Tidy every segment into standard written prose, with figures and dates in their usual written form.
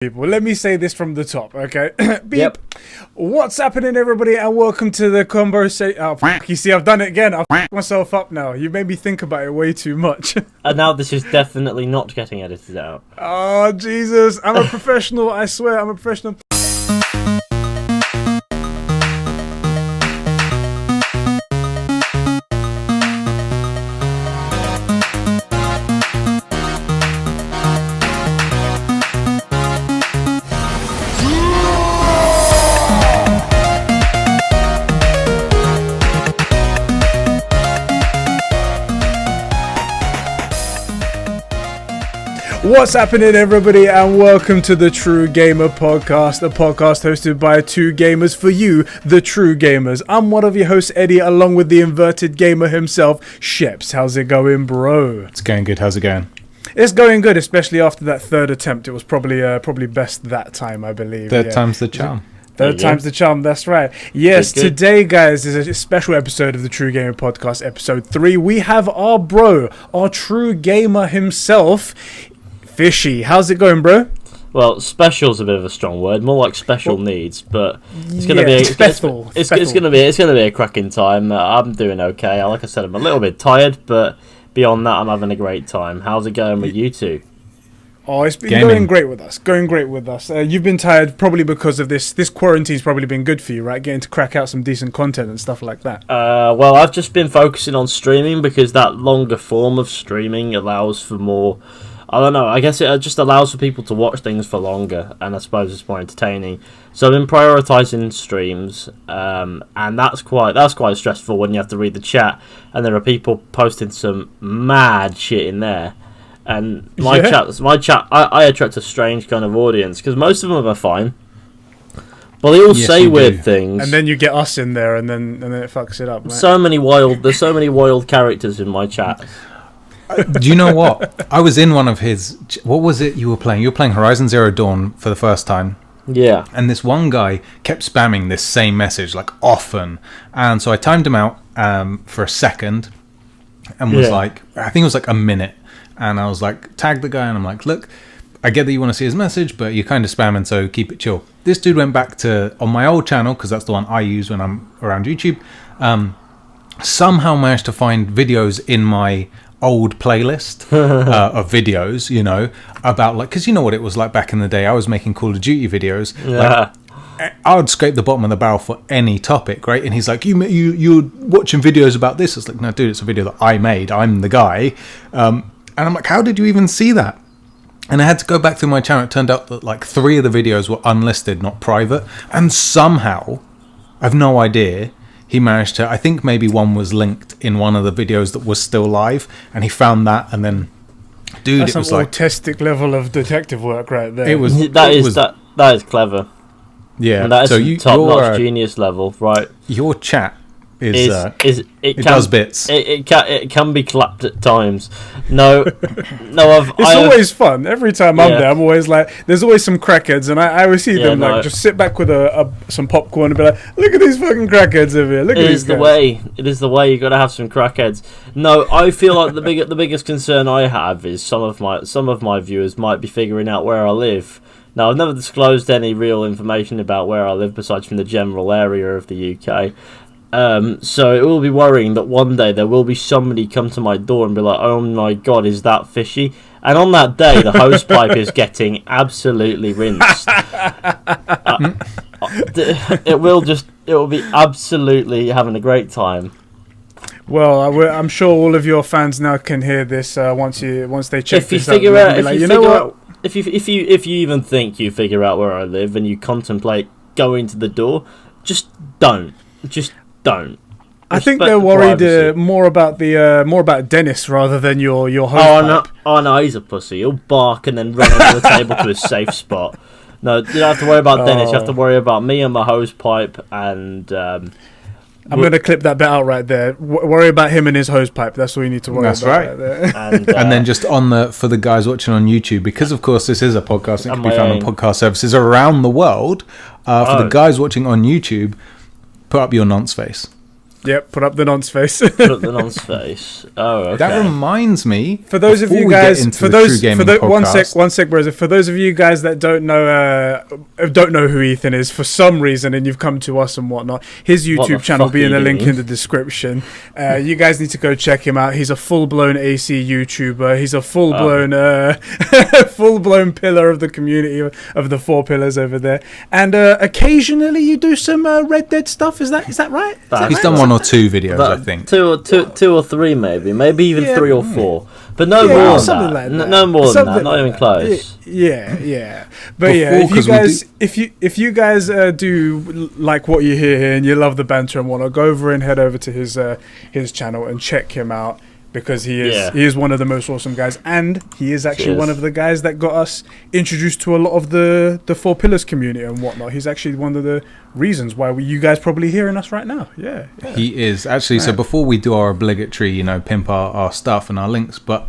People, let me say this from the top, okay? Beep. Yep. What's happening, everybody, and welcome to the Conbrosations. Oh, you see, I've done it again. I've myself up now. You made me think about it way too much. And now this is definitely not getting edited out. Oh, Jesus. I'm a professional. I swear, I'm a professional. What's happening, everybody, and welcome to the True Gamer Podcast, a podcast hosted by two gamers for you, the true gamers. I'm one of your hosts, Eddie, along with the inverted gamer himself, Sheps. How's it going, bro? It's going good. How's it going? It's going good, especially after that third attempt. It was probably best that time, I believe. Third time's the charm. Third time's the charm, that's right. Yes, good. Today, guys, is a special episode of the True Gamer Podcast, episode 3. We have our bro, our true gamer himself, Fizhy. How's it going, bro? Well, special's a bit of a strong word, more like special needs, but it's going to be it's going to be a cracking time. I'm doing okay. Like I said, I'm a little bit tired, but beyond that, I'm having a great time. How's it going with you two? Oh, it's been going great with us. You've been tired probably because of this. This quarantine's probably been good for you, right? Getting to crack out some decent content and stuff like that. Well, I've just been focusing on streaming because that longer form of streaming allows for more. I don't know, I guess it just allows for people to watch things for longer, and I suppose it's more entertaining. So I've been prioritising streams, and that's quite stressful when you have to read the chat, and there are people posting some mad shit in there. And my chat, I attract a strange kind of audience, because most of them are fine, but they all say weird things. And then you get us in there, and then it fucks it up. Right? There's so many wild characters in my chat. Do you know what? I was in one of his... What was it you were playing? You were playing Horizon Zero Dawn for the first time. Yeah. And this one guy kept spamming this same message, like, often. And so I timed him out for a second and was like... I think it was like a minute. And I was like, tag the guy, and I'm like, look, I get that you want to see his message, but you're kind of spamming, so keep it chill. This dude went back to... On my old channel, because that's the one I use when I'm around YouTube, somehow managed to find videos in my... old playlist of videos, you know, about like, because you know what it was like back in the day. I was making Call of Duty videos. Yeah. Like, I would scrape the bottom of the barrel for any topic, right? And he's like, you're watching videos about this. It's like, no, dude, it's a video that I made. I'm the guy. And I'm like, how did you even see that? And I had to go back through my channel. It turned out that like 3 of the videos were unlisted, not private. And somehow, I've no idea, he managed to, I think maybe one was linked in one of the videos that was still live, and he found that, and then, dude, that's it was some like... autistic level of detective work right there. That is clever. Yeah. And that is top-notch genius level, right? Your chat it can, does bits. It can be clapped at times. No, it's always fun. Every time I'm there, I'm always like, there's always some crackheads, and I always see them just sit back with some popcorn and be like, look at these fucking crackheads over here. Look at these guys. It is the way. You got to have some crackheads. No, I feel like the biggest concern I have is some of my viewers might be figuring out where I live. Now, I've never disclosed any real information about where I live besides from the general area of the UK. So it will be worrying that one day there will be somebody come to my door and be like, oh my god, is that Fizhy? And on that day, the hose pipe is getting absolutely rinsed. It will be absolutely having a great time. Well, I'm sure all of your fans now can hear this once they check this out. If you even think you figure out where I live and you contemplate going to the door, just don't. I think they're worried more about Dennis rather than your host. Oh no, he's a pussy. He'll bark and then run under the table to a safe spot. No, you don't have to worry about Dennis. You have to worry about me and my hose pipe. And I'm going to clip that bit out right there. Worry about him and his hose pipe. That's all you need to worry about. That's right. Right there. And then just for the guys watching on YouTube, because of course this is a podcast, it can be found on podcast services around the world. For the guys watching on YouTube, put up your nonce face. Yep, put up the nonce face. Put up the nonce face. Oh, okay. That reminds me. For those of you guys, one sec, bros. For those of you guys that don't know who Ethan is for some reason, and you've come to us and whatnot, his YouTube channel will be in the link in the description. You guys need to go check him out. He's a full-blown AC YouTuber. He's a full-blown pillar of the community of the 4 pillars over there. And occasionally you do some Red Dead stuff. Is that right? He's done 1 or 2 videos, I think. Two or 3 maybe even 3 or 4. But no more than that. No more than that. Not even close. Yeah. But if you guys do like what you hear here and you love the banter and whatnot, go over and head over to his channel and check him out, because he is one of the most awesome guys, and he is actually one of the guys that got us introduced to a lot of the 4 pillars community and whatnot. He's actually one of the reasons why you guys probably hearing us right now. Yeah. He is actually. So before we do our obligatory, pimp our stuff and our links, but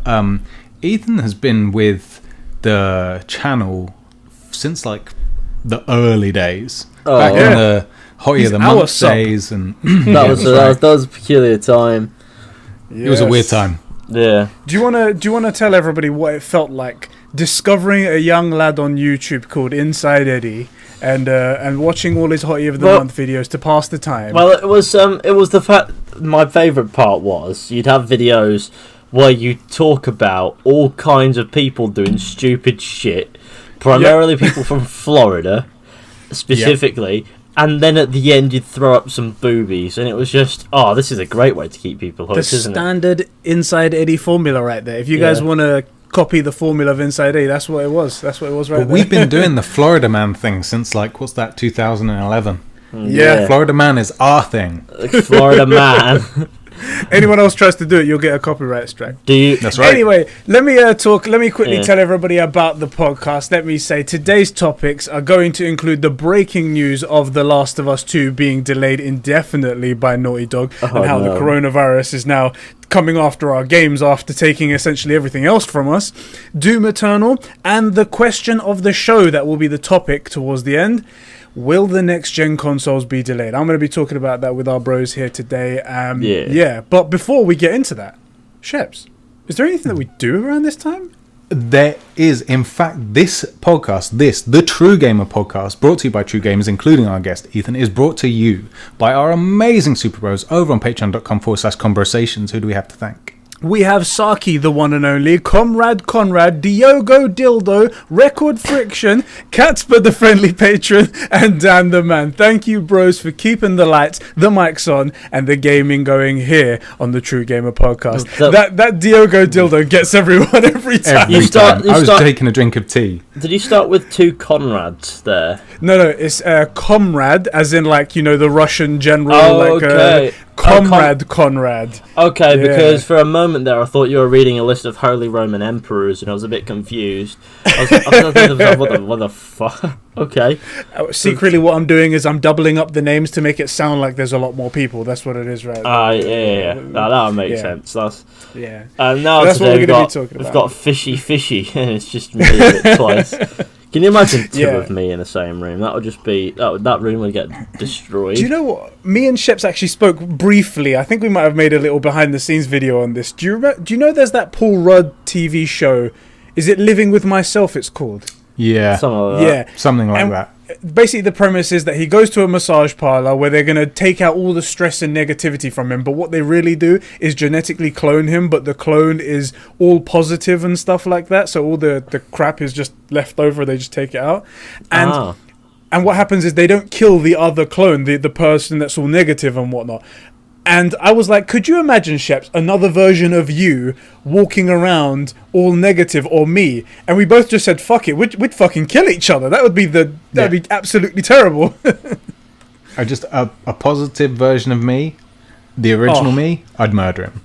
Ethan has been with the channel since like the early days, back in the hottie of the month days, and that was a peculiar time. Yes. It was a weird time. Yeah. Do you wanna tell everybody what it felt like discovering a young lad on YouTube called Inside Eddie and watching all his hottie of the month videos to pass the time? Well, it was the fact. My favourite part was you'd have videos where you talk about all kinds of people doing stupid shit, primarily people from Florida, specifically. And then at the end, you'd throw up some boobies, and it was just, this is a great way to keep people hooked, isn't it? The standard Inside Eddie formula right there. If you guys want to copy the formula of Inside Eddie, that's what it was. That's what it was right there. We've been doing the Florida Man thing since, 2011. Yeah. Florida Man is our thing. Florida Man. Anyone else tries to do it, you'll get a copyright strike. That's right. Anyway, let me quickly tell everybody about the podcast. Let me say today's topics are going to include the breaking news of The Last of Us 2 being delayed indefinitely by Naughty Dog, and how the coronavirus is now coming after our games after taking essentially everything else from us, Doom Eternal, and the question of the show that will be the topic towards the end. Will the next-gen consoles be delayed? I'm going to be talking about that with our bros here today. But before we get into that, Sheps, is there anything that we do around this time? There is. In fact, this podcast, the True Gamer podcast, brought to you by True Gamers, including our guest, Ethan, is brought to you by our amazing super bros over on patreon.com/Conbrosations. Who do we have to thank? We have Saki, the one and only, Comrade Conrad, Diogo Dildo, Record Friction, Catsper the friendly patron, and Dan the man. Thank you, bros, for keeping the lights, the mics on, and the gaming going here on the True Gamer podcast. That Diogo Dildo gets everyone every time. I was taking a drink of tea. Did you start with 2 Conrads there? No, it's Comrade, as in the Russian general, okay. Comrade Conrad. Okay, because for a moment there I thought you were reading a list of Holy Roman Emperors, and I was a bit confused. I was thinking, what the fuck? Okay. Secretly, what I'm doing is I'm doubling up the names to make it sound like there's a lot more people. That's what it is, right? Yeah. That would make sense. Now that's today what we're going to be talking about. We've got Fizhy, and it's just me twice. Can you imagine 2 of me in the same room? That would just be that room would get destroyed. Do you know what? Me and Sheps actually spoke briefly. I think we might have made a little behind the scenes video on this. Do you know there's that Paul Rudd TV show? Is it Living with Myself? It's called. Yeah. Something like that. Basically, the premise is that he goes to a massage parlor where they're going to take out all the stress and negativity from him. But what they really do is genetically clone him. But the clone is all positive and stuff like that. So all the crap is just left over. They just take it out. And what happens is they don't kill the other clone, the person that's all negative and whatnot. And I was like, could you imagine, Sheps, another version of you walking around all negative, or me? And we both just said, fuck it, we'd fucking kill each other. That would be be absolutely terrible. A positive version of me, the original me, I'd murder him.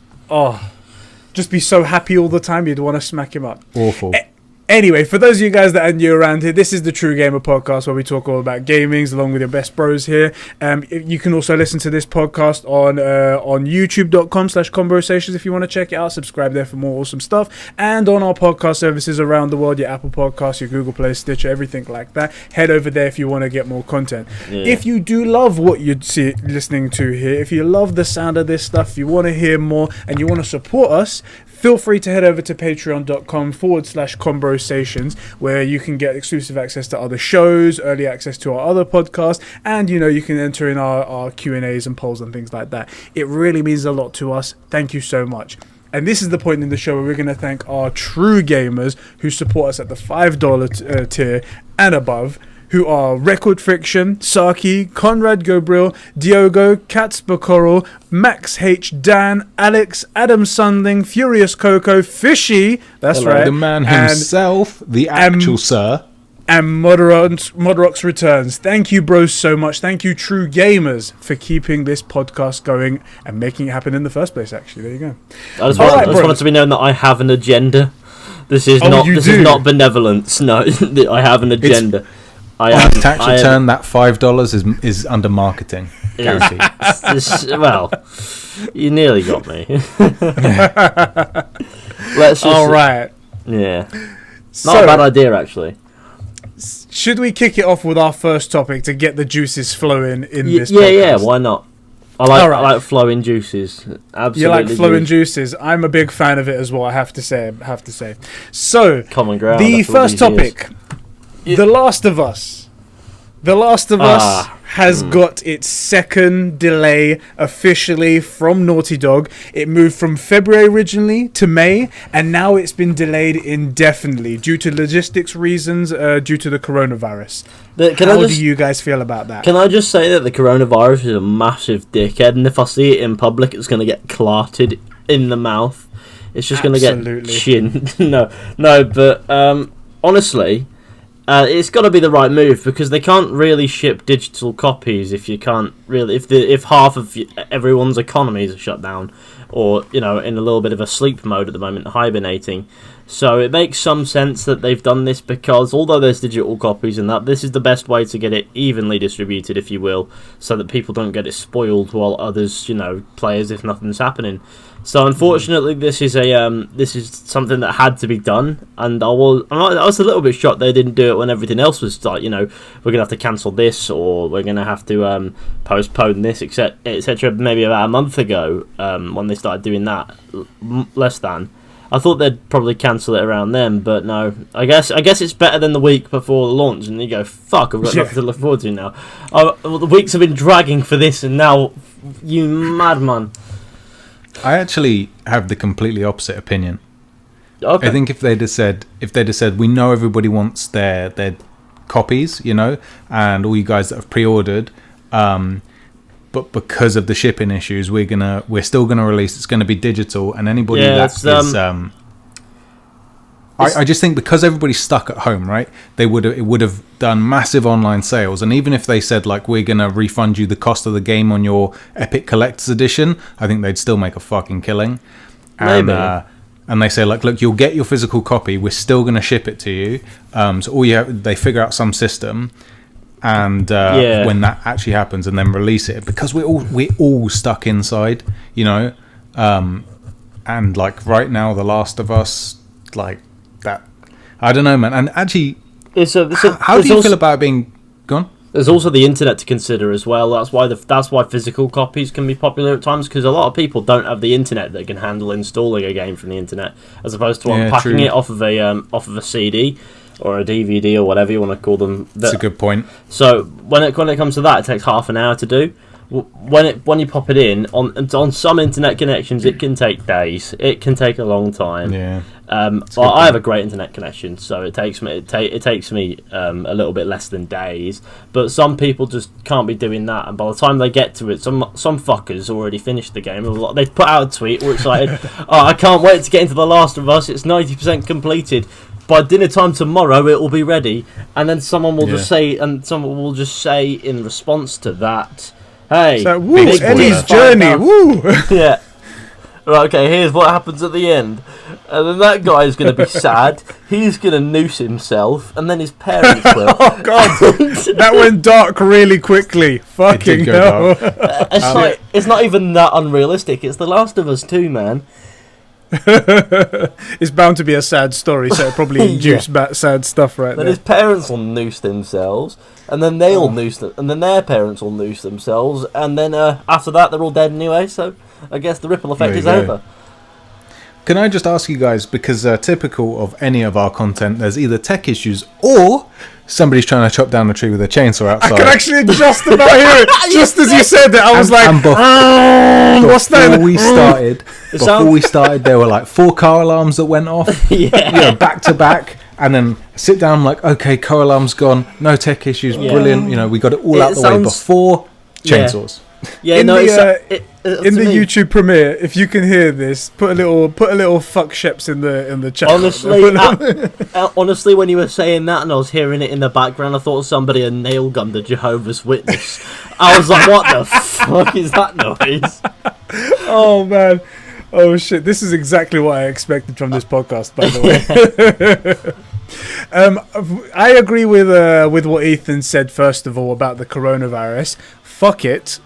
Just be so happy all the time, you'd want to smack him up. Awful. Anyway, for those of you guys that are new around here, this is the True Gamer podcast where we talk all about gamings along with your best bros here. You can also listen to this podcast on youtube.com/Conbrosations if you want to check it out. Subscribe there for more awesome stuff. And on our podcast services around the world, your Apple Podcasts, your Google Play, Stitcher, everything like that. Head over there if you want to get more content. Yeah. If you do love what you're listening to here, if you love the sound of this stuff, if you want to hear more and you want to support us, feel free to head over to patreon.com/Conbrosations, where you can get exclusive access to other shows, early access to our other podcasts, and you can enter in our Q&As and polls and things like that. It really means a lot to us. Thank you so much. And this is the point in the show where we're going to thank our true gamers who support us at the $5 tier and above, who are Record Friction, Saki, Conrad Gobriel, Diogo, Katz Bacoral, Max H, Dan, Alex, Adam Sundling, Furious Coco, Fizhy, that's hello, right, the man himself, the actual sir, and Modrox returns. Thank you, bros, so much. Thank you, true gamers, for keeping this podcast going and making it happen in the first place. Actually, there you go. I just want it to be known that I have an agenda. This is not benevolence. No, I have an agenda. Tax return, that $5 is under marketing. Guaranteed. Well, you nearly got me. All right. Yeah. Not a bad idea, actually. Should we kick it off with our first topic to get the juices flowing in this podcast? Yeah, why not? I like flowing juices. Absolutely. You like flowing juices. I'm a big fan of it as well, I have to say. So, common ground. The first topic... The Last of Us. The Last of Us has got its second delay officially from Naughty Dog. It moved from February originally to May, and now it's been delayed indefinitely due to logistics reasons, due to the coronavirus. How do you guys feel about that? Can I just say that the coronavirus is a massive dickhead, and if I see it in public, it's going to get clarted in the mouth. It's just going to get chinned. No, but honestly... it's got to be the right move, because they can't really ship digital copies if you can't really if half of everyone's economies are shut down, or in a little bit of a sleep mode at the moment, hibernating. So it makes some sense that they've done this, because although there's digital copies and that, this is the best way to get it evenly distributed, if you will, so that people don't get it spoiled while others play as if nothing's happening. So unfortunately, this is something that had to be done, and I was a little bit shocked they didn't do it when everything else was like, we're gonna have to cancel this, or we're gonna have to postpone this, etc. Maybe about a month ago, when they started doing that, less than. I thought they'd probably cancel it around then, but no. I guess it's better than the week before the launch, and you go, fuck, I've got nothing to look forward to now. The weeks have been dragging for this, and now, you madman. I actually have the completely opposite opinion. Okay. I think if they'd have said we know everybody wants their copies, and all you guys that have pre-ordered, but because of the shipping issues, we're still gonna release. It's gonna be digital, and anybody I just think because everybody's stuck at home, right? It would have done massive online sales, and even if they said we're gonna refund you the cost of the game on your Epic Collector's Edition, I think they'd still make a fucking killing. And they say look, you'll get your physical copy. We're still gonna ship it to you. So they figure out some system, and when that actually happens, and then release it, because we're all stuck inside, and right now, The Last of Us, that, I don't know, man. And actually, how do you feel about being gone? There's also the internet to consider as well. That's why physical copies can be popular at times, because a lot of people don't have the internet that can handle installing a game from the internet, as opposed to unpacking it off of a CD or a DVD or whatever you want to call them. That's a good point. So when it comes to that, it takes half an hour to do. When you pop it in on some internet connections, it can take days. It can take a long time. Yeah. I have a great internet connection, so it takes me a little bit less than days. But some people just can't be doing that, and by the time they get to it, some fuckers already finished the game. They've put out a tweet all excited. I can't wait to get into The Last of Us. It's 90% completed. By dinner time tomorrow, it will be ready. And then someone will just say in response to that, "Hey, so, woo, Eddie's journey, woo!" Yeah. Right, okay, here's what happens at the end. And then that guy's going to be sad. He's going to noose himself, and then his parents will. Oh god, that went dark really quickly. Fucking go hell. dark. It's not even that unrealistic. It's The Last of Us 2, man. It's bound to be a sad story, so it probably induced sad stuff right Then there. his parents will noose themselves, and then they'll noose them, and then their parents will noose themselves, and then after that they're all dead anyway. So I guess the ripple effect There is you go. over. Can I just ask you guys, because typical of any of our content, there's either tech issues or somebody's trying to chop down a tree with a chainsaw outside. I could actually just about hear it. Just as you said that, I was like, what's that? Before we started, there were like 4 car alarms that went off, back to back, and then sit down, like, okay, car alarm's gone, no tech issues, brilliant, we got it all out the way before chainsaws. Yeah, in no, the in the YouTube premiere, if you can hear this, put a little fuck sheps in the chat. Honestly, when you were saying that and I was hearing it in the background, I thought somebody had nail gunned the Jehovah's Witness. I was like, what the fuck is that noise? Oh man, oh shit! This is exactly what I expected from this podcast, by the way. I agree with what Ethan said. First of all, about the coronavirus. Fuck it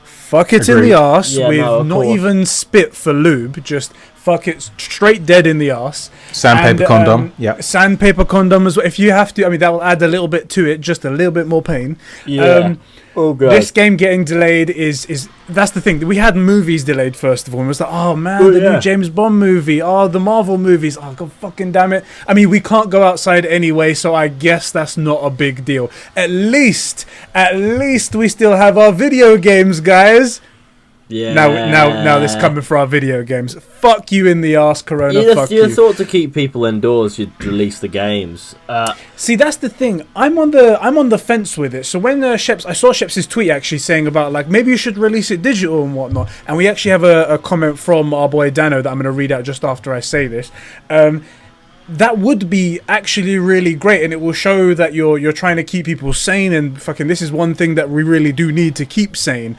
in the arse. We've not even spit for lube. Just fuck it straight dead in the arse. Sandpaper condom. Sandpaper condom as well. If you have to, I mean, that will add a little bit to it, just a little bit more pain. Yeah. Oh god. This game getting delayed is that's the thing. We had movies delayed first of all. And it was like, oh man, the new James Bond movie, the Marvel movies. Oh god, fucking damn it. I mean, we can't go outside anyway, so I guess that's not a big deal. At least we still have our video games, guys. Yeah. Now this coming for our video games. Fuck you in the arse, Corona. Fuck you. You thought to keep people indoors, you'd release the games. See, that's the thing. I'm on the fence with it. So when I saw Sheps' tweet actually saying about like maybe you should release it digital and whatnot, and we actually have a comment from our boy Dano that I'm going to read out just after I say this. That would be actually really great, and it will show that you're trying to keep people sane, and fucking this is one thing that we really do need to keep sane,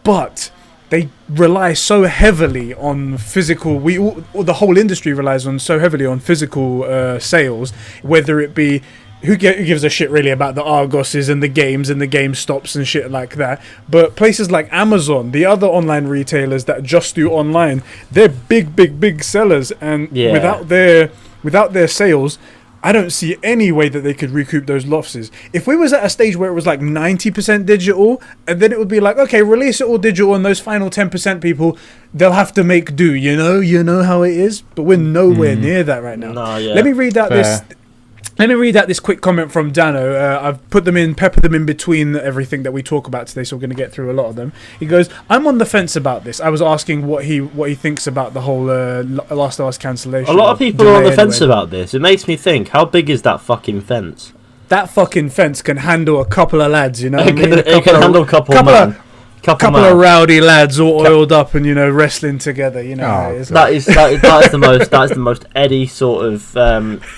but they rely so heavily on physical. The whole industry relies on so heavily on physical sales, whether it be who gives a shit really about the Argoses and the games and the GameStops and shit like that. But places like Amazon, the other online retailers that just do online, they're big sellers, and without their sales, I don't see any way that they could recoup those losses. If we was at a stage where it was like 90% digital, and then it would be like, okay, release it all digital, and those final 10% people, they'll have to make do, you know how it is? But we're nowhere near that right now. Let me read out this quick comment from Dano. I've peppered them in between everything that we talk about today, so we're going to get through a lot of them. He goes, I'm on the fence about this. I was asking what he thinks about the whole Last of Us cancellation. A lot of people are on the fence about this. It makes me think, how big is that fucking fence? That fucking fence can handle a couple of lads, you know what I mean? It can handle a couple of rowdy lads all oiled up and wrestling together. How it is. That is the most Eddie sort of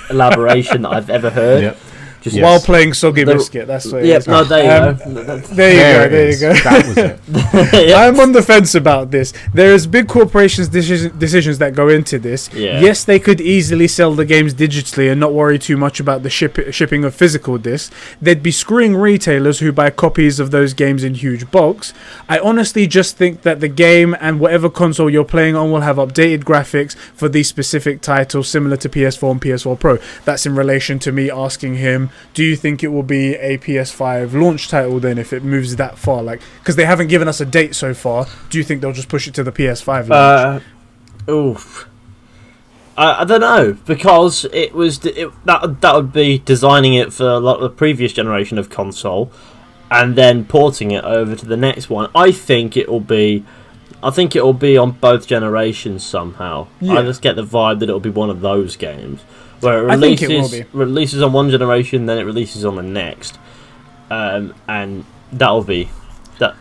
elaboration that I've ever heard. Yep. Just while playing Soggy Biscuit, that's what it is. No, there you go. There you go. That was it. I'm on the fence about this. There's big corporations' decisions that go into this. Yeah. Yes, they could easily sell the games digitally and not worry too much about the shipping of physical discs. They'd be screwing retailers who buy copies of those games in huge bulks. I honestly just think that the game and whatever console you're playing on will have updated graphics for these specific titles, similar to PS4 and PS4 Pro. That's in relation to me asking him, do you think it will be a PS5 launch title then if it moves that far? Like, because they haven't given us a date so far. Do you think they'll just push it to the PS5 launch? I don't know, because that would be designing it for a lot of the previous generation of console and then porting it over to the next one. I think it will be on both generations somehow. Yeah. I just get the vibe that it'll be one of those games where I think it will be. Releases on one generation, then it releases on the next, and that'll be that.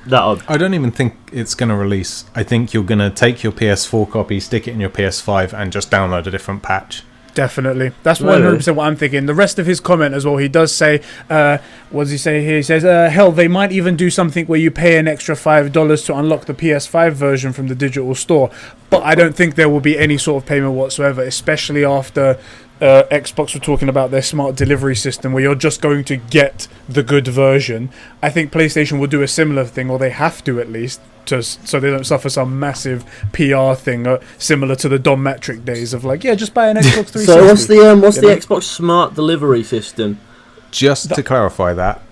I don't even think it's going to release. I think you're going to take your PS4 copy, stick it in your PS5, and just download a different patch. Definitely. That's Really? 100% what I'm thinking. The rest of his comment as well, he does say, what does he say here? He says, hell, they might even do something where you pay an extra $5 to unlock the PS5 version from the digital store. But I don't think there will be any sort of payment whatsoever, especially after Xbox were talking about their smart delivery system where you're just going to get the good version. I think PlayStation will do a similar thing, or they have to at least, so they don't suffer some massive PR thing similar to the Dom Metric days of like, yeah, just buy an Xbox 360. So what's the Xbox smart delivery system? Just to clarify that,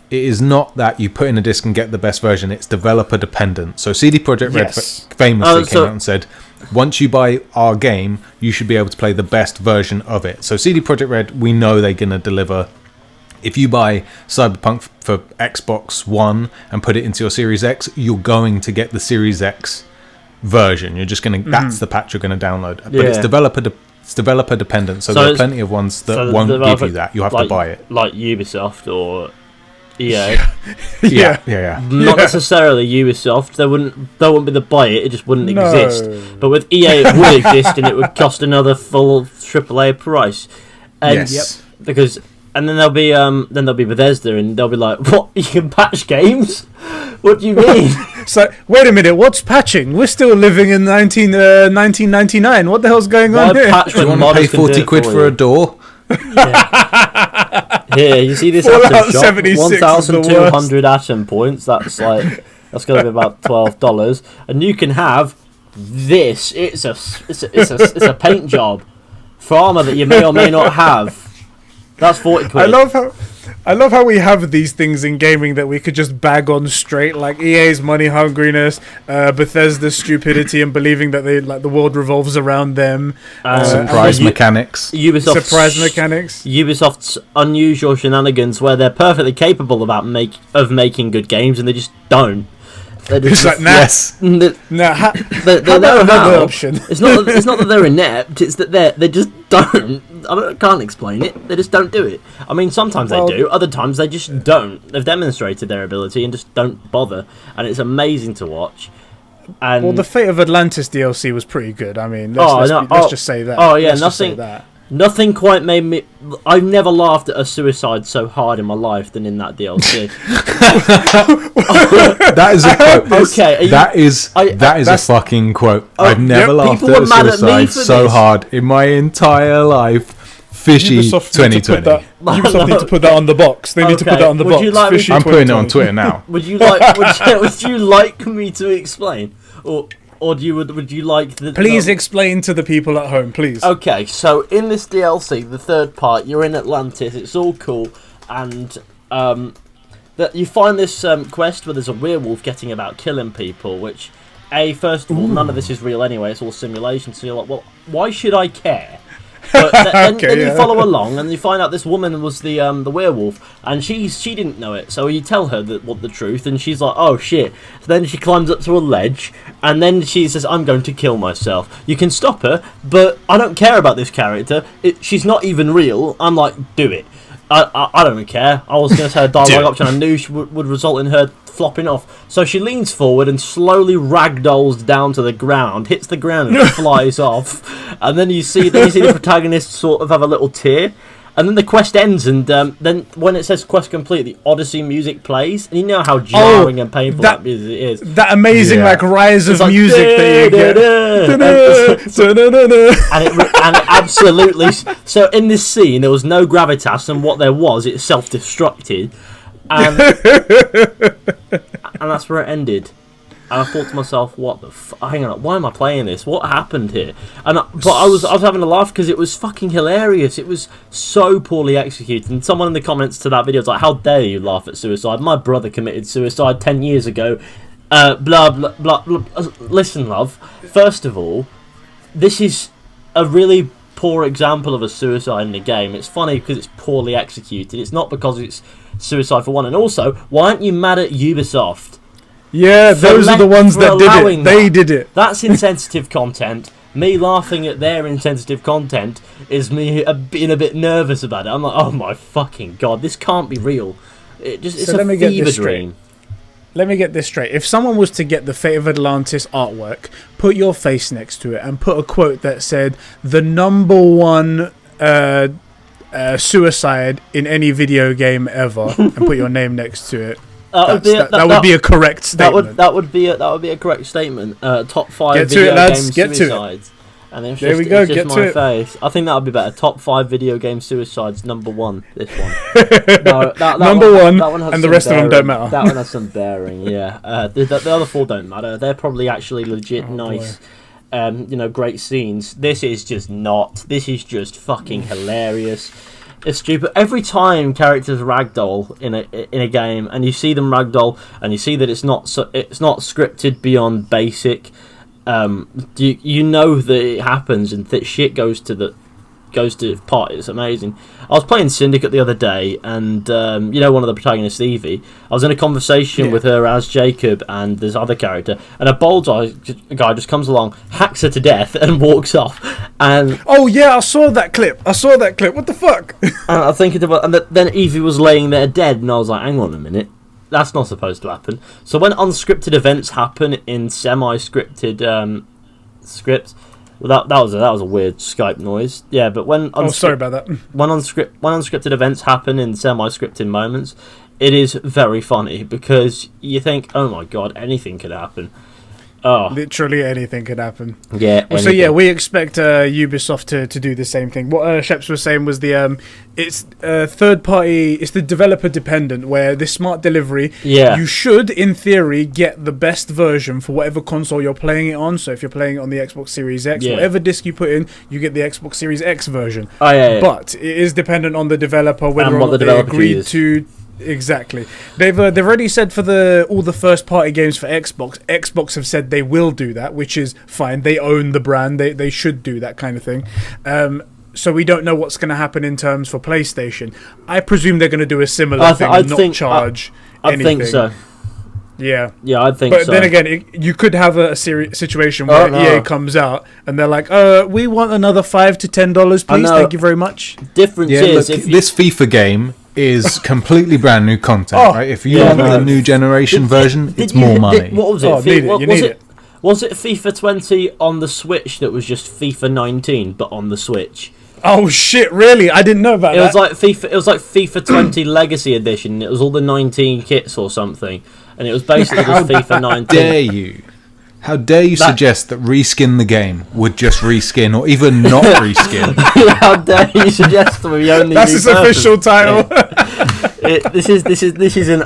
it is not that you put in a disc and get the best version. It's developer dependent. So CD Projekt Red famously came out and said, once you buy our game, you should be able to play the best version of it. So CD Projekt Red, we know they're going to deliver. If you buy Cyberpunk for Xbox One and put it into your Series X, you're going to get the Series X version. You're just going to that's the patch you're going to download. But it's developer dependent. So there are plenty of ones that won't give you that. You have to buy it. Like Ubisoft or EA. Yeah. Not necessarily Ubisoft. There wouldn't be the buy it. It just wouldn't exist. But with EA, it would exist, and it would cost another full AAA price. And because. And then there'll be Bethesda, and they'll be like, "What? You can patch games? What do you mean?" So wait a minute, what's patching? We're still living in 1999. What the hell's going on here? Do you want to pay 40 quid for a door? Yeah. Here, you see this Fallout atom shop, 76 1,200 atom points. That's going to be about $12, and you can have this. It's a paint job for armor that you may or may not have. That's 40 quid. I love how we have these things in gaming that we could just bag on straight, like EA's money hungriness, Bethesda's stupidity and believing that the world revolves around them, surprise mechanics, Ubisoft's unusual shenanigans where they're perfectly capable of making good games and they just don't. It's like, option. It's not that they're inept. It's that they just don't. I can't explain it. They just don't do it. I mean, sometimes they do. Other times they just don't. They've demonstrated their ability and just don't bother. And it's amazing to watch. And the Fate of Atlantis DLC was pretty good. I mean, let's just say that. Oh yeah, nothing quite made me. I've never laughed at a suicide so hard in my life than in that DLC. That is a quote. Okay, that is a fucking quote. I've never laughed at a suicide so hard in my entire life. Fizhy 2020. Ubisoft need to put that on the box. They need to put that on the box. I'm putting it on Twitter now. Would you like me to explain, or would you like the... Please explain to the people at home, please. Okay, so in this DLC, the third part, you're in Atlantis, it's all cool, and that you find this quest where there's a werewolf getting about killing people, which, first of all, none of this is real anyway, it's all simulation, so you're like, well, why should I care? But then you follow along and you find out this woman was the werewolf, and she didn't know it. So you tell her the truth, and she's like, "Oh shit!" So then she climbs up to a ledge, and then she says, "I'm going to kill myself." You can stop her, but I don't care about this character. She's not even real. I'm like, do it. I don't care. I was going to say a dialogue option. I knew she would result in her flopping off. So she leans forward and slowly ragdolls down to the ground, hits the ground and flies off. And then you see the protagonist sort of have a little tear. And then the quest ends, and then when it says quest complete, the Odyssey music plays, and you know how jarring and painful that music is. That amazing rise of music that you get. And it absolutely... So in this scene, there was no gravitas, and what there was, it self-destructed. And that's where it ended. And I thought to myself, what the hang on, why am I playing this? What happened here? But I was having a laugh because it was fucking hilarious. It was so poorly executed. And someone in the comments to that video was like, "How dare you laugh at suicide? My brother committed suicide 10 years ago." Blah, blah, blah, blah. Listen, love. First of all, this is a really poor example of a suicide in a game. It's funny because it's poorly executed. It's not because it's suicide for one. And also, why aren't you mad at Ubisoft? Yeah, those are the ones that did it. They did it. That's insensitive content. Me laughing at their insensitive content is me being a bit nervous about it. I'm like, oh my fucking god, this can't be real. It's a fever dream. let me get this straight. If someone was to get the Fate of Atlantis artwork, put your face next to it, and put a quote that said, "The number one suicide in any video game ever," and put your name next to it, that would be a correct statement. That would be a correct statement. Top 5 get video to it, lads. game Get suicides. To it. And it's there just, we go. it's just Get my to it. face. I think that would be better. Top 5 video game suicides. Number 1. This one. No, that Number one, that one has and the some rest bearing. of them don't matter. That one has some bearing. Yeah. The other 4 don't matter. They're probably actually legit nice. Great scenes. This is just not. This is just fucking hilarious. It's stupid. Every time characters ragdoll in a game, and you see them ragdoll, and you see that it's not scripted beyond basic. You know that it happens, and that shit goes to pot. It's amazing. I was playing Syndicate the other day, and one of the protagonists, Evie. I was in a conversation with her as Jacob and this other character, and a bold guy just comes along, hacks her to death, and walks off. And oh yeah, I saw that clip. What the fuck? and I think then Evie was laying there dead, and I was like, hang on a minute. That's not supposed to happen. So when unscripted events happen in semi-scripted scripts, well, that was a weird Skype noise. Yeah, but when sorry about that. When unscripted events happen in semi-scripted moments, it is very funny because you think, oh my god, anything could happen. Oh, literally anything could happen. Yeah. Well, so yeah, we expect Ubisoft to do the same thing. What Sheps was saying was it's third party. It's the developer dependent. Where this smart delivery, you should, in theory, get the best version for whatever console you're playing it on. So if you're playing it on the Xbox Series X, whatever disc you put in, you get the Xbox Series X version. Oh yeah. But it is dependent on the developer whether or not they agreed to. Exactly. They've already said for all the first party games for Xbox have said they will do that, which is fine. They own the brand. They should do that kind of thing. So we don't know what's going to happen in terms for PlayStation. I presume they're going to do a similar thing and not charge anything. I think so. Yeah. Yeah, I think so. But then again, you could have a situation where EA comes out and they're like, we want another $5 to $10, please. Thank you very much. Difference is... this FIFA game is completely brand new content, right? If you want the new generation version, it's more money. What was it? Was it FIFA 20 on the Switch that was just FIFA 19 but on the Switch? Oh shit! Really? I didn't know about that. It was like FIFA 20 Legacy Edition. It was all the 19 kits or something, and it was basically just FIFA 19. How dare you suggest that Reskin the game would just reskin or even not reskin? How dare you suggest that we only That's its official title. This isn't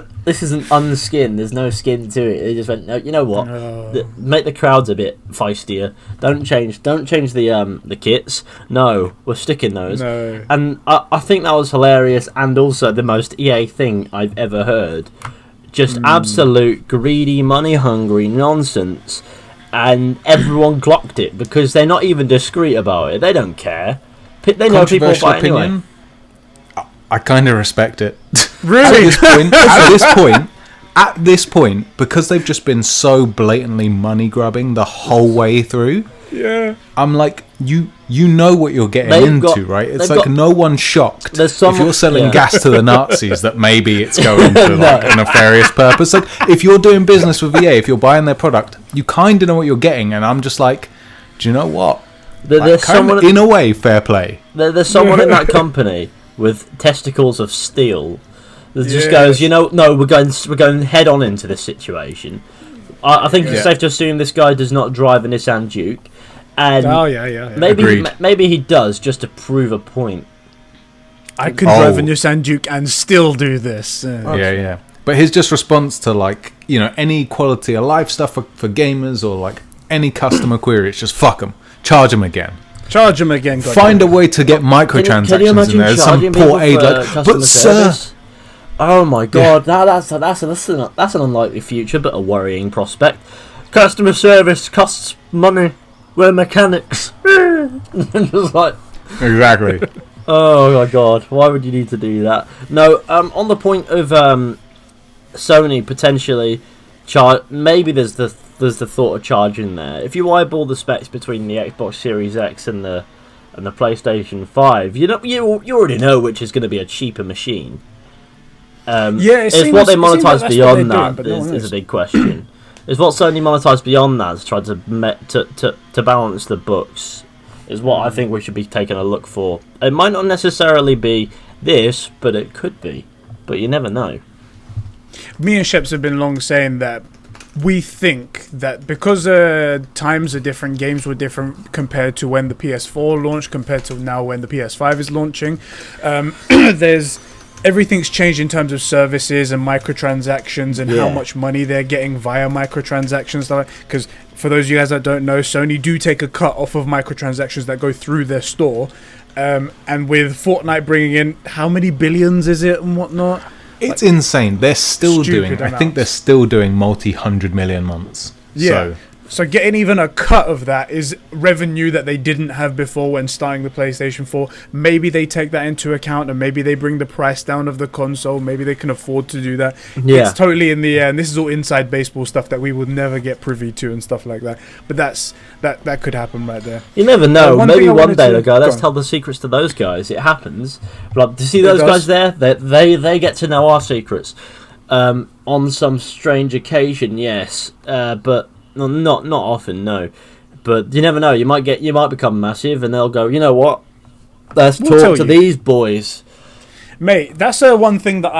unskin. There's no skin to it. They just went, no, you know what? Make the crowds a bit feistier. Don't change the kits. No, we're sticking those. No. And I think that was hilarious, and also the most EA thing I've ever heard. Just absolute greedy, money-hungry nonsense, and everyone clocked it because they're not even discreet about it. They don't care. They know people buy it anyway. I kind of respect it. Really? At this point, because they've just been so blatantly money-grubbing the whole way through, I'm like, you know what you're getting into, right? It's like no one's shocked if you're selling gas to the Nazis that maybe it's going for a nefarious purpose. Like, if you're doing business with EA, if you're buying their product, you kind of know what you're getting, and I'm just like, do you know what? In a way, fair play. There's someone in that company with testicles of steel that just goes, no, we're going head on into this situation. I think it's safe to assume this guy does not drive a Nissan Duke. And maybe he does just to prove a point. I could drive a Nissan Duke and still do this. Yeah. But his just response to any quality of life stuff for gamers or any customer query, it's just fuck them, charge them again. Find a way to get microtransactions in there. Some poor aid but sir. Oh my god, that's an unlikely future, but a worrying prospect. Customer service costs money. We're mechanics. Just like, exactly. Oh my god, why would you need to do that? No, on the point of Sony potentially maybe there's the thought of charging there. If you eyeball the specs between the Xbox Series X and the PlayStation 5, you already know which is going to be a cheaper machine. Is what they monetize beyond that is a big question. Is what Sony monetized beyond that to try to balance the books is what I think we should be taking a look for. It might not necessarily be this, but it could be. But you never know. Me and Sheps have been long saying that we think that because times are different, games were different compared to when the PS4 launched, compared to now when the PS5 is launching. Everything's changed in terms of services and microtransactions and how much money they're getting via microtransactions. Because for those of you guys that don't know, Sony do take a cut off of microtransactions that go through their store. And with Fortnite bringing in, how many billions is it and whatnot? It's insane. They're still doing, I think they're still doing multi-100 million months. Yeah. So getting even a cut of that is revenue that they didn't have before when starting the PlayStation 4. Maybe they take that into account and maybe they bring the price down of the console. Maybe they can afford to do that. Yeah. It's totally in the air. And this is all inside baseball stuff that we would never get privy to and stuff like that. But that could happen right there. You never know. Maybe one day they'll go, let's tell the secrets to those guys. It happens. Like, to see those guys there, they get to know our secrets. On some strange occasion, yes. But... No, not often, no. But you never know. You might become massive, and they'll go, you know what? Let's talk to these boys. Mate, that's one thing that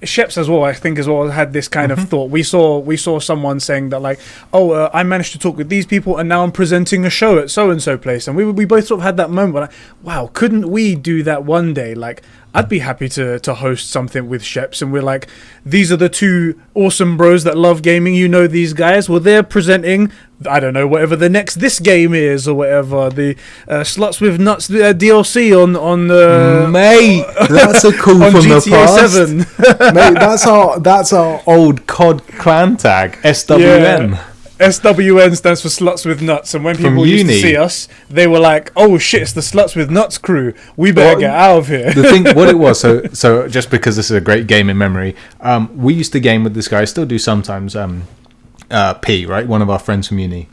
Sheps as well, I think as well, had this kind of thought. We saw someone saying that like, I managed to talk with these people and now I'm presenting a show at so-and-so place. And we both sort of had that moment like, wow, couldn't we do that one day? Like, I'd be happy to host something with Sheps, and we're like, these are the two awesome bros that love gaming. You know these guys. Well, they're presenting, I don't know, whatever the next this game is or whatever. The Sluts with Nuts DLC on mate, that's a call from GTA the past. 7. Mate, that's our old COD clan tag, SWN. Yeah. SWN stands for Sluts with Nuts, and when people used to see us, they were like, "Oh shit, it's the Sluts with Nuts crew. We better get out of here." The thing, what it was, so just because this is a great game in memory, we used to game with this guy, still do sometimes. P, right, one of our friends from uni,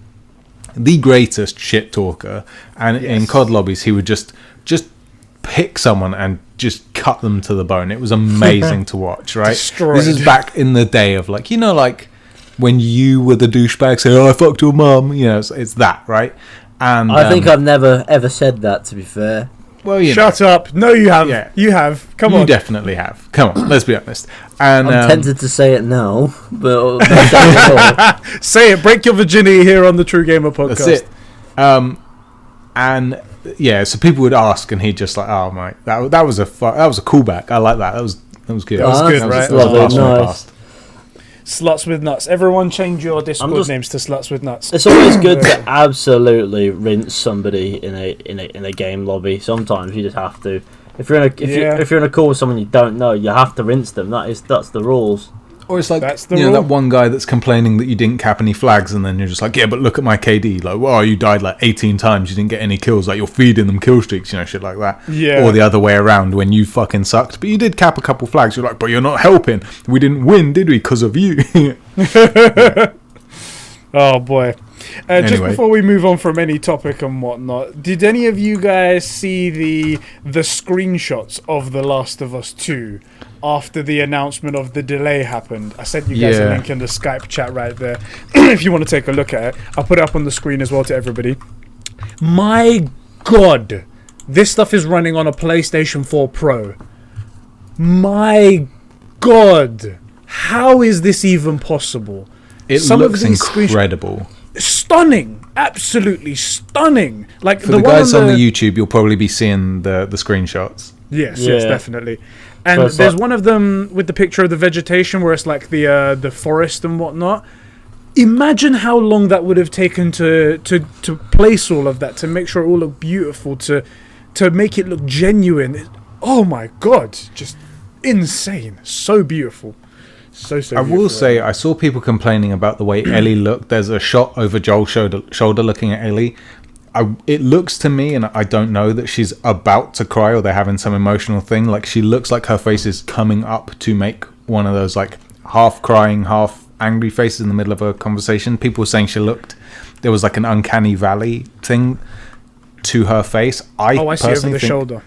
the greatest shit talker, and in COD lobbies, he would just pick someone and just cut them to the bone. It was amazing to watch, right? Destroyed. This is back in the day of like, you know, like. When you were the douchebag saying, I fucked your mum, you know, it's that, right? And I think I've never ever said that, to be fair. Well, Shut up. No, you have. Yeah. You have. Come on. You definitely have. Come on, let's be honest. And I'm tempted to say it now, but say it. Break your virginity here on the True Gamer podcast. That's it. And yeah, so people would ask, and he'd just like, oh mate, that was a callback. I like that. That was good. That was good, right? Nice. Sluts with Nuts. Everyone change your Discord names to Sluts with Nuts. It's always good to absolutely rinse somebody in a game lobby. Sometimes you just have to. If you're in a call with someone you don't know, you have to rinse them. That's the rules. Or it's like, that one guy that's complaining that you didn't cap any flags, and then you're just like, yeah, but look at my KD. Like, wow, you died like 18 times, you didn't get any kills. Like, you're feeding them kill streaks, you know, shit like that. Yeah. Or the other way around, when you fucking sucked, but you did cap a couple flags. You're like, but you're not helping. We didn't win, did we? Because of you. Oh, boy. Anyway. Just before we move on from any topic and whatnot, did any of you guys see the screenshots of The Last of Us 2 after the announcement of the delay happened? I sent you guys a link in the Skype chat right there. If you want to take a look at it, I'll put it up on the screen as well to everybody. My God, this stuff is running on a PlayStation 4 Pro. My God, how is this even possible? It looks incredible. Stunning, absolutely stunning. Like for the guys on the YouTube, you'll probably be seeing the screenshots. Yes, definitely. And there's one of them with the picture of the vegetation where it's like the forest and whatnot. Imagine how long that would have taken to place all of that, to make sure it all looked beautiful, to make it look genuine. Oh my God, just insane, so beautiful. So I will say, I saw people complaining about the way Ellie looked. There's a shot over Joel's shoulder looking at Ellie. It looks to me, and I don't know, that she's about to cry or they're having some emotional thing. Like, she looks like her face is coming up to make one of those, like, half crying, half angry faces in the middle of a conversation. People were saying there was, like, an uncanny valley thing to her face. I see over the shoulder.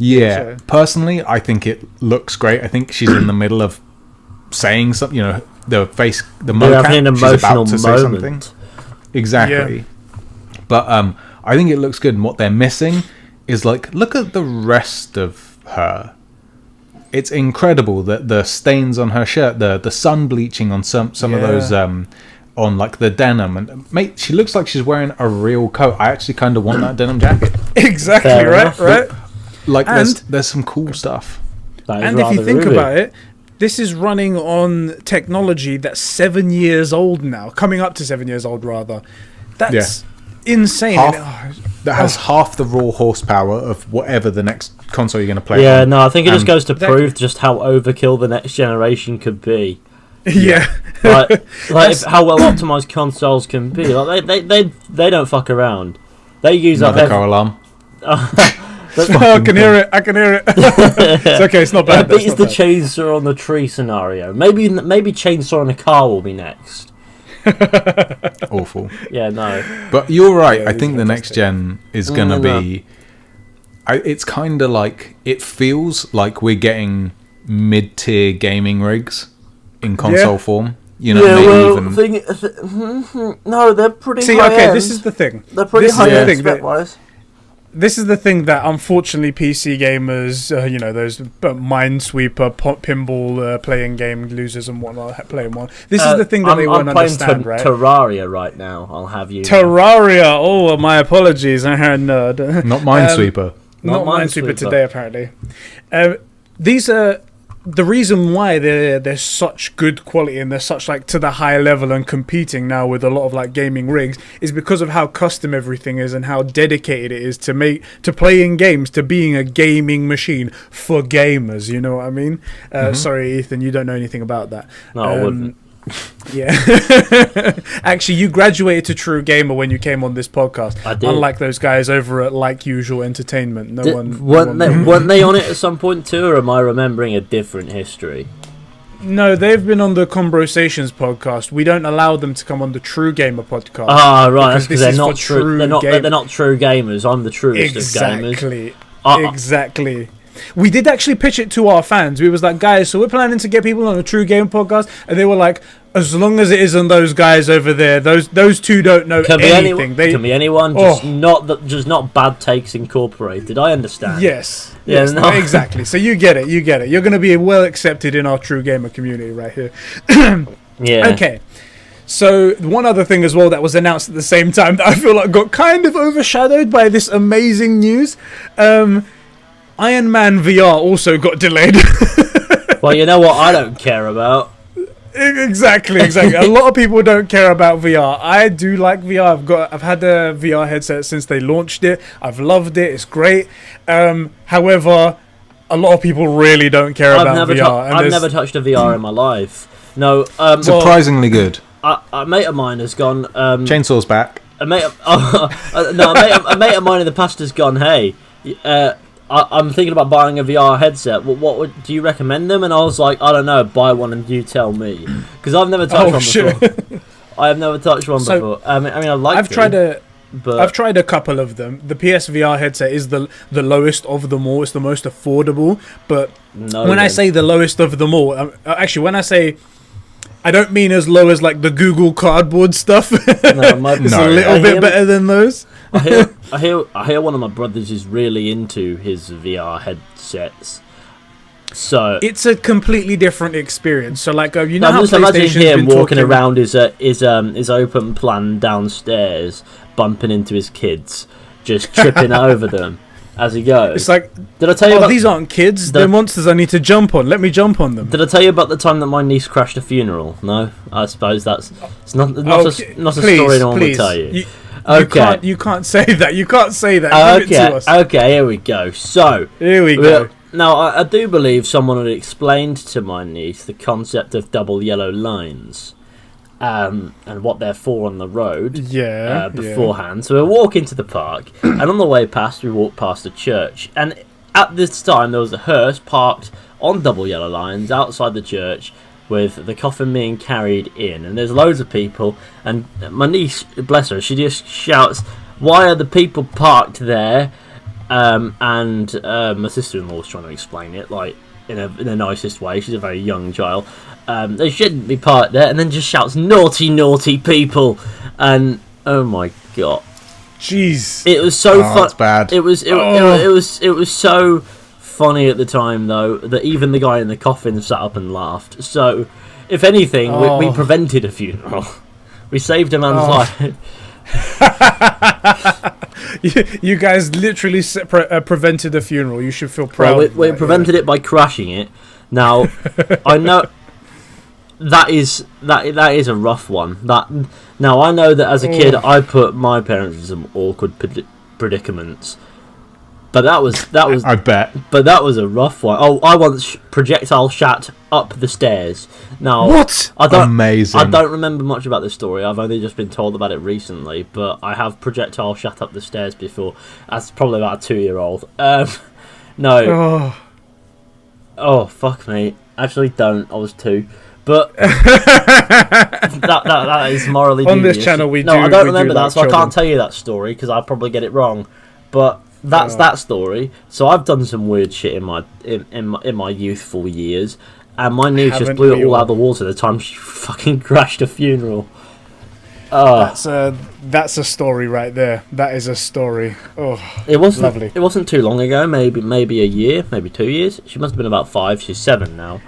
Yeah, personally, I think it looks great. I think she's in the middle of saying something. You know, the mocap. Having an She's about to say emotional something. Exactly. Yeah. But I think it looks good. And what they're missing is like, look at the rest of her. It's incredible that the stains on her shirt, the sun bleaching on some of those on like the denim, and mate, she looks like she's wearing a real coat. I actually kind of want that denim jacket. Exactly. Right. Like there's some cool stuff. And if you think about it, this is running on technology that's 7 years old now, coming up to 7 years old rather. That's insane. That has half the raw horsepower of whatever the next console you're going to play. Yeah, no, I think it just goes to prove just how overkill the next generation could be. Yeah, like how well optimized consoles can be. Like they don't fuck around. They use another car alarm. I can hear it. It's okay. It's not bad. It beats the chainsaw on the tree scenario. Maybe chainsaw on a car will be next. Awful. Yeah, no. But you're right. I think the next gen is going to be. It's kind of like, it feels like we're getting mid-tier gaming rigs in console form. You know, no, they're pretty. See, high okay, end. this is the thing. They're pretty high end spec-wise. This is the thing that unfortunately PC gamers, those Minesweeper, pinball playing game losers and whatnot, playing one. This is the thing that they won't understand, right? Terraria right now. I'll have you. Terraria. Oh, my apologies. Nerd. Not Minesweeper. Not Minesweeper today, apparently. These are the reason why they're such good quality and they're such like to the high level and competing now with a lot of like gaming rigs is because of how custom everything is and how dedicated it is to playing games, to being a gaming machine for gamers. You know what I mean? Sorry, Ethan, you don't know anything about that. No, I wouldn't. Yeah. Actually, you graduated to True Gamer when you came on this podcast. I did. Unlike those guys over at Like Usual Entertainment. Weren't they on it at some point too, or am I remembering a different history? No, they've been on the Conbrosations podcast. We don't allow them to come on the True Gamer podcast. Ah, right. That's because they're not true. They're not true gamers. I'm the truest of gamers. Exactly. We did actually pitch it to our fans. We was like, guys, so we're planning to get people on a True Game podcast, and they were like, as long as it isn't those guys over there, those two don't know anything. Can be anyone, just not Bad Takes Incorporated. I understand. Yes. Yes. No, exactly. So you get it. You're going to be well accepted in our True Gamer community right here. Yeah. Okay. So one other thing as well that was announced at the same time that I feel like got kind of overshadowed by this amazing news. Iron Man VR also got delayed. Well, you know what I don't care about? Exactly. A lot of people don't care about VR. I do like VR. I've had a VR headset since they launched it. I've loved it. It's great. However, a lot of people really don't care about VR. I've never touched a VR in my life. No. Surprisingly good. A mate of mine has gone. Chainsaw's back. A mate of mine in the past has gone. Hey. I'm thinking about buying a VR headset. What do you recommend them? And I was like, I don't know. Buy one and you tell me, because I've never touched one before. I have never touched one before. I mean, I've tried a couple of them. The PSVR headset is the lowest of them all. It's the most affordable. But I say the lowest of them all, actually, when I say, I don't mean as low as like the Google Cardboard stuff. It's a little bit better than those. I hear one of my brothers is really into his VR headsets. So it's a completely different experience. So like how just imagine him walking around his open plan downstairs, bumping into his kids, just tripping over them as he goes. It's like, did I tell you about these aren't kids? They're monsters I need to jump on. Let me jump on them. Did I tell you about the time that my niece crashed a funeral? No, I suppose it's not a story I want to tell you. You can't say that. You can't say that. Give it to us. Okay, here we go. So here we go. Now, I do believe someone had explained to my niece the concept of double yellow lines, and what they're for on the road. Beforehand. So we're walking to the park, and on the way past, we walked past a church, and at this time there was a hearse parked on double yellow lines outside the church, with the coffin being carried in, and there's loads of people, and my niece, bless her, she just shouts, "Why are the people parked there?" and my sister-in-law was trying to explain it, like, in the nicest way. She's a very young child. They shouldn't be parked there, and then just shouts, "Naughty, naughty people!" And oh my god, jeez, it was so fun. That's bad. It was so funny at the time, though, that even the guy in the coffin sat up and laughed. So, if anything, we prevented a funeral. We saved a man's life. You guys literally prevented a funeral. You should feel proud. Well, we prevented it by crashing it. Now, I know that is a rough one. Now I know that as a kid, I put my parents in some awkward predicaments. But that was I bet. But that was a rough one. Oh, I once projectile shat up the stairs. Now, what? Amazing. I don't remember much about this story. I've only just been told about it recently. But I have projectile shat up the stairs before. That's probably about a 2-year-old. No. Oh, fuck me. Actually, don't. I was 2. But that is morally dubious. On this channel, I don't remember that, so I can't tell you that story because I'll probably get it wrong. But that's that story. So I've done some weird shit in my youthful years, and my niece just blew it all out of the water the time she fucking crashed a funeral. That's a story right there. That is a story. Oh, it wasn't lovely. It wasn't too long ago. Maybe a year, maybe 2 years. She must have been about 5. She's 7 now.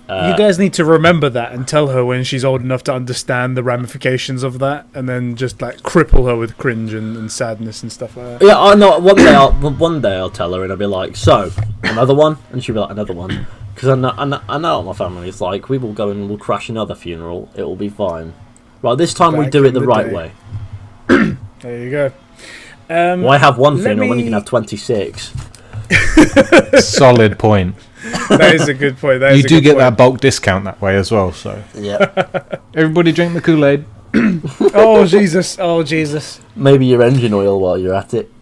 You guys need to remember that and tell her when she's old enough to understand the ramifications of that, and then just like cripple her with cringe and sadness and stuff like that. Yeah, I know. One day I'll tell her, and I'll be like, "So, another one," and she'll be like, "Another one," because I know what my family is like. We will go and we'll crash another funeral. It will be fine. Right, this time we do it the right way. There you go. Why have one funeral when you can have 26? Solid point. That is a good point. You do get that bulk discount that way as well. So yeah, everybody drink the Kool-Aid. Oh Jesus! Oh Jesus! Maybe your engine oil while you're at it.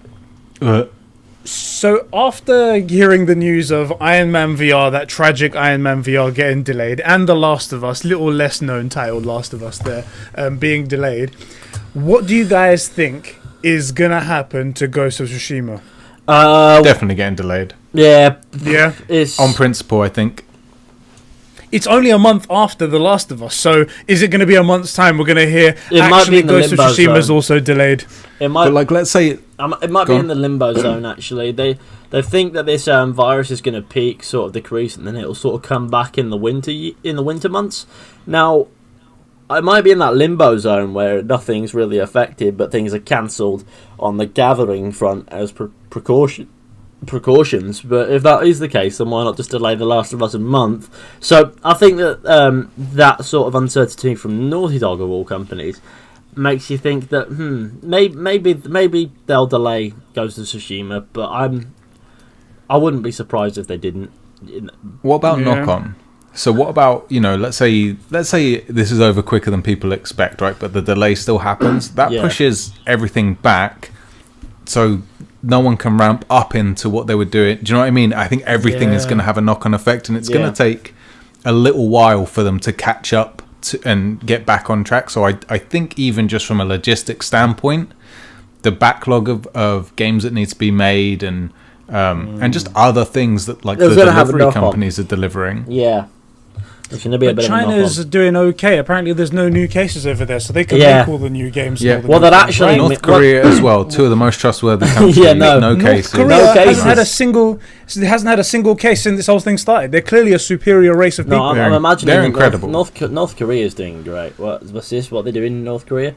So after hearing the news of Iron Man VR, that tragic Iron Man VR getting delayed, and The Last of Us, little less known title Last of Us there, being delayed, what do you guys think is gonna happen to Ghosts of Tsushima? Definitely getting delayed. Yeah. It's on principle, I think. It's only a month after The Last of Us, so is it going to be a month's time? We're going to hear actually Ghost of Tsushima is also delayed. It might, but like, let's say it might be in the limbo zone. Actually, they think that this virus is going to peak, sort of decrease, and then it'll sort of come back in the winter months. Now, I might be in that limbo zone where nothing's really affected, but things are cancelled on the gathering front as precautions. But if that is the case, then why not just delay The Last of Us a month? So I think that that sort of uncertainty from Naughty Dog of all companies makes you think that maybe they'll delay Ghost of Tsushima, but I wouldn't be surprised if they didn't. What about knock-on? So what about, let's say this is over quicker than people expect, right? But the delay still happens. That pushes everything back, so no one can ramp up into what they were doing. Do you know what I mean? I think everything is going to have a knock-on effect, and it's going to take a little while for them to catch up and get back on track. So I think even just from a logistics standpoint, the backlog of games that need to be made and just other things that like the delivery companies are delivering. Yeah. It's going to be a bit China's doing okay. Apparently, there's no new cases over there, so they can make all the new games. Yeah. Well, that actually North Korea as well. Two of the most trustworthy countries. No cases. North Korea hasn't had a single. It hasn't had a single case since this whole thing started. They're clearly a superior race of people. I'm imagining they're incredible. North Korea is doing great. What's this? What they're doing in North Korea?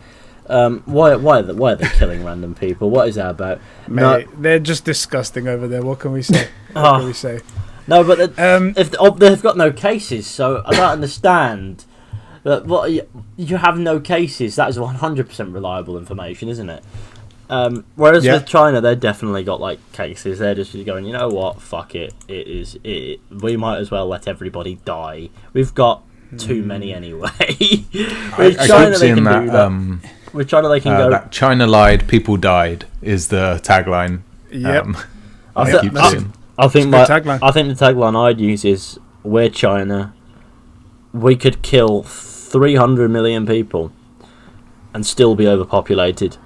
Why are they killing random people? What is that about? Mate, they're just disgusting over there. What can we say? What can we say? No, but if they've got no cases, so I don't understand that. You have no cases. That is 100% reliable information, isn't it? Whereas with China, they definitely got like cases. They're just going, you know what? Fuck it. We might as well let everybody die. We've got too many anyway. With China, they can do that. With China, they can go. That China lied, people died is the tagline. Yep. I think the tagline I'd use is, "We're China. We could kill 300 million people and still be overpopulated."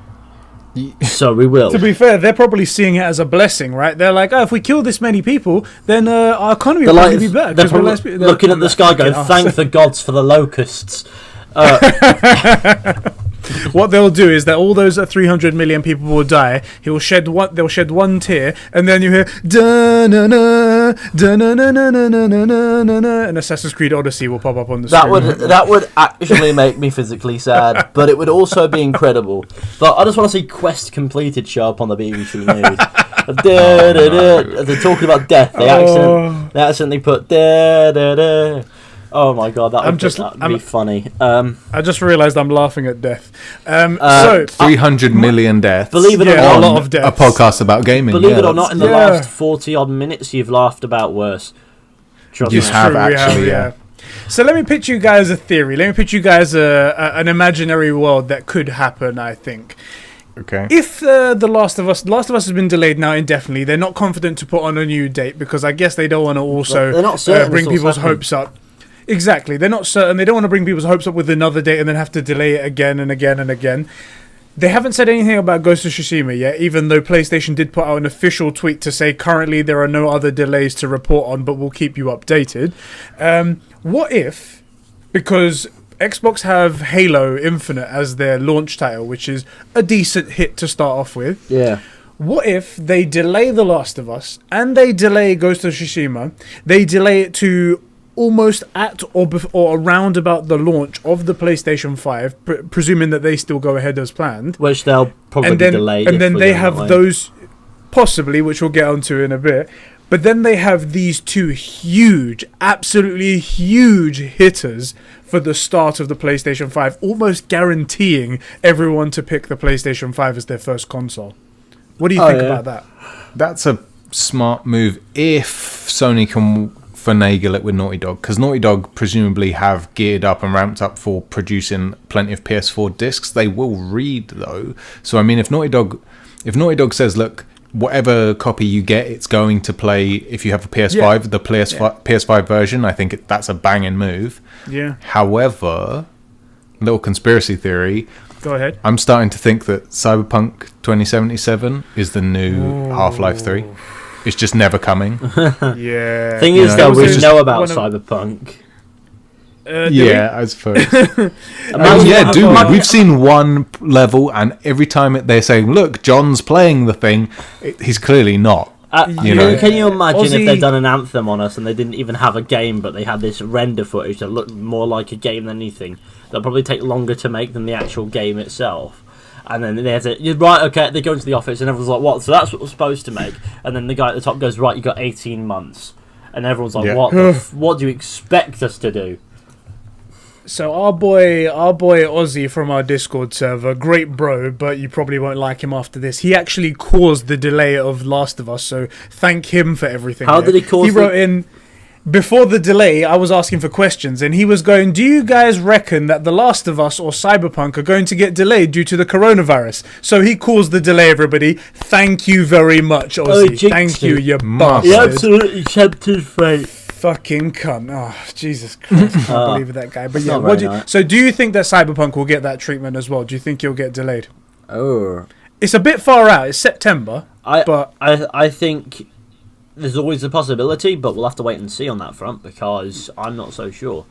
So we will. To be fair, they're probably seeing it as a blessing, right? They're like, oh, if we kill this many people, then our economy will probably be better. They're probably looking at the sky going, thank the gods for the locusts. What they'll do is that all those 300 million people will die. They'll shed one tear, and then you hear da-na-na, da-na-na-na-na-na-na-na, and Assassin's Creed Odyssey will pop up on the screen. That would actually make me physically sad, but it would also be incredible. But I just want to see Quest Completed show up on the BBC News. They're talking about death. They accidentally put da-da-da. Oh my god, that would be funny. I just realised I'm laughing at death. So 300 million deaths. Believe it or not, a lot of deaths. A podcast about gaming. Believe it or not, in the last 40 odd minutes, you've laughed about worse. You have actually, yeah. So let me pitch you guys a theory. Let me pitch you guys an imaginary world that could happen. I think. Okay. If The Last of Us has been delayed now indefinitely, they're not confident to put on a new date because I guess they don't want to also bring people's hopes up. Exactly. They're not certain. They don't want to bring people's hopes up with another date and then have to delay it again and again and again. They haven't said anything about Ghosts of Tsushima yet, even though PlayStation did put out an official tweet to say currently there are no other delays to report on, but we'll keep you updated. What if, because Xbox have Halo Infinite as their launch title, which is a decent hit to start off with. Yeah. What if they delay The Last of Us and they delay Ghost of Tsushima, they delay it to almost at or around about the launch of the PlayStation 5, presuming that they still go ahead as planned. Which they'll probably delay. And then they have those, possibly, which we'll get onto in a bit. But then they have these two huge, absolutely huge hitters for the start of the PlayStation 5, almost guaranteeing everyone to pick the PlayStation 5 as their first console. What do you think about that? That's a smart move if Sony can finagle it with Naughty Dog, because Naughty Dog presumably have geared up and ramped up for producing plenty of PS4 discs. They will read though, so I mean, if Naughty Dog says, look, whatever copy you get, it's going to play. If you have a PS5, the PS5 version, I think that's a banging move. Yeah. However, little conspiracy theory. Go ahead. I'm starting to think that Cyberpunk 2077 is the new Half-Life 3. It's just never coming. Yeah. Thing is, though, we know about Cyberpunk. I suppose. We've seen one level, and every time they're saying, "Look, John's playing the thing," he's clearly not. Can you imagine if they'd done an Anthem on us and they didn't even have a game, but they had this render footage that looked more like a game than anything? That'll probably take longer to make than the actual game itself. And then there's it. Right, okay, they go into the office and everyone's like, what? So that's what we're supposed to make. And then the guy at the top goes, right, you got 18 months. And everyone's like, what do you expect us to do? So our boy Ozzy from our Discord server, great bro, but you probably won't like him after this. He actually caused the delay of Last of Us, so thank him for everything. How did he cause? He wrote in. Before the delay, I was asking for questions, and he was going, do you guys reckon that The Last of Us or Cyberpunk are going to get delayed due to the coronavirus? So he caused the delay, everybody. Thank you very much, Ozzy. Thank you, you bastard. He absolutely kept his fate. Fucking cunt. Oh, Jesus Christ. I can't believe that guy. But yeah, so do you think that Cyberpunk will get that treatment as well? Do you think he'll get delayed? Oh. It's a bit far out. It's September. I think there's always a possibility, but we'll have to wait and see on that front because I'm not so sure.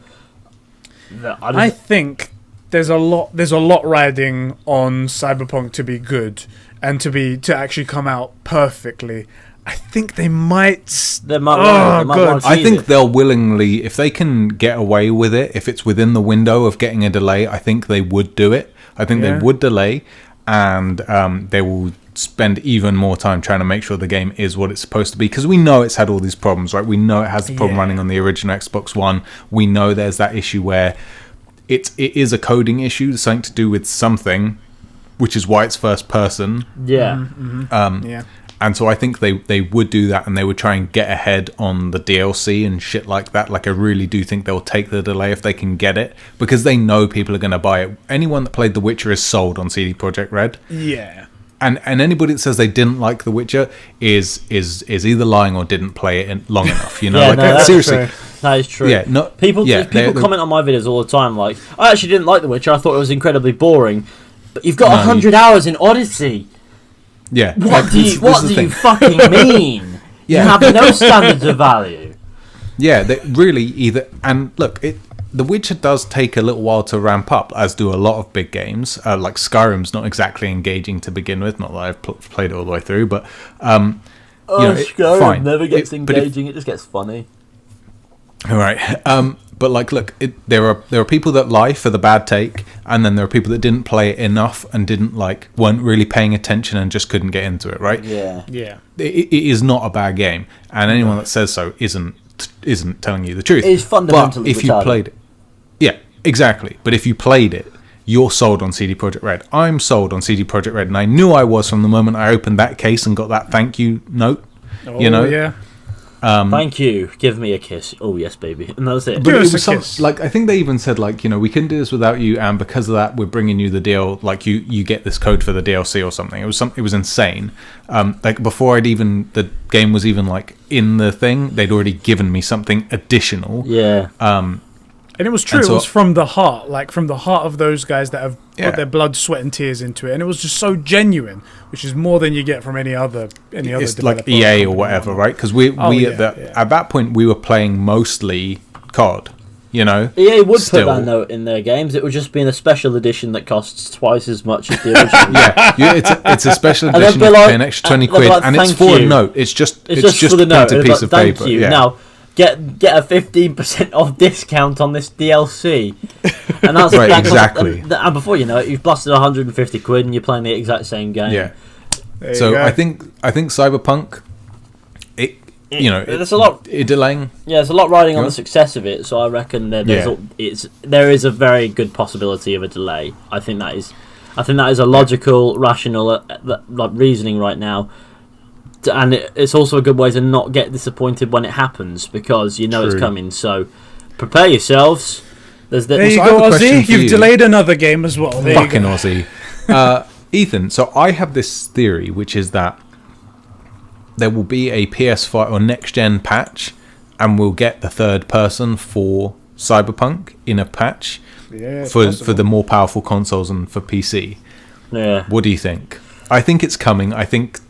I think there's a lot riding on Cyberpunk to be good and to actually come out perfectly. I think they might. I think they'll willingly, if they can get away with it, if it's within the window of getting a delay, I think they would do it. I think they would delay, and they will spend even more time trying to make sure the game is what it's supposed to be, because we know it's had all these problems, right? We know it has the problem running on the original Xbox One. We know there's that issue where it is a coding issue, something to do with something, which is why it's first person. And so I think they would do that, and they would try and get ahead on the DLC and shit like that. Like, I really do think they'll take the delay if they can get it, because they know people are going to buy it. Anyone that played The Witcher is sold on CD Projekt Red. Yeah. And anybody that says they didn't like The Witcher is either lying or didn't play it long enough. You know, seriously. True. That is true. Yeah, people comment on my videos all the time, like, I actually didn't like The Witcher. I thought it was incredibly boring. But you've got 100 hours in Odyssey. Yeah. What do you fucking mean? Yeah. You have no standards of value. Yeah, they really either... And look, The Witcher does take a little while to ramp up, as do a lot of big games. Like Skyrim's not exactly engaging to begin with, not that I've played it all the way through, but... Skyrim fine. never gets engaging, it just gets funny. All right. But like, look, there are people that lie for the bad take, and then there are people that didn't play it enough and weren't really paying attention and just couldn't get into it, right? Yeah. It is not a bad game, and anyone that says so isn't telling you the truth. It's fundamentally But if you played it, yeah, exactly. But if you played it, you're sold on CD Projekt Red. I'm sold on CD Projekt Red, and I knew I was from the moment I opened that case and got that thank you note. Yeah. Thank you. Give me a kiss. Oh yes, baby. And that was it. But it was like, I think they even said, like, we couldn't do this without you, and because of that, we're bringing you the deal. Like, you get this code for the DLC or something. It was insane. Like, before the game was even like in the thing, they'd already given me something additional. Yeah. And it was true. It was from the heart, like from the heart of those guys that have put their blood, sweat, and tears into it, and it was just so genuine, which is more than you get from any other. It's like EA or whatever, right? Because at that point we were playing mostly COD. EA would put that note in their games. It would just be in a special edition that costs twice as much as the original. It's a special edition. You pay an extra 20 quid, and it's for a note. It's just for the note. A piece of paper. You. Yeah. Now, get a 15% off discount on this DLC, and that's right. Exactly. And before you know it, you've blasted 150 quid, and you're playing the exact same game. Yeah. So I think Cyberpunk, there's a lot delaying. Yeah, there's a lot riding on the success of it. So I reckon there is a very good possibility of a delay. I think that is a logical, rational reasoning right now. And it's also a good way to not get disappointed when it happens, because it's coming. So prepare yourselves. There you go, Ozzy. You've delayed another game as well. Fucking Ozzy. Ethan, so I have this theory, which is that there will be a PS5 or next-gen patch, and we'll get the third person for Cyberpunk in a patch for the more powerful consoles and for PC. Yeah. What do you think? I think it's coming. I think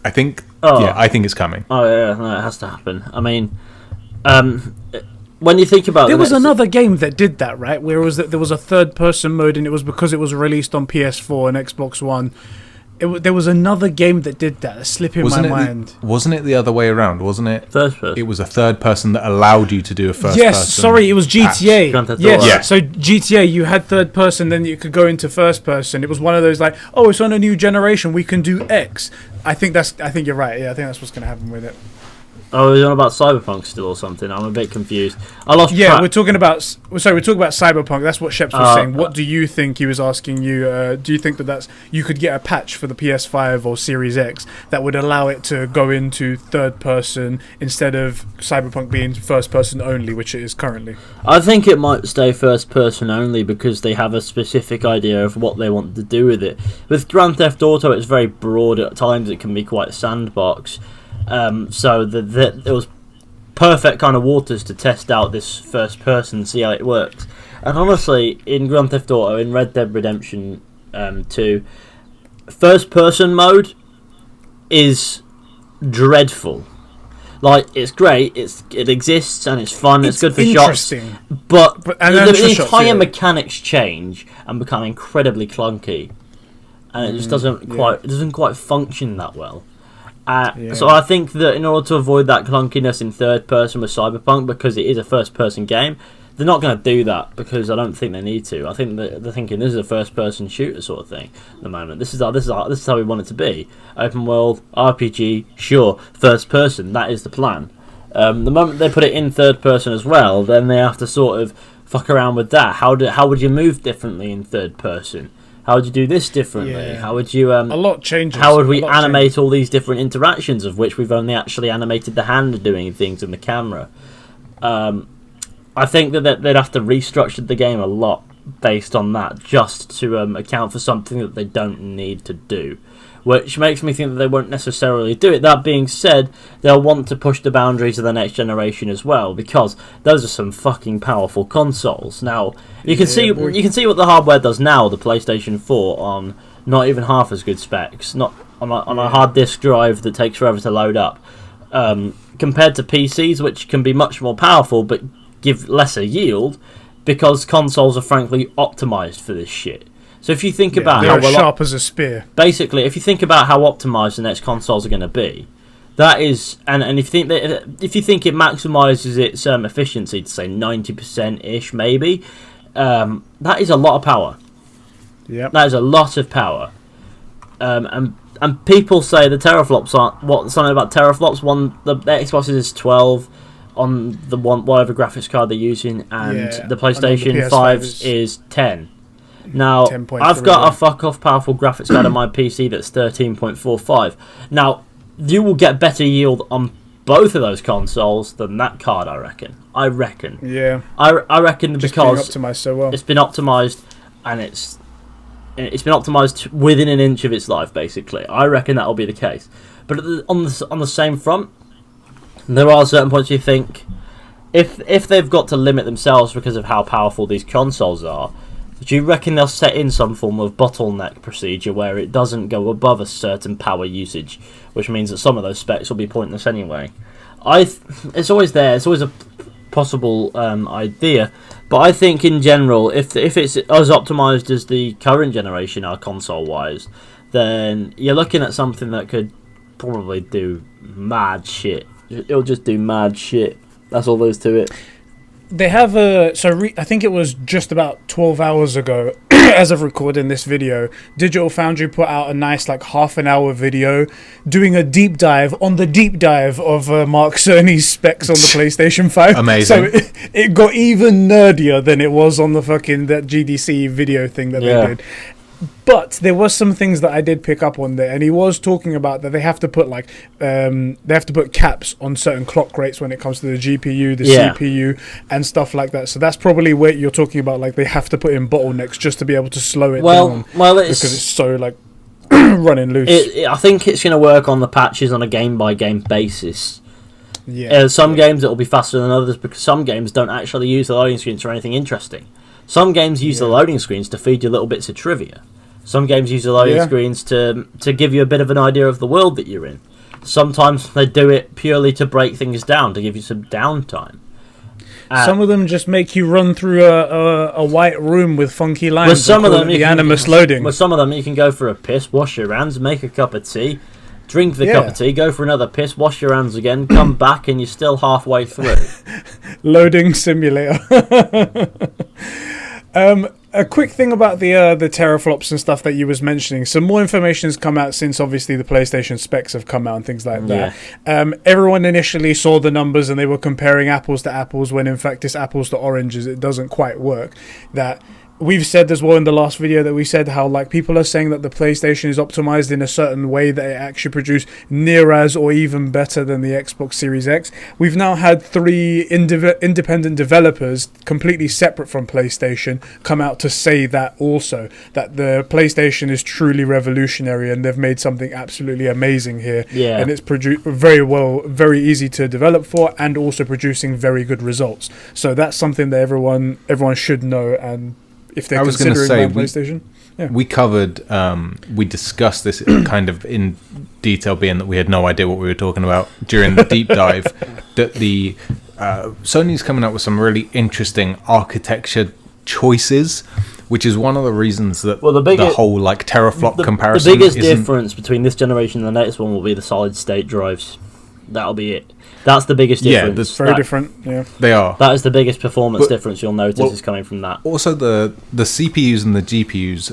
I think it's coming. Oh yeah, no, it has to happen. I mean, when you think about there was another game that did that, right? Where there was a third-person mode, and it was because it was released on PS4 and Xbox One. There was another game that did that. Slipping my mind. Wasn't it the other way around? Wasn't it? First person. It was a third person that allowed you to do a first person. Yes, sorry, it was GTA. Yes. Yeah. So GTA, you had third person, then you could go into first person. It was one of those like, oh, it's on a new generation, we can do X. I think you're right. Yeah, I think that's what's going to happen with it. Oh, we're on about Cyberpunk still or something. I'm a bit confused. I lost track. Yeah, we're talking about Cyberpunk. That's what Sheps was saying. What do you think? He was asking you. Do you think that you could get a patch for the PS5 or Series X that would allow it to go into third person instead of Cyberpunk being first person only, which it is currently? I think it might stay first person only because they have a specific idea of what they want to do with it. With Grand Theft Auto, it's very broad. At times, it can be quite sandbox. So it was perfect kind of waters to test out this first person, see how it works. And honestly, in Grand Theft Auto, in Red Dead Redemption 2, first person mode is dreadful. Like, it's great, it exists and it's fun, it's good for shots, but the entire mechanics change and become incredibly clunky, and it just doesn't quite function that well. So I think that in order to avoid that clunkiness in third person with Cyberpunk, because it is a first person game, they're not going to do that because I don't think they need to. I think they're thinking this is a first person shooter sort of thing at the moment. This is how we want it to be. Open world RPG, sure. First person, that is the plan. The moment they put it in third person as well, then they have to sort of fuck around with that. How would you move differently in third person? How would you do this differently? Yeah. How would you... a lot changes. How would we animate all these different interactions, of which we've only actually animated the hand doing things in the camera? I think that they'd have to restructure the game a lot based on that, just to account for something that they don't need to do. Which makes me think that they won't necessarily do it. That being said, they'll want to push the boundaries of the next generation as well, because those are some fucking powerful consoles. Now, you can see what the hardware does now, the PlayStation 4, on not even half as good specs. Not on a hard disk drive that takes forever to load up, compared to PCs, which can be much more powerful but give lesser yield, because consoles are frankly optimized for this shit. So if you think about how sharp as a spear. Basically, if you think about how optimized the next consoles are going to be, that is, and if you think it maximizes its efficiency to say 90% ish, maybe, that is a lot of power. Yeah, that is a lot of power. And people say the teraflops aren't something about teraflops. The Xbox is 12 on the whatever graphics card they're using, and the PlayStation the PS5 5 is 10. Now, 10.3, I've got a fuck-off powerful graphics card on my PC that's 13.45. Now, you will get better yield on both of those consoles than that card, I reckon. Yeah. I reckon Just because being optimized so well. It's been optimized, and it's been optimized within an inch of its life, basically. I reckon that'll be the case. But on the same front, there are certain points you think, if they've got to limit themselves because of how powerful these consoles are, do you reckon they'll set in some form of bottleneck procedure where it doesn't go above a certain power usage, which means that some of those specs will be pointless anyway? It's always there. It's always a possible idea, but I think in general, if it's as optimized as the current generation are console-wise, then you're looking at something that could probably do mad shit. It'll just do mad shit. That's all there is to it. They have I think it was just about 12 hours ago, as of recording this video, Digital Foundry put out a nice half an hour video doing a deep dive on the deep dive of Mark Cerny's specs on the PlayStation 5. Amazing. So it got even nerdier than it was on the that GDC video thing that they did. But there was some things that I did pick up on there, and he was talking about that they have to put caps on certain clock rates when it comes to the GPU, the CPU, and stuff like that. So that's probably where you're talking about, they have to put in bottlenecks just to be able to slow it down. Because it's so running loose. I think it's going to work on the patches on a game by game basis. Yeah. Some games it'll be faster than others because some games don't actually use the loading screens for anything interesting. Some games use the loading screens to feed you little bits of trivia. Some games use the loading screens to give you a bit of an idea of the world that you're in. Sometimes they do it purely to break things down, to give you some downtime. Some of them just make you run through a white room with funky lines. With some of them, loading. With some of them, you can go for a piss, wash your hands, make a cup of tea, drink the cup of tea, go for another piss, wash your hands again, come back, and you're still halfway through. Loading simulator. A quick thing about the teraflops and stuff that you was mentioning. Some more information has come out since obviously the PlayStation specs have come out and things like that. Everyone initially saw the numbers and they were comparing apples to apples when in fact it's apples to oranges. It doesn't quite work. That we've said as well in the last video that we said how people are saying that the PlayStation is optimized in a certain way that it actually produce near as or even better than the Xbox Series X. We've now had 3 independent developers completely separate from PlayStation come out to say that also, that the PlayStation is truly revolutionary and they've made something absolutely amazing here. And it's very easy to develop for, and also producing very good results. So that's something that everyone should know, and if they're considering buying PlayStation. We covered, we discussed this kind of in detail, being that we had no idea what we were talking about during the deep dive, that the Sony's coming up with some really interesting architecture choices, which is one of the reasons that the whole teraflop comparison. The biggest difference between this generation and the next one will be the solid state drives. That'll be it. That's the biggest difference. Yeah, that's very different. Yeah, they are. That is the biggest performance difference you'll notice is coming from that. Also, the CPUs and the GPUs.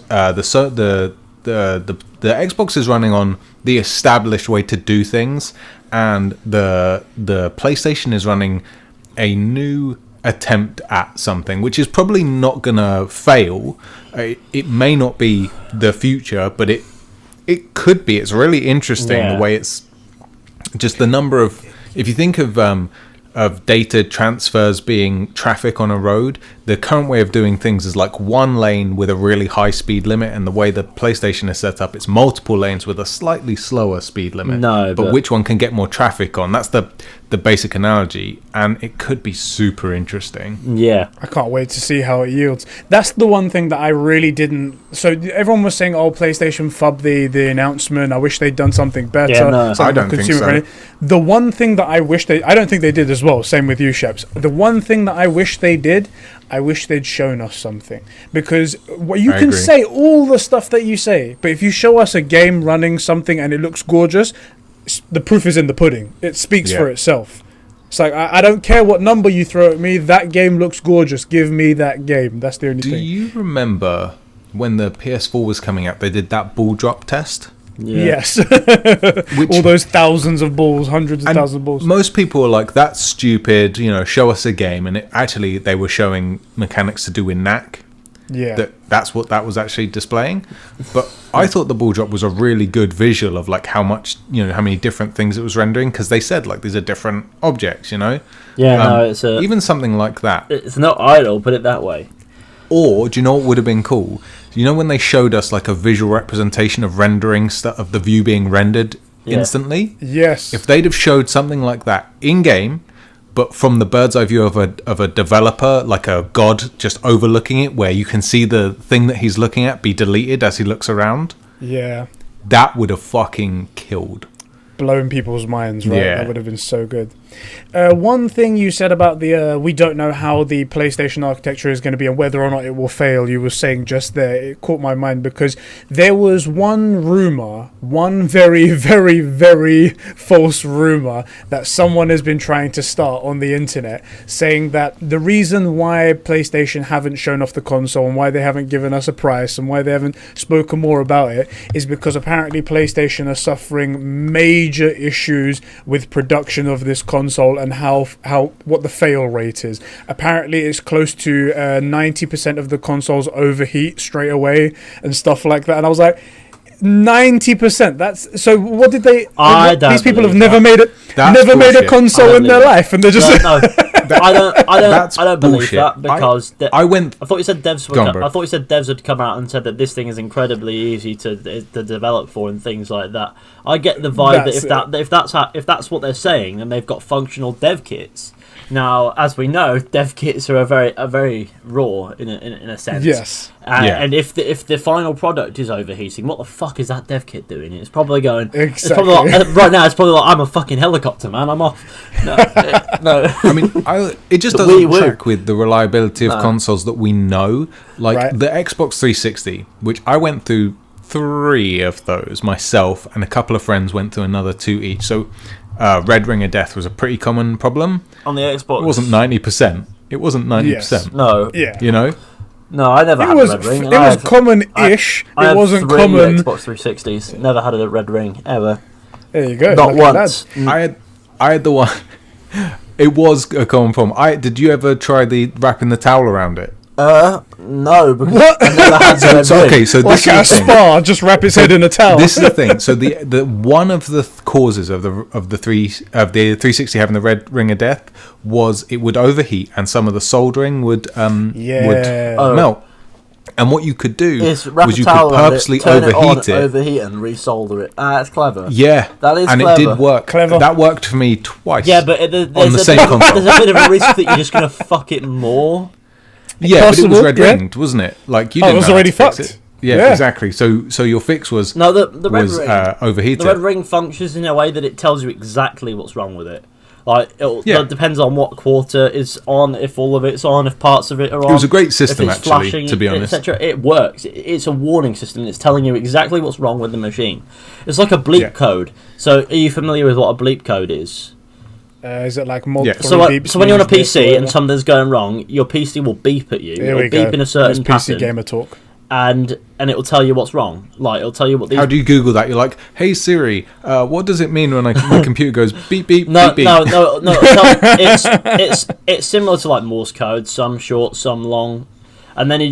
The Xbox is running on the established way to do things, and the PlayStation is running a new attempt at something, which is probably not gonna fail. It may not be the future, but it could be. It's really interesting the way it's just the number of. If you think of data transfers being traffic on a road, the current way of doing things is one lane with a really high speed limit, and the way the PlayStation is set up, it's multiple lanes with a slightly slower speed limit. But which one can get more traffic on? That's the basic analogy, and it could be super interesting. Yeah. I can't wait to see how it yields. That's the one thing that I really didn't. So everyone was saying, "Oh, PlayStation fubbed the announcement. I wish they'd done something better." Yeah, no. I don't think so. The one thing that I wish I don't think they did as well. Same with you, Sheps. The one thing that I wish they did, I wish they'd shown us something, because you can say all the stuff that you say, but if you show us a game running something and it looks gorgeous, the proof is in the pudding. It speaks for itself. It's like, I don't care what number you throw at me, that game looks gorgeous. Give me that game. That's the only thing. Do you remember when the PS4 was coming out, they did that ball drop test? Yeah. Yes. All those thousands of balls, hundreds of thousands of balls. Most people were like, that's stupid, show us a game. And actually, they were showing mechanics to do with knack. Yeah. That's what that was actually displaying. But I thought the ball drop was a really good visual of like how much, how many different things it was rendering, because they said like these are different objects, Yeah, no, it's even something like that. It's not idle, put it that way. Or do you know what would have been cool? When they showed us like a visual representation of rendering stuff, of the view being rendered instantly? Yes. If they'd have showed something like that in game, but from the bird's eye view of a developer, like a god just overlooking it, where you can see the thing that he's looking at be deleted as he looks around. Yeah. That would have fucking killed. Blown people's minds, right? Yeah. That would have been so good. One thing you said about we don't know how the PlayStation architecture is going to be and whether or not it will fail, you were saying just there, it caught my mind, because there was one very, very, very false rumor that someone has been trying to start on the internet, saying that the reason why PlayStation haven't shown off the console and why they haven't given us a price and why they haven't spoken more about it is because apparently PlayStation are suffering major issues with production of this console and what the fail rate is. Apparently it's close to 90% of the consoles overheat straight away and stuff like that, and I was like, 90%. That's so. What did they? These people have never made a console in their life, and they're just. No. I don't believe bullshit. that, because I thought you said devs had come out and said that this thing is incredibly easy to develop for and things like that. I get the vibe that if that's what they're saying, then they've got functional dev kits. Now, as we know, dev kits are a very raw in a sense. Yes. And if the final product is overheating, what the fuck is that dev kit doing? It's probably going. Exactly. It's probably like, right now, it's probably like, I'm a fucking helicopter, man. I'm off. No. I mean, it just doesn't track with the reliability of consoles that we know. Like the Xbox 360, which I went through 3 of those myself, and a couple of friends went through another 2 each. So. Red Ring of Death was a pretty common problem. On the Xbox. It wasn't 90%. It wasn't 90%. Yes. No. Yeah. No, I never had a Red Ring. It was common-ish. I it wasn't 3 common. Xbox 360s. Never had a Red Ring, ever. There you go. Not once. I had the one. It was a common problem. Did you ever try the wrapping the towel around it? No, because I never had the Red Ring. Okay, so like this at a is the thing. spa, just wrap his head in a towel. This is the thing. So the one of the causes of the 360 having the Red Ring of Death was it would overheat and some of the soldering would melt. And what you could do was you could purposely overheat and resolder it. That's clever. Yeah, that is and clever. It did work. Clever. That worked for me twice. Yeah, but on the same console. There's a bit of a risk that you're just going to fuck it more. Yeah, but it was red ringed, wasn't it? Like you didn't. It was already fucked. It. Yeah, exactly. So your fix was the red ring overheated. The Red Ring functions in a way that it tells you exactly what's wrong with it. Like it depends on what quarter is on, if all of it's on, if parts of it are on. It was a great system, actually, flashing, to be honest. Etc. It works. It's a warning system. It's telling you exactly what's wrong with the machine. It's like a bleep code. So are you familiar with what a bleep code is? Is it like multiple beeps? So when you're on a PC and something's going wrong, your PC will beep at you. It'll beep in a certain pattern. PC gamer talk. And it will tell you what's wrong. Like it'll tell you what these. How do you Google that? You're like, "Hey Siri, what does it mean when my computer goes beep beep no, beep beep?" No. It's similar to like Morse code. Some short, some long, and then you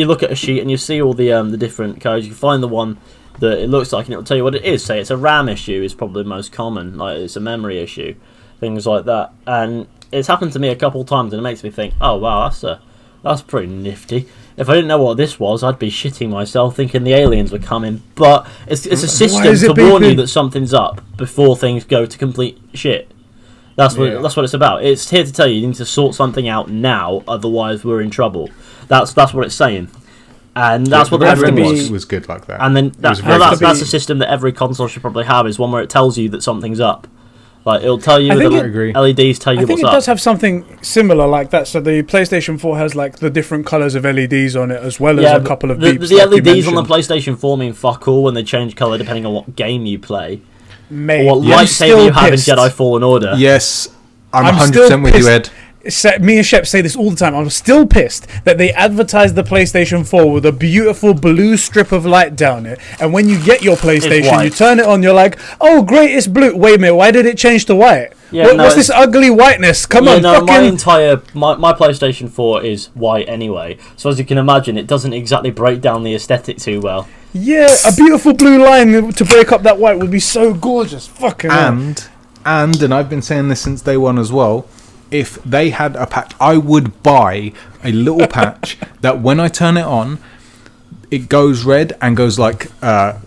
look at a sheet and you see all the different codes. You find the one that it looks like, and it will tell you what it is. Say it's a RAM issue is probably the most common. Like it's a memory issue. Things like that, and it's happened to me a couple of times, and it makes me think, oh wow, that's pretty nifty. If I didn't know what this was, I'd be shitting myself thinking the aliens were coming. But it's a system to warn you that something's up before things go to complete shit. That's what it's about. It's here to tell you need to sort something out now, otherwise we're in trouble. That's what it's saying. And that's what the Red Ring was good like that. And then that's a system that every console should probably have, is one where it tells you that something's up. Like, it'll tell you the LEDs tell you what's up. I think it does have something similar like that. So the PlayStation 4 has like the different colours of LEDs on it, as well as a couple of beeps. The LEDs on the PlayStation 4 mean fuck all when they change colour depending on what game you play. Mate, or what lightsaber you have in Jedi Fallen Order. Yes, I'm 100% with you, Ed. Me and Shep say this all the time. I'm still pissed that they advertised the PlayStation 4 with a beautiful blue strip of light down it, and when you get your PlayStation, you turn it on, you're like, oh great, it's blue. Wait a minute, why did it change to white? What's this ugly whiteness? Come on, my PlayStation 4 is white anyway, so as you can imagine, it doesn't exactly break down the aesthetic too well. Yeah, a beautiful blue line to break up that white would be so gorgeous. Fucking and I've been saying this since day one as well. If they had a patch, I would buy a little patch that when I turn it on, it goes red and goes like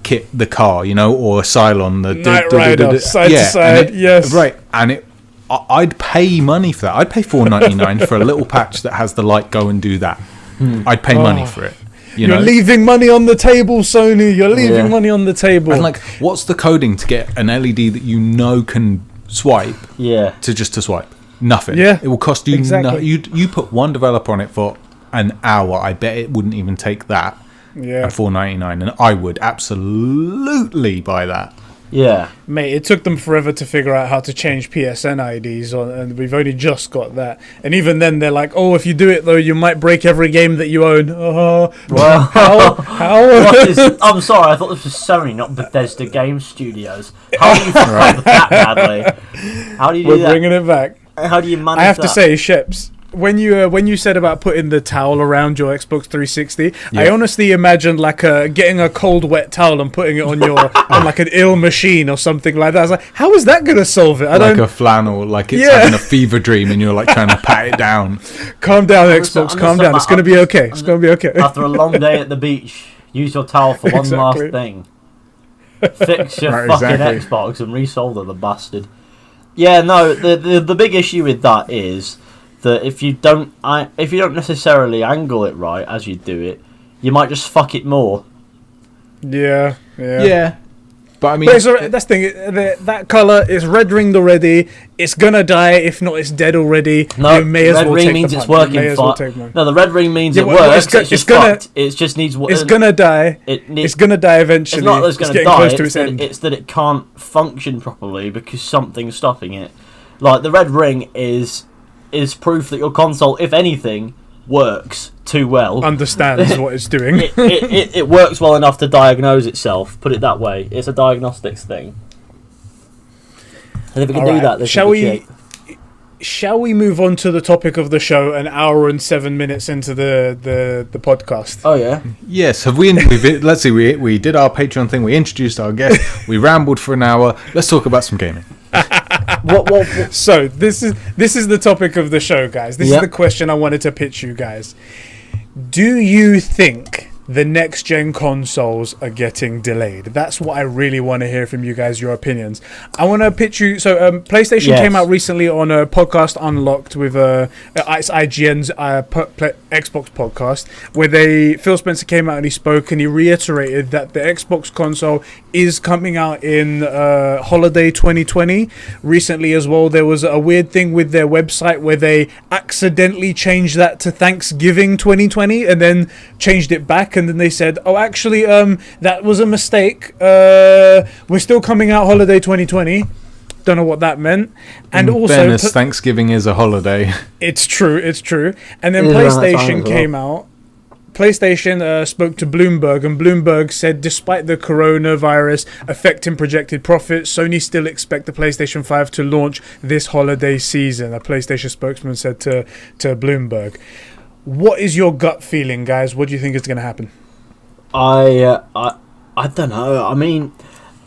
Kit the car, you know, or Cylon the Knight Rider, side to side, yes, right. And I'd pay money for that. I'd pay $4.99 for a little patch that has the light go and do that. I'd pay money for it. You're leaving money on the table, Sony. You're leaving money on the table. And like, what's the coding to get an LED that you know can swipe? Yeah. To swipe. Nothing. Yeah, it will cost you you put one developer on it for an hour. I bet it wouldn't even take that. Yeah. At $4.99, and I would absolutely buy that. Yeah, mate. It took them forever to figure out how to change PSN IDs, and we've only just got that. And even then, they're like, "Oh, if you do it though, you might break every game that you own." Well, how? I'm sorry. I thought this was Sony, not Bethesda Game Studios. How do you fuck up that badly? How do you do that? We're bringing it back. How do you manage I have that? to say, Sheps, when you said about putting the towel around your Xbox 360, I honestly imagined like getting a cold wet towel and putting it on your on like an ill machine or something like that. I was like, how is that gonna solve it? A flannel, like it's having a fever dream and you're like trying to pat it down. Calm down, Xbox. Calm down. It's gonna be okay. It's gonna be okay. After a long day at the beach, use your towel for one last thing. Fix your Xbox and resolder the bastard. Yeah, no. The big issue with that is that if you don't necessarily angle it right as you do it, you might just fuck it more. Yeah. But I mean, that's the thing. That color is red ringed already. It's gonna die. If not, it's dead already. No, you may as red well ring take means the it's punch. working fine. No, the red ring means it well, works. It's just fucked. It just needs. It's gonna die. It's gonna die eventually. It's not that it's gonna getting die. Close to its end. It's that it can't function properly because something's stopping it. Like the red ring is proof that your console, if anything, works too well. Understands what it's doing. it works well enough to diagnose itself. Put it that way. It's a diagnostics thing. And if it can do that, then shall we move on to the topic of the show? An hour and 7 minutes into the podcast. Oh yeah. Yes. Have we? Let's see. We did our Patreon thing. We introduced our guest. We rambled for an hour. Let's talk about some gaming. What? So this is the topic of the show, guys. This is the question I wanted to pitch you guys. Do you think the next gen consoles are getting delayed? That's what I really want to hear from you guys, your opinions. I want to pitch you. So PlayStation came out recently on a podcast Unlocked with it's IGN's Xbox podcast, where Phil Spencer came out and he spoke and he reiterated that the Xbox console is coming out in holiday 2020. Recently as well, there was a weird thing with their website where they accidentally changed that to Thanksgiving 2020 and then changed it back, and then they said, oh actually that was a mistake, we're still coming out holiday 2020. Don't know what that meant. And in also fairness, Thanksgiving is a holiday. It's true. And then PlayStation came out. PlayStation spoke to Bloomberg, and Bloomberg said despite the coronavirus affecting projected profits, Sony still expect the PlayStation 5 to launch this holiday season. A PlayStation spokesman said to Bloomberg. What is your gut feeling, guys? What do you think is going to happen? I don't know. I mean,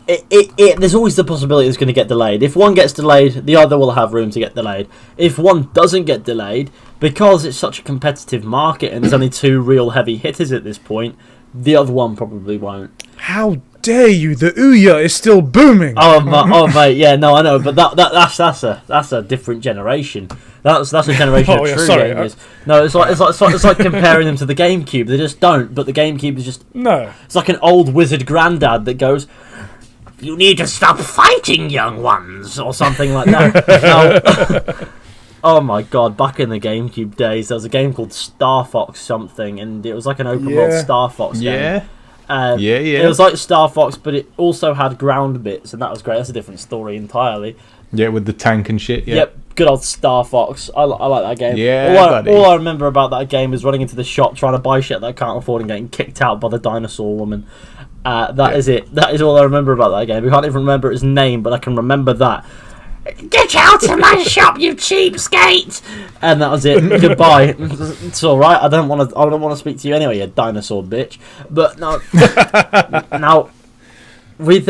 there's always the possibility it's going to get delayed. If one gets delayed, the other will have room to get delayed. If one doesn't get delayed, because it's such a competitive market and there's only two real heavy hitters at this point, the other one probably won't. How dare you? The Ouya is still booming. Oh mate, yeah, no, I know, but that's a different generation. That's a generation of true sorry. gamers. No, it's like comparing them to the GameCube. They just don't. But the GameCube is just No. It's like an old wizard granddad that goes, "You need to stop fighting, young ones," or something like that. No. Oh my god! Back in the GameCube days, there was a game called Star Fox something, and it was like an open world Star Fox game. Yeah. It was like Star Fox, but it also had ground bits, and that was great. That's a different story entirely. Yeah, with the tank and shit. Yeah. Yep, good old Star Fox. I like that game. Yeah, all I remember about that game is running into the shop trying to buy shit that I can't afford and getting kicked out by the dinosaur woman. That is it. That is all I remember about that game. I can't even remember its name, but I can remember that. Get out of my shop, you cheapskate! And that was it. Goodbye. It's all right. I don't want to speak to you anyway, you dinosaur bitch. But no. Now, with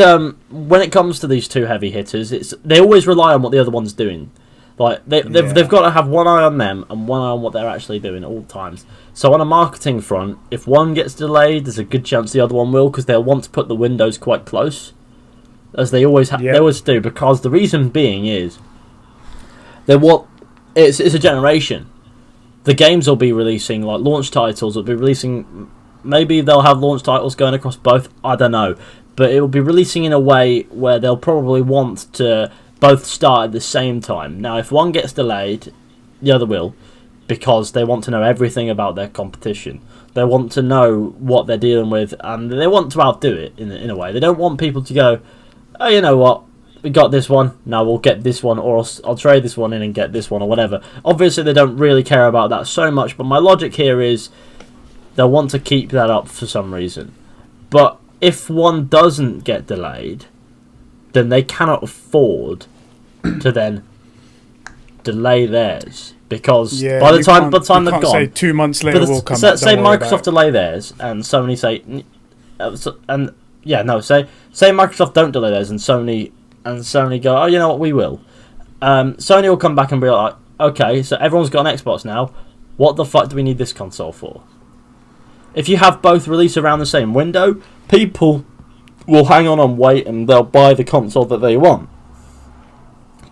when it comes to these two heavy hitters, they always rely on what the other one's doing. Like they've got to have one eye on them and one eye on what they're actually doing at all times. So on a marketing front, if one gets delayed, there's a good chance the other one will, because they'll want to put the windows quite close, as they always they always do. Because the reason being is it's a generation. The games will be releasing like launch titles. Will be releasing. Maybe they'll have launch titles going across both. I don't know, but it will be releasing in a way where they'll probably want to both start at the same time. Now, if one gets delayed, the other will, because they want to know everything about their competition. They want to know what they're dealing with, and they want to outdo it in a way. They don't want people to go, "Oh, you know what? We got this one. Now we'll get this one, or I'll trade this one in and get this one, or whatever." Obviously, they don't really care about that so much, but my logic here is they'll want to keep that up for some reason. But if one doesn't get delayed, then they cannot afford to then delay theirs, because by the time they've gone, say 2 months later we'll come. Say Microsoft delay theirs and Sony say, say Microsoft don't delay theirs and Sony go, "Oh, you know what, we will." Sony will come back and be like, "Okay, so everyone's got an Xbox now. What the fuck do we need this console for?" If you have both release around the same window, people will hang on and wait, and they'll buy the console that they want.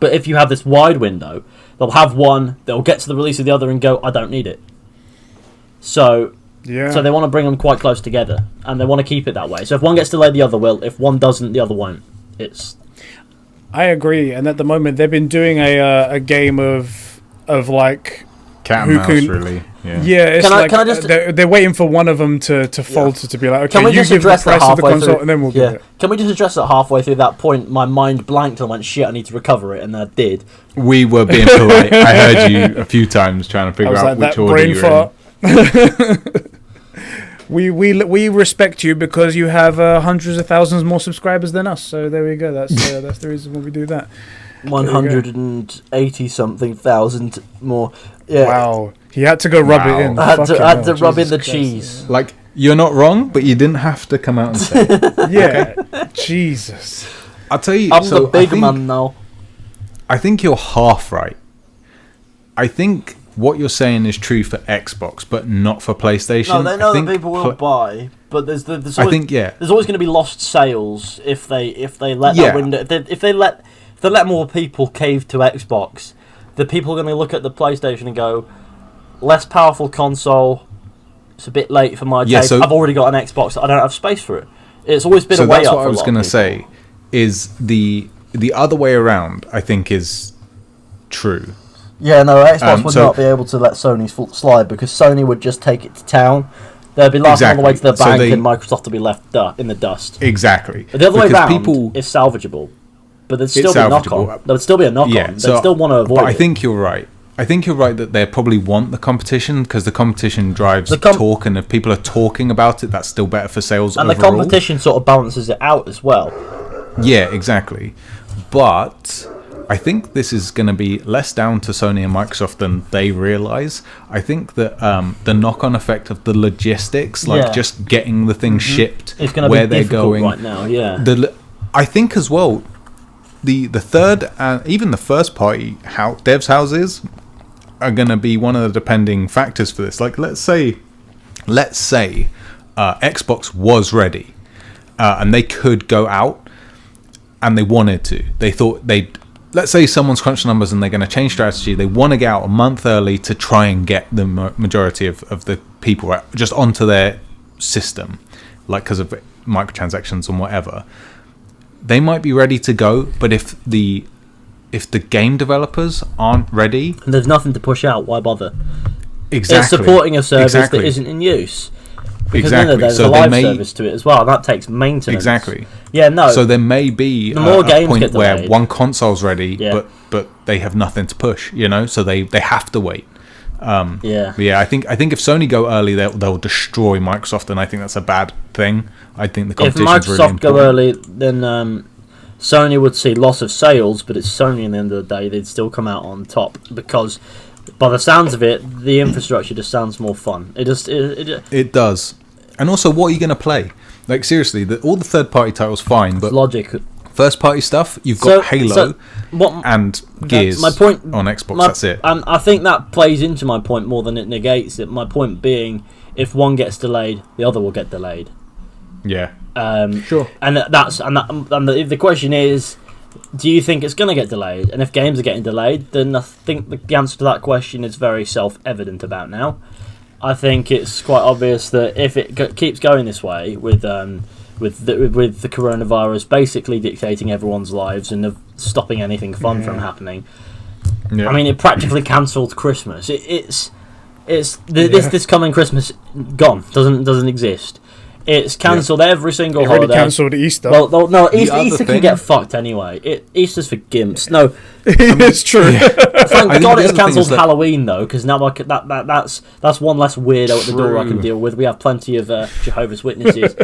But if you have this wide window, they'll have one, they'll get to the release of the other and go, "I don't need it." So they want to bring them quite close together, and they want to keep it that way. So if one gets delayed, the other will. If one doesn't, the other won't. I agree, and at the moment they've been doing a game of like cat and mouse, really. Yeah, it's they're waiting for one of them to falter, to be like, "Okay, you give the price of the console, and then we'll give it." Can we just address that halfway through that point? My mind blanked and I went, "Shit, I need to recover it," and I did. We were being polite. I heard you a few times trying to figure out which order you were in. We respect you because you have hundreds of thousands more subscribers than us. So there we go. That's the reason why we do that. 180 something thousand more. Yeah. Wow. He had to go rub it in. I had to rub in the cheese. Like, you're not wrong, but you didn't have to come out and say it. Yeah. Okay? Jesus. I'll tell you. I'm the big man now. I think you're half right. I think what you're saying is true for Xbox, but not for PlayStation. No, they know that people will buy, but there's always, there's always going to be lost sales if they let that window. If they let more people cave to Xbox, the people are going to look at the PlayStation and go, "Less powerful console. It's a bit late for my taste. I've already got an Xbox. I don't have space for it." It's always been a way up. So that's what I was going to say. Is the other way around? I think is true. Yeah, no, Xbox would not be able to let Sony slide, because Sony would just take it to town. They'd be laughing all the way to the bank, and Microsoft would be left in the dust. Exactly. But the other way around is salvageable. But there'd still be a knock-on. There would still be a knock-on. They'd still want to avoid it. I think you're right. I think you're right that they probably want the competition, because the competition drives talk, and if people are talking about it, that's still better for sales overall. And the competition sort of balances it out as well. Yeah, exactly. But I think this is going to be less down to Sony and Microsoft than they realise. I think that the knock-on effect of the logistics, just getting the thing shipped where they're going right now, I think as well, the third and even the first party devs houses are going to be one of the depending factors for this. Like, let's say Xbox was ready, and they could go out, and they wanted to. They thought they'd. Let's say someone's crunched numbers and they're going to change strategy. They want to get out a month early to try and get the majority of the people just onto their system, like because of microtransactions and whatever. They might be ready to go, but if the game developers aren't ready, and there's nothing to push out, why bother? Exactly. It's supporting a service that isn't in use. Because then there's a live service to it as well. That takes maintenance. Exactly. Yeah, no. So there may be the more games a point get delayed, where one console's ready, but they have nothing to push, so they have to wait. Yeah, I think if Sony go early, they'll destroy Microsoft, and I think that's a bad thing. I think the competition's really important. If Microsoft go early, then Sony would see loss of sales, but it's Sony. At the end of the day, they'd still come out on top because, by the sounds of it, the infrastructure just sounds more fun. It does. And also, what are you going to play? Like, seriously, all the third-party titles, fine, but logic. First-party stuff, you've got Halo and Gears my point, on Xbox, that's it. I think that plays into my point more than it negates it. My point being, if one gets delayed, the other will get delayed. Yeah. Sure. And the question is, do you think it's going to get delayed? And if games are getting delayed, then I think the answer to that question is very self-evident about now. I think it's quite obvious that if it keeps going this way with the coronavirus basically dictating everyone's lives and stopping anything fun from happening, I mean, it practically cancelled Christmas. This coming Christmas gone doesn't exist. It's cancelled every single holiday. Already cancelled Easter. Well, no, Easter can get fucked anyway. Easter's for gimps. No, it's true. Thank God it's cancelled Halloween though, because now that's one less weirdo at the door I can deal with. We have plenty of Jehovah's Witnesses.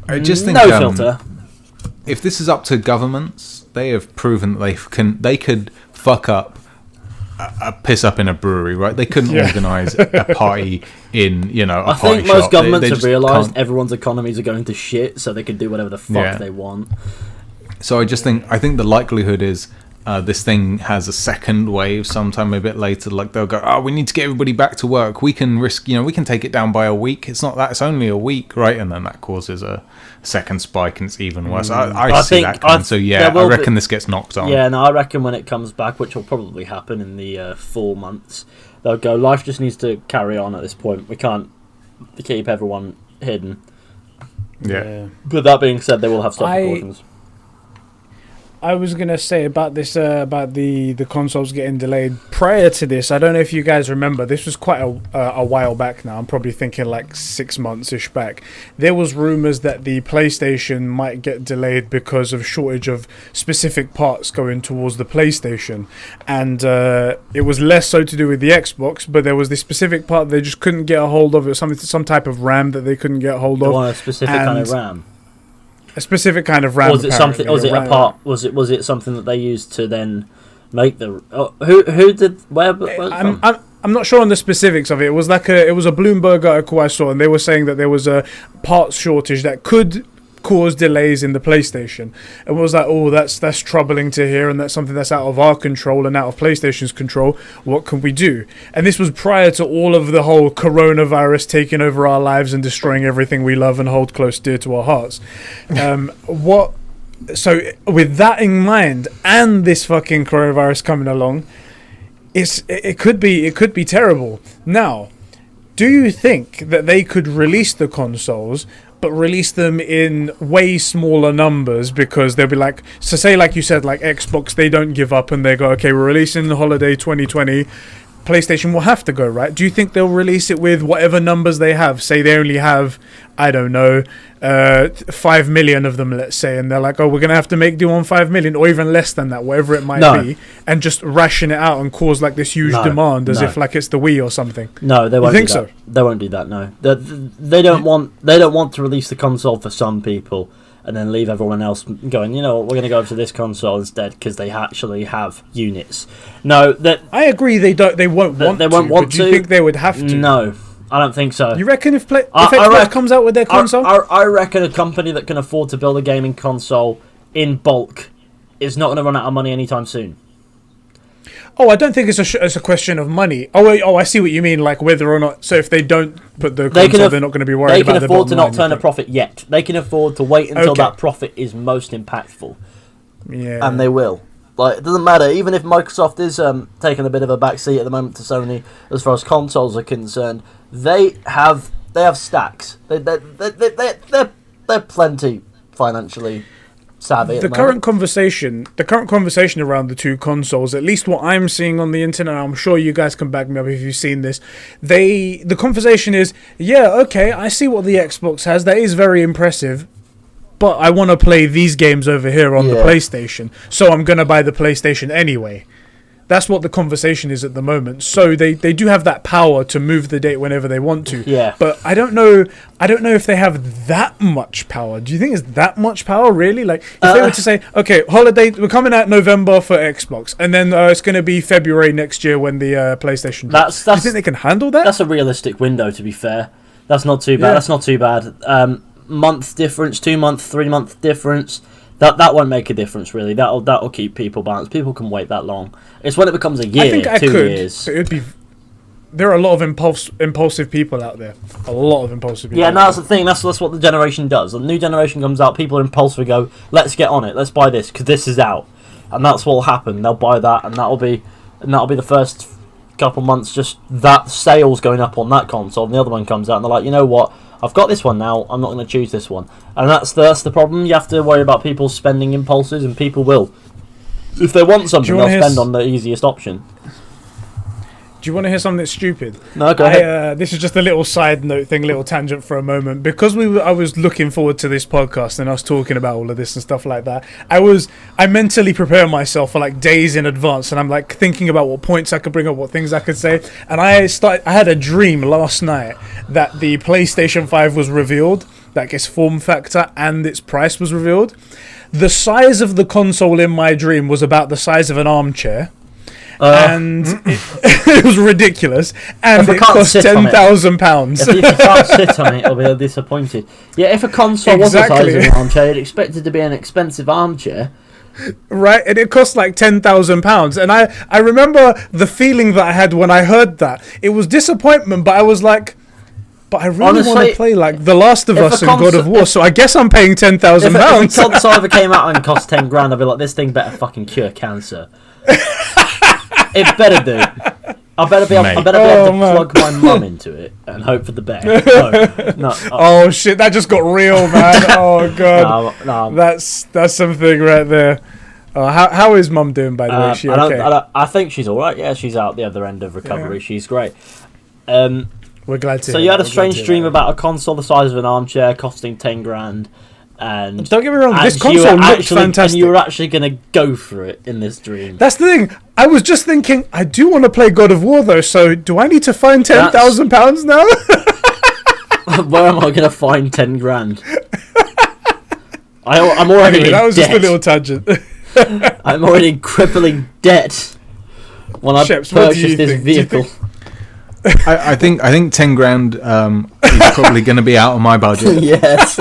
I just think no filter. If this is up to governments, they have proven that they could fuck up. Piss up in a brewery, right? They couldn't organise a party in, a party shop. I think most governments have realised everyone's economies are going to shit, so they can do whatever the fuck they want. So I think the likelihood is this thing has a second wave sometime a bit later. Like they'll go, we need to get everybody back to work. We can risk, we can take it down by a week. It's not that. It's only a week, right? And then that causes a second spike, and it's even worse. I see that coming. So I reckon this gets knocked on. Yeah, no, I reckon when it comes back, which will probably happen in the 4 months, they'll go, life just needs to carry on at this point. We can't keep everyone hidden. Yeah. But that being said, they will have stop precautions. I was gonna say about this, about the consoles getting delayed. Prior to this, I don't know if you guys remember. This was quite a while back now. I'm probably thinking like 6 months ish back. There was rumors that the PlayStation might get delayed because of shortage of specific parts going towards the PlayStation, and it was less so to do with the Xbox. But there was this specific part they just couldn't get a hold of. It was some type of RAM that they couldn't get a hold of. They want a specific kind of RAM. A specific kind of RAM. Was it something? Was it a part? Was it something that they used to then make the? Who did? Where? I'm not sure on the specifics of it. It was a Bloomberg article I saw, and they were saying that there was a parts shortage that could cause delays in the PlayStation. And it was like, that's troubling to hear, and that's something that's out of our control and out of PlayStation's control. What can we do? And this was prior to all of the whole coronavirus taking over our lives and destroying everything we love and hold close dear to our hearts. So with that in mind, and this fucking coronavirus coming along, it could be terrible. Now, do you think that they could release the consoles, but release them in way smaller numbers? Because they'll be like, so say like you said, like Xbox, they don't give up and they go, okay, we're releasing the holiday 2020. PlayStation will have to go, right? Do you think they'll release it with whatever numbers they have? Say they only have, I don't know, 5 million of them, let's say, and they're like, we're going to have to make do on 5 million, or even less than that, whatever it might be, and just ration it out and cause like this huge demand as if like it's the Wii or something. No, they won't do that. So? They won't do that, no. They don't want to release the console for some people and then leave everyone else going, we're going to go over to this console instead because they actually have units. No, I agree. They won't want to. But do you think they would have to? No, I don't think so. You reckon if Xbox comes out with their console? I reckon a company that can afford to build a gaming console in bulk is not going to run out of money anytime soon. Oh, I don't think it's a question of money. I see what you mean. Like whether or not. So if they don't put the console, they're not going to be worried about the They can afford to not turn a line, profit yet. They can afford to wait until Okay. that profit is most impactful. Yeah. And they will. Like, it doesn't matter. Even if Microsoft is taking a bit of a backseat at the moment to Sony as far as consoles are concerned, they have stacks. They're plenty financially savvy. The current conversation around the two consoles, at least what I'm seeing on the internet, I'm sure you guys can back me up if you've seen this. The conversation is, yeah, okay, I see what the Xbox has. That is very impressive. But I want to play these games over here on the PlayStation, so I'm going to buy the PlayStation anyway. That's what the conversation is at the moment. So they do have that power to move the date whenever they want to. Yeah. But I don't know if they have that much power. Do you think it's that much power, really? Like, if they were to say, okay, holiday, we're coming out November for Xbox, and then it's going to be February next year when the PlayStation drops. Do you think they can handle that? That's a realistic window, to be fair. That's not too bad. Yeah. That's not too bad. Month difference, 2 month, 3 month difference. That won't make a difference really. That'll keep people balanced. People can wait that long. It's when it becomes a year, I think 2 could. years. It would be. There are a lot of impulsive people out there. A lot of impulsive people. Yeah, no, that's the thing. That's what the generation does. The new generation comes out. People are impulsive and go, "Let's get on it. Let's buy this because this is out," and that's what'll happen. They'll buy that, and that'll be the first couple months. Just that sales going up on that console, and the other one comes out, and they're like, "You know what? I've got this one now. I'm not going to choose this one." And that's the problem. You have to worry about people spending impulses, and people will. If they want something, they'll spend on the easiest option. Do you want to hear something stupid? No, go ahead. This is just a little side note thing, little tangent for a moment. Because I was looking forward to this podcast and us talking about all of this and stuff like that. I mentally prepare myself for like days in advance, and I'm like thinking about what points I could bring up, what things I could say. And I had a dream last night that the PlayStation 5 was revealed, like its form factor and its price was revealed. The size of the console in my dream was about the size of an armchair. And it was ridiculous, and it cost £10,000. If you can't sit on it, you'll be disappointed. Yeah, if a console was the size of an armchair, you'd expect it to be an expensive armchair. Right, and it cost like £10,000. And I remember the feeling that I had when I heard that. It was disappointment, but I was like, but I really want to play like The Last of Us and God of War, so I guess I'm paying £10,000. If a console ever came out and cost £10,000, I'd be like, this thing better fucking cure cancer. It better do. I better be able to plug my mum into it and hope for the best. No. Oh shit, that just got real, man. Oh god. No. That's something right there. How is mum doing, by the way? Is she okay? I think she's alright. Yeah, she's out the other end of recovery. Yeah. She's great. We're glad to. So you had a strange dream about a console the size of an armchair costing £10,000. And don't get me wrong, this console looks fantastic. And you were actually going to go for it in this dream. That's the thing. I was just thinking, I do want to play God of War though. So do I need to find £10,000 now? Where am I going to find £10,000? I'm already in that was debt. Just a little tangent. I'm already in crippling debt when I purchased this vehicle. I think £10,000 is probably going to be out of my budget. Yes.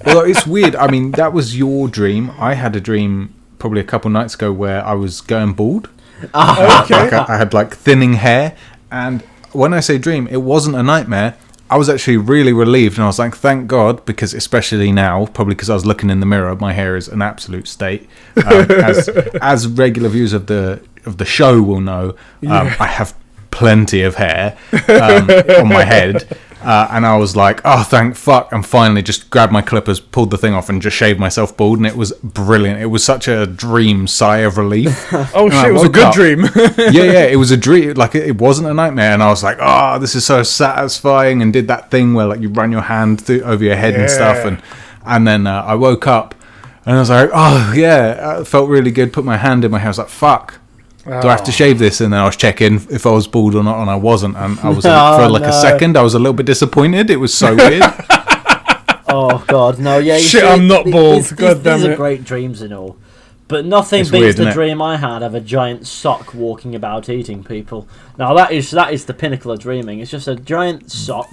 Well, it's weird. I mean, that was your dream. I had a dream probably a couple nights ago where I was going bald. Okay. I had like thinning hair, and when I say dream, it wasn't a nightmare. I was actually really relieved, and I was like, thank God, because especially now, probably because I was looking in the mirror, my hair is an absolute state. As regular viewers of the show will know, I have plenty of hair on my head, and I was like, oh thank fuck, and finally just grabbed my clippers, pulled the thing off, and just shaved myself bald, and it was brilliant. It was such a dream sigh of relief. Oh shit, it was a good dream. yeah, it was a dream. Like it wasn't a nightmare, and I was like, oh, this is so satisfying, and did that thing where like you run your hand over your head and stuff, and then I woke up and I was like, oh yeah, it felt really good. Put my hand in my hair, I was like, fuck, do I have to shave this? And then I was checking if I was bald or not, and I wasn't. And I was a second, I was a little bit disappointed. It was so weird. Oh god, no, yeah. Shit, I'm not bald. God damn it. These are great dreams and all, but nothing beats the dream I had of a giant sock walking about eating people. Now that is the pinnacle of dreaming. It's just a giant sock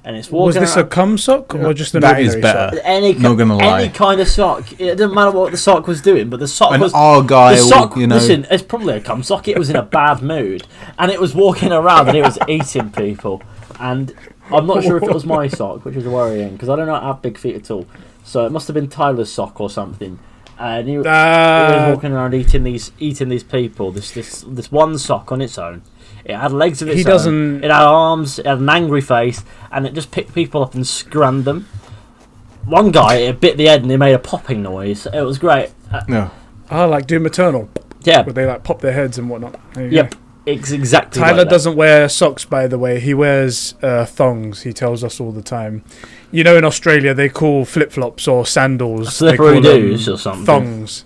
and it's walking. Was this a around. cum sock or just an That is ordinary better. sock? Not gonna lie. Any kind of sock. It didn't matter what the sock was doing, but the sock An was. Argyle, the sock, you know. Listen, it's probably a cum sock. It was in a bad mood, and it was walking around and it was eating people. And I'm not sure if it was my sock, which is worrying because I don't have big feet at all. So it must have been Tyler's sock or something. And he was walking around eating these people. This one sock on its own. It had legs of its own. It had arms. It had an angry face, and it just picked people up and scranned them. One guy, it bit the head and he made a popping noise. It was great. No. Oh, like Doom Eternal. Yeah. Where they like pop their heads and whatnot. Yep. Go. It's exactly. Tyler like that. doesn't wear socks, by the way. He wears thongs. He tells us all the time. You know, in Australia, they call flip-flops or sandals. Slippery doos or something. Thongs.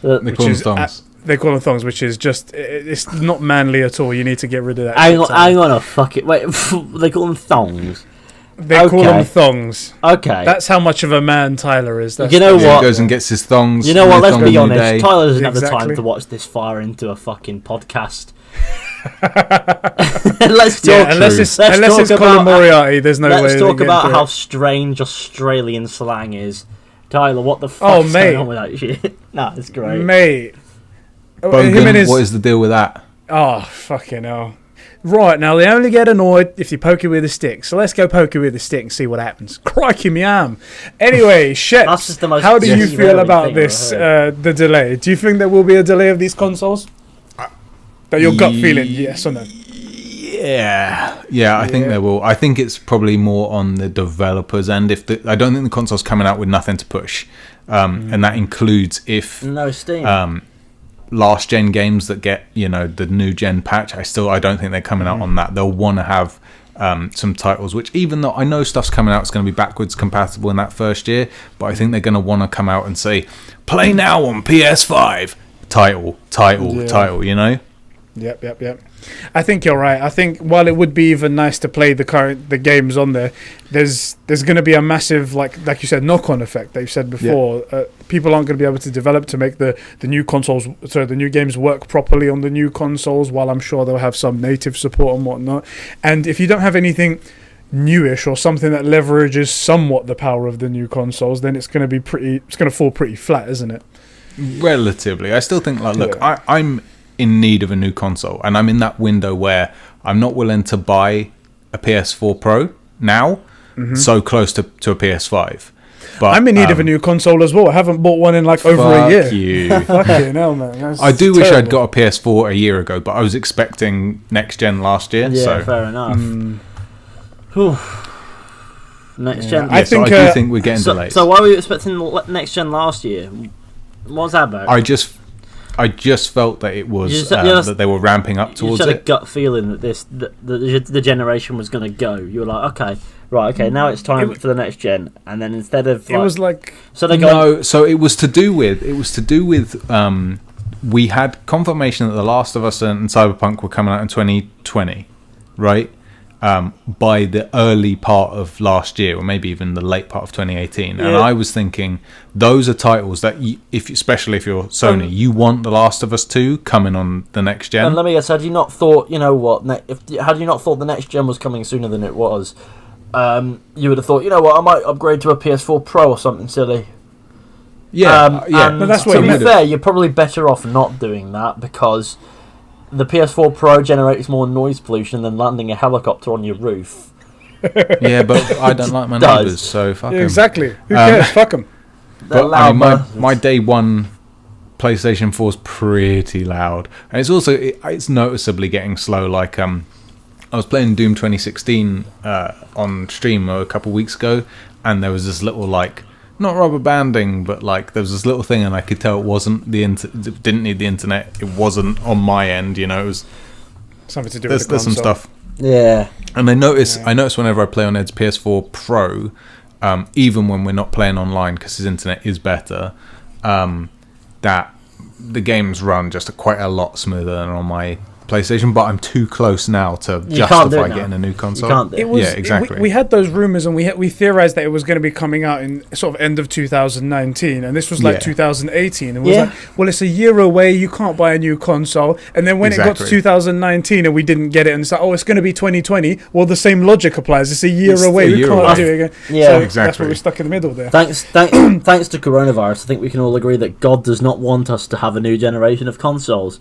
They call them thongs. They call them thongs, which is just... It's not manly at all. You need to get rid of that. Hang on a fuck it. Wait, they call them thongs. They call them thongs. Okay. That's how much of a man Tyler is. You know what? He goes and gets his thongs. You know what? Let's be honest. Day. Tyler doesn't have the Exactly. time to watch this far into a fucking podcast. Let's talk. Unless it's Colin Moriarty, there's no way. Let's talk they get about into how it. strange Australian slang is. Tyler, what the Oh, fuck's mate. going on with that shit? Nah, it's great. Mate. Bogan, Him and his- what is the deal with that? Oh, fucking hell. Right, now they only get annoyed if you poke it with a stick. So let's go poke it with a stick and see what happens. Crikey me arm. Anyway, shit. That's just the most How do you genuine feel about thing this, I've heard. the delay? Do you think there will be a delay of these consoles? That your gut feeling, yes or no? Yeah, I think there will. I think it's probably more on the developers end. I don't think the console's coming out with nothing to push, and that includes if No Steam. last gen games that get the new gen patch. I don't think they're coming out on that. They'll want to have some titles, which even though I know stuff's coming out, it's going to be backwards compatible in that first year, but I think they're going to want to come out and say, play now on PS5. Title. Yep. I think you're right. I think while it would be even nice to play the games on there, there's going to be a massive like you said knock-on effect that you said before. Yeah. People aren't going to be able to develop to make the new consoles, so the new games work properly on the new consoles. While I'm sure they'll have some native support and whatnot. And if you don't have anything newish or something that leverages somewhat the power of the new consoles, then it's going to fall pretty flat, isn't it? Relatively, I still think I'm in need of a new console, and I'm in that window where I'm not willing to buy a PS4 Pro now, so close to a PS5. But I'm in need of a new console as well. I haven't bought one in like over a year. You. Fucking hell, man. That's I do wish terrible. I'd got a PS4 a year ago, but I was expecting next gen last year. Yeah, so fair enough. Next gen. I so think, I do think we're getting delayed. So why were you expecting next gen last year? What's that about? I just felt that it was that they were ramping up You towards just had a it. gut feeling that the generation was going to go. You were like, okay, now it's time for the next gen, and then instead of It was like so they No, so it was to do with we had confirmation that The Last of Us and Cyberpunk were coming out in 2020, right? By the early part of last year, or maybe even the late part of 2018, and I was thinking those are titles that, especially if you're Sony, you want The Last of Us 2 coming on the next gen. And let me guess, had you not thought, had you not thought the next gen was coming sooner than it was, you would have thought, I might upgrade to a PS4 Pro or something silly. Yeah. And No, that's what to you be would've. fair, you're probably better off not doing that because the PS4 Pro generates more noise pollution than landing a helicopter on your roof. Yeah, but I don't like my Does. neighbours, so fuck 'em. exactly. Who cares? Fuck them. But I mean, my day one PlayStation 4 is pretty loud, and it's also it's noticeably getting slow. Like I was playing Doom 2016 on stream a couple weeks ago, and there was this little not rubber banding, but there was this little thing, and I could tell it wasn't it didn't need the internet. It wasn't on my end, it was. Something to do with the There's some console. stuff. Yeah. And I notice whenever I play on Ed's PS4 Pro, even when we're not playing online because his internet is better, that the games run just quite a lot smoother than on my PlayStation, but I'm too close now to You can't do justify it now. getting a new console. You can't do it. It was, Yeah, exactly. We had those rumors, and we theorized that it was going to be coming out in sort of end of 2019, and this was like Yeah. 2018. And it was Yeah. like, well, it's a year away. You can't buy a new console. And then when it got to Exactly. 2019, and we didn't get it, and it's like, oh, it's going to be 2020. Well, the same logic applies. It's a year It's away. a We year can't away. do it again. Yeah. So that's Exactly. where we're stuck in the middle there. Thanks to coronavirus, I think we can all agree that God does not want us to have a new generation of consoles.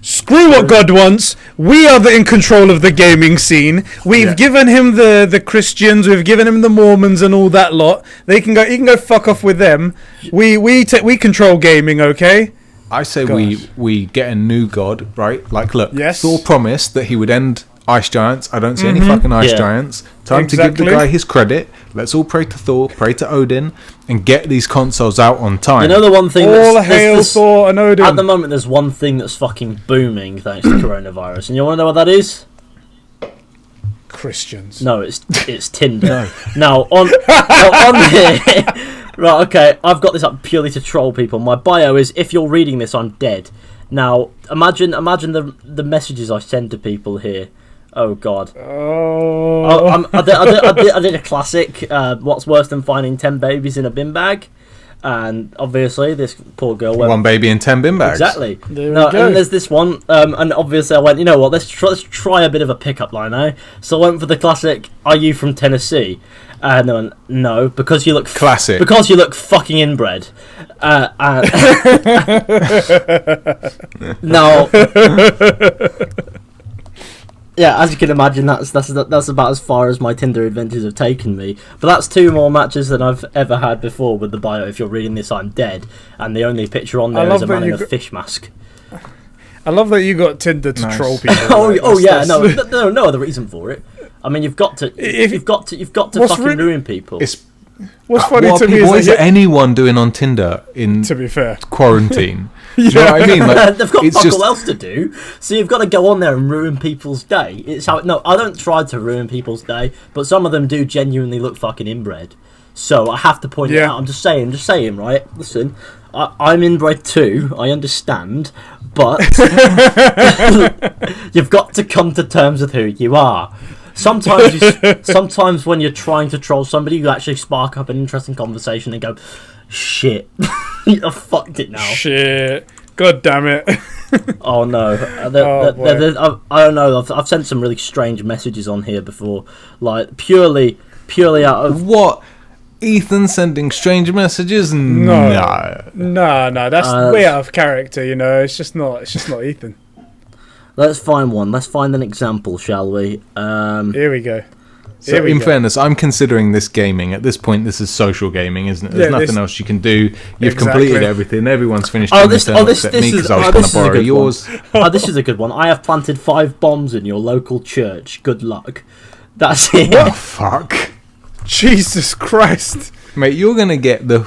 Screw what God wants. We are in control of the gaming scene. We've Yeah. given him the Christians. We've given him the Mormons and all that lot. He can go fuck off with them. We control gaming. Okay. I say Gosh. we get a new god, right? Like, look, Yes. Thor promised that he would end ice giants. I don't see any fucking ice Yeah. giants. Time to give Exactly. the guy his credit. Let's all pray to Thor, pray to Odin, and get these consoles out on time. You know the one thing All that's hail Thor and Odin. at the moment, there's one thing that's fucking booming thanks to coronavirus, and you want to know what that is? Christians. No, it's Tinder. Now on here, right? Okay, I've got this up purely to troll people. My bio is: if you're reading this, I'm dead. Now imagine the messages I send to people here. Oh God. Oh. I did a classic. What's worse than finding 10 babies in a bin bag? And obviously, this poor girl went. One baby in 10 bin bags. Exactly. There we No, go. and there's this one, and obviously I went, you know what? Let's try a bit of a pickup line, eh? So I went for the classic. Are you from Tennessee? And they went, no, because you look Classic. Because you look fucking inbred. No. Yeah, as you can imagine, that's about as far as my Tinder adventures have taken me. But that's 2 more matches than I've ever had before with the bio. If you're reading this, I'm dead, and the only picture on there is love a that man in you a fish mask. I love that you got Tinder to Nice. troll people. Oh, Like, oh yeah, that's- no other reason for it. I mean, you've got to What's fucking really- ruin people. It's What's funny what to me what is is that, anyone doing on Tinder in to be fair, quarantine? Do you know what I mean? Like, They've got it's fuck just all else to do, so you've got to go on there and ruin people's day. It's how no, I don't try to ruin people's day, but some of them do genuinely look fucking inbred. So I have to point it Yeah. out. I'm just saying, right? Listen, I'm inbred too. I understand, but you've got to come to terms with who you are. Sometimes when you're trying to troll somebody, you actually spark up an interesting conversation and go, "Shit, I fucked it now." shit. God damn it. Oh no! boy. I don't know. I've sent some really strange messages on here before, like purely out of what? Ethan sending strange messages? No. No. No, that's way out of character. You know, it's just not Ethan. Let's find one. Let's find an example, shall we? Here we go. So Here we in go. fairness, I'm considering this gaming. At this point, this is social gaming, isn't it? There's Yeah, nothing this- else you can do. You've Exactly. completed everything. Everyone's finished. Oh, doing this- their oh, turn this- except this me is- because I was oh, going this to is a borrow good one. yours. Oh, this is a good one. I have planted 5 bombs in your local church. Good luck. That's it. Oh, fuck. Jesus Christ. Mate, you're going to get the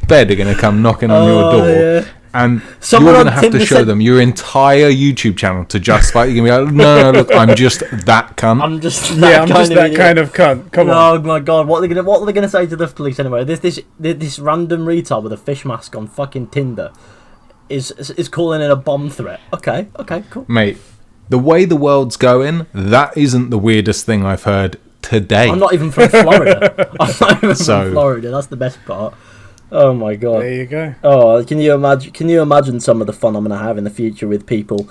Fed are going to come knocking on your door. Yeah. And Someone you're on going to have to Tinder show said- them your entire YouTube channel to justify it. You're going to be like, no, look, I'm just that cunt. I'm just Yeah, I'm just that idiot. kind of cunt. Come on. Oh my god, what are they gonna say to the police anyway? This random retard with a fish mask on fucking Tinder is calling it a bomb threat. Okay, cool. Mate, the way the world's going, that isn't the weirdest thing I've heard today. I'm not even from Florida. I'm not even So- from Florida. That's the best part. Oh my god. There you go. Oh, can you imagine some of the fun I'm gonna have in the future with people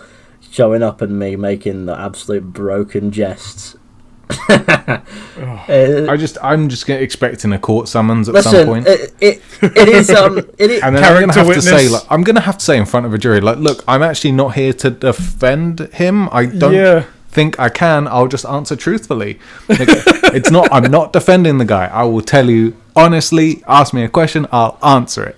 showing up and me making the absolute broken jests? I'm just expecting a court summons at Listen, some point. it is it is. And then I'm gonna Character have witness. to say, like, I'm gonna have to say in front of a jury, like, look, I'm actually not here to defend him. I don't Yeah. think I can. I'll just answer truthfully. Like, it's not. I'm not defending the guy. I will tell you honestly. Ask me a question. I'll answer it.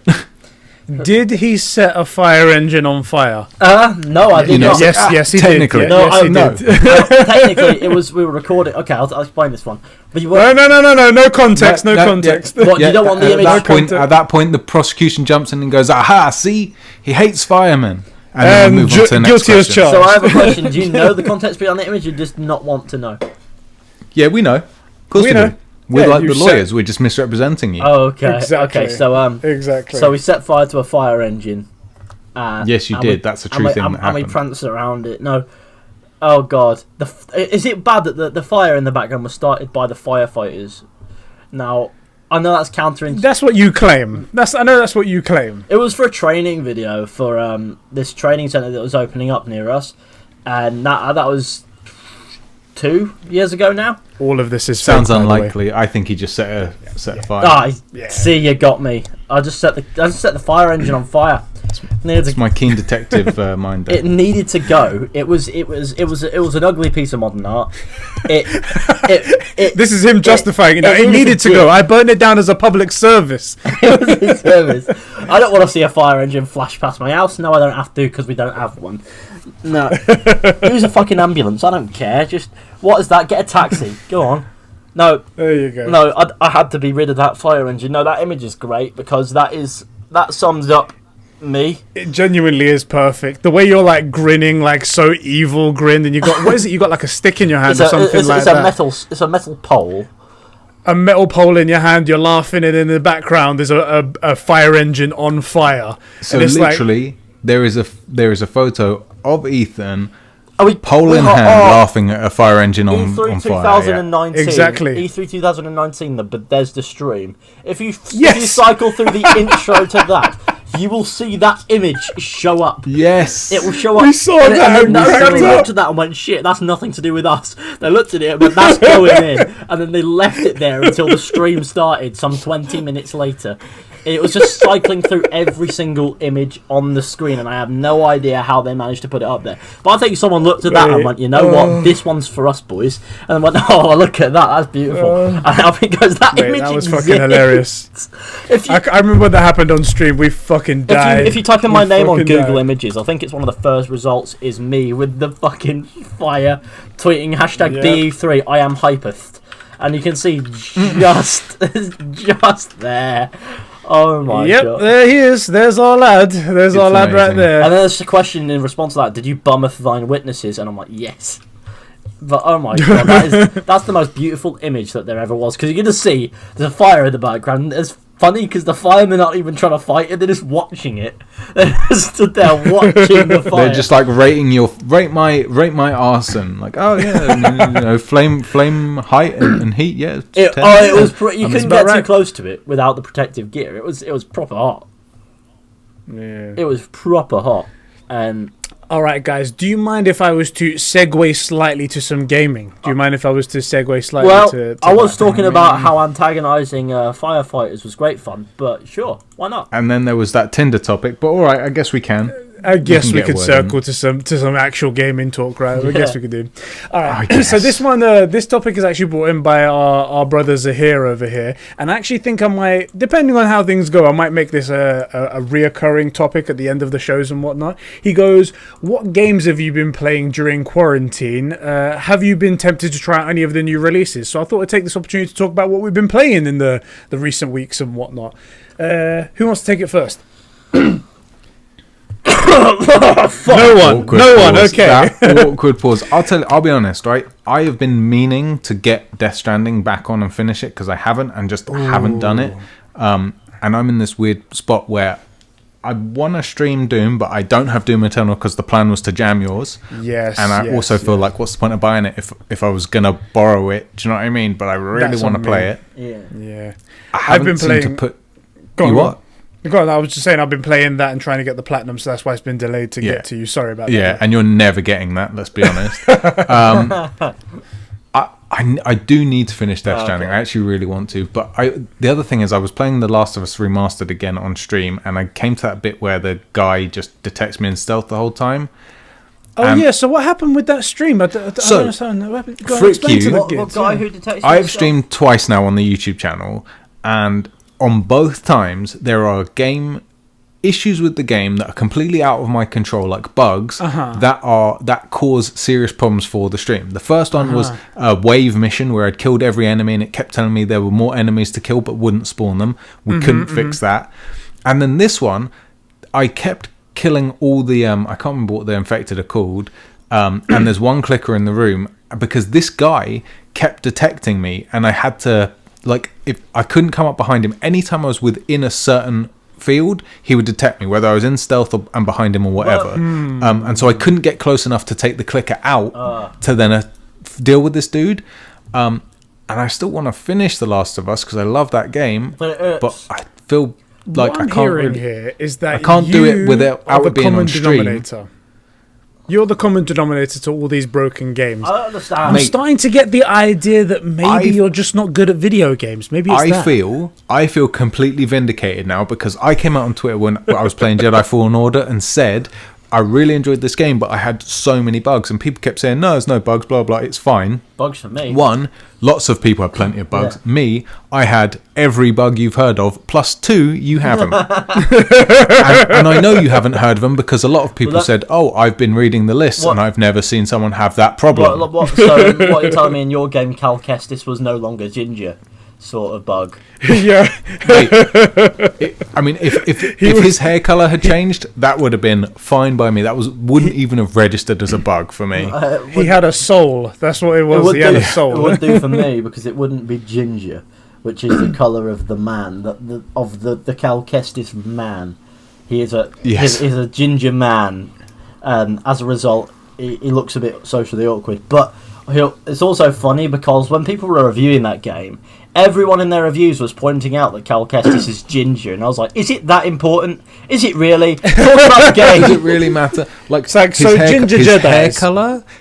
Did he set a fire engine on fire? No, I did not. Yes, he did. technically. Yeah, No, yes, he no. did. Technically, it was we were recording. Okay, I'll explain this one. But you were. No context, no No, context. yeah. What, you don't want the image? At that point, the prosecution jumps in and goes, "Aha! See, he hates firemen." And then we move on to the next guilty as question. charged. So I have a question. Do you know the context behind the image? You just not want to know. Yeah, we know. Of course We we know. do. We're Yeah, like you the lawyers. We're just misrepresenting you. Oh, okay. Exactly. Okay. So Exactly. so we set fire to a fire engine, Yes, you did. That's a true thing that And we happened. pranced around it. No. Oh, God. Is it bad that the fire in the background was started by the firefighters? Now, I know that's counterintuitive. That's what you claim. I know that's what you claim. It was for a training video for this training centre that was opening up near us. And that was 2 years ago now. All of this is Sounds fake, by the way. unlikely. I think he just set a fire. See, you got me. I just set the fire engine on fire. It's my keen detective mind. There. It needed to go. It was an ugly piece of modern art. This is him justifying it. It needed to go. I burned it down as a public service. It was a service. I don't want to see a fire engine flash past my house. No, I don't have to because we don't have one. No, use a fucking ambulance. I don't care. Just what is that? Get a taxi. Go on. No, there you go. No, I had to be rid of that fire engine. No, that image is great because that sums up me. It genuinely is perfect. The way you're like grinning, like so evil grinned, and you got what is it? You got like a stick in your hand or something like that. It's a metal pole. A metal pole in your hand. You're laughing, and in the background there's a fire engine on fire. So literally, there is a photo of Ethan. Pole in hand, laughing at a fire engine on fire. E3 2019. Yeah. Exactly. E3 2019, the Bethesda stream. If you cycle through the intro to that, you will see that image show up. Yes. It will show up. We saw that. And then somebody looked at that and went, shit, that's nothing to do with us. They looked at it, but that's going in. And then they left it there until the stream started some 20 minutes later. It was just cycling through every single image on the screen, and I have no idea how they managed to put it up there. But I think someone looked at that and went, you know what, this one's for us, boys. And then went, oh, look at that, that's beautiful. And Alfie goes, that image that was exists. fucking hilarious. I remember when that happened on stream, we fucking died. If you type in my name on Google Images, I think it's one of the first results is me with the fucking fire tweeting #DE3, I am hypeth. And you can see just there. Oh my god. There he is. There's our lad. There's our lad right there. And then there's a question in response to that, did you bummeth thine witnesses? And I'm like, yes. But oh my god, that's the most beautiful image that there ever was. Because you're going to see there's a fire in the background. It's funny because the firemen aren't even trying to fight it, they're just watching it. They're just stood there watching the fire. They're just like rate my arson. Like, oh yeah, flame height and heat, yeah. It was you couldn't get too close to it without the protective gear. It was proper hot. Yeah. It was proper hot. And alright guys, do you mind if I was to segue slightly to some gaming? Do you mind if I was to segue slightly to I was talking about how antagonising firefighters was great fun, but sure, why not? And then there was that Tinder topic, but alright, I guess we can. I guess we could circle to some actual gaming talk, right? I guess we could do. All right. So this topic is actually brought in by our brother Zahir over here, and I actually think I might, depending on how things go, I might make this a reoccurring topic at the end of the shows and whatnot. He goes, "What games have you been playing during quarantine? Have you been tempted to try out any of the new releases?" So I thought I'd take this opportunity to talk about what we've been playing in the recent weeks and whatnot. Who wants to take it first? No one. Okay. That awkward pause. I'll be honest, right? I have been meaning to get Death Stranding back on and finish it because I haven't and just haven't done it. And I'm in this weird spot where I want to stream Doom, but I don't have Doom Eternal because the plan was to jam yours. Yes. And I also feel like, what's the point of buying it if I was gonna borrow it? Do you know what I mean? But I really want to play it. Yeah. I've been playing. What? God, I was just saying I've been playing that and trying to get the platinum, so that's why it's been delayed to get to you. Sorry about that. Yeah, and you're never getting that, let's be honest. I do need to finish Death Stranding. I actually really want to. But the other thing is I was playing The Last of Us Remastered again on stream, and I came to that bit where the guy just detects me in stealth the whole time. Oh, yeah, so what happened with that stream? I don't understand. What guy who detects you? I've streamed twice now on the YouTube channel, and on both times there are game issues with the game that are completely out of my control, like bugs that cause serious problems for the stream. The first one was a wave mission where I'd killed every enemy and it kept telling me there were more enemies to kill but wouldn't spawn them. We couldn't fix that. And then this one, I kept killing all the I can't remember what the infected are called, and there's one clicker in the room because this guy kept detecting me, and I had to, like, if I couldn't come up behind him anytime I was within a certain field, he would detect me, whether I was in stealth and behind him or whatever. And so I couldn't get close enough to take the clicker out to then deal with this dude. And I still want to finish The Last of Us because I love that game, but I feel like what I I'm can't hearing really, here is that I can't do it without it being on stream. You're the common denominator to all these broken games. I don't understand. I'm starting to get the idea that maybe you're just not good at video games. Maybe it's that. I feel completely vindicated now because I came out on Twitter when I was playing Jedi Fallen Order and said I really enjoyed this game, but I had so many bugs, and people kept saying, no, there's no bugs, blah, blah, it's fine. Bugs for me. One, lots of people have plenty of bugs. Yeah. Me, I had every bug you've heard of, plus 2 you haven't. and I know you haven't heard of them because a lot of people said, oh, I've been reading the list and I've never seen someone have that problem. So what you're telling me in your game, Cal Kestis was no longer ginger? Sort of bug. Yeah. I mean, if his hair color had changed, that would have been fine by me. That wouldn't even have registered as a bug for me. He had a soul. That's what it was. He had a soul. It would do for me because it wouldn't be ginger, which is the color of the man, the Cal Kestis man. He is he's a ginger man, and as a result, he looks a bit socially awkward. But it's also funny because when people were reviewing that game, everyone in their reviews was pointing out that Cal Kestis is ginger, and I was like, is it that important? Is it really? Talk about the game. Does it really matter? Like, it's like so ginger his Jedi.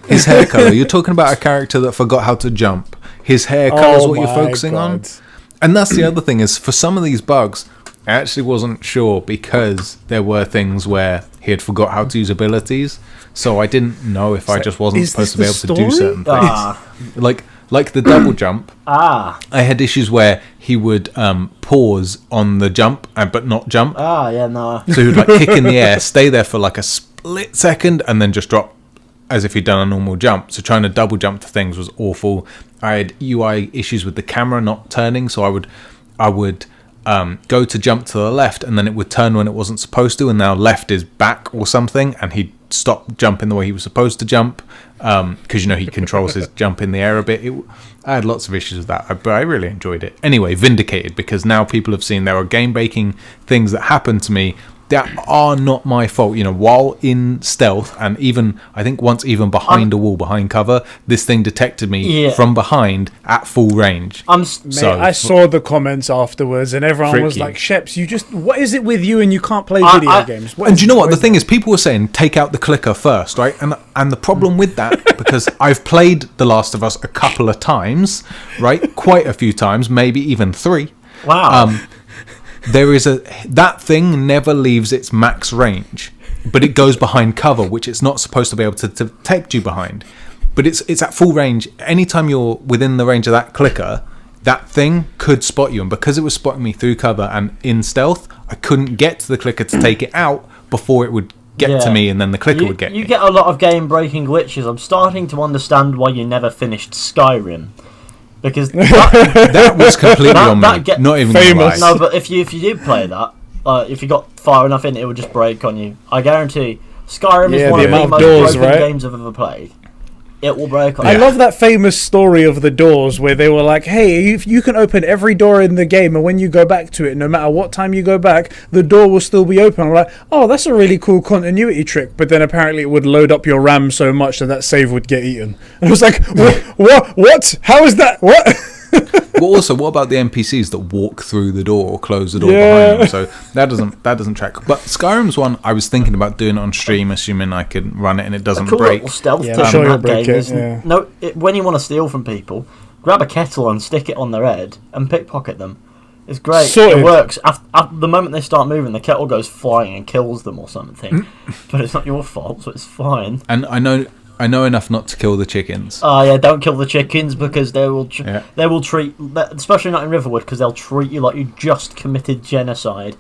His hair color. You're talking about a character that forgot how to jump. His hair color is what you're focusing on. And that's the other thing is, for some of these bugs, I actually wasn't sure because there were things where he had forgot how to use abilities, so I didn't know if I just wasn't supposed to be able to do certain things. Like the double jump. I had issues where he would pause on the jump but not jump. No. So he would like kick in the air, stay there for like a split second, and then just drop as if he'd done a normal jump. So trying to double jump to things was awful. I had UI issues with the camera not turning, so I would go to jump to the left, and then it would turn when it wasn't supposed to, and now left is back or something, and he'd stop jumping the way he was supposed to jump, because he controls his jump in the air a bit. I had lots of issues with that, but I really enjoyed it. Anyway, vindicated, because now people have seen there are game-breaking things that happen to me that are not my fault. While in stealth, and even I think once even behind a wall, behind cover, this thing detected me from behind at full range. I saw the comments afterwards, and everyone was like, "Sheps, what is it with you and you can't play video games?" And do you know what? The thing is, people were saying take out the clicker first, right? And the problem with that, because I've played The Last of Us a couple of times, right? Quite a few times, maybe even 3. Wow. There is that thing never leaves its max range, but it goes behind cover, which it's not supposed to be able to detect you behind. But it's at full range. Anytime you're within the range of that clicker, that thing could spot you. And because it was spotting me through cover and in stealth, I couldn't get to the clicker to take it out before it would get to me, and then the clicker would get me. You get a lot of game-breaking glitches. I'm starting to understand why you never finished Skyrim. Because that was completely on me. Not even famous. No, but if you did play that, if you got far enough in, it would just break on you. I guarantee. Skyrim is one of the most broken games I've ever played. It will break on you. I love that famous story of the doors where they were like, hey, you can open every door in the game, and when you go back to it, no matter what time you go back, the door will still be open. I'm like, oh, that's a really cool continuity trick. But then apparently it would load up your RAM so much that save would get eaten. And I was like, what? How is that? What? Well, also, what about the NPCs that walk through the door or close the door behind them? So that doesn't track. But Skyrim's one I was thinking about doing it on stream, assuming I could run it and it doesn't break. Stealth tip in that game is when you want to steal from people, grab a kettle and stick it on their head and pickpocket them. It's great. Sorted. It works. After the moment they start moving, the kettle goes flying and kills them or something. But it's not your fault, so it's fine. And I know enough not to kill the chickens. Oh yeah, don't kill the chickens because they will treat, especially not in Riverwood, because they'll treat you like you just committed genocide.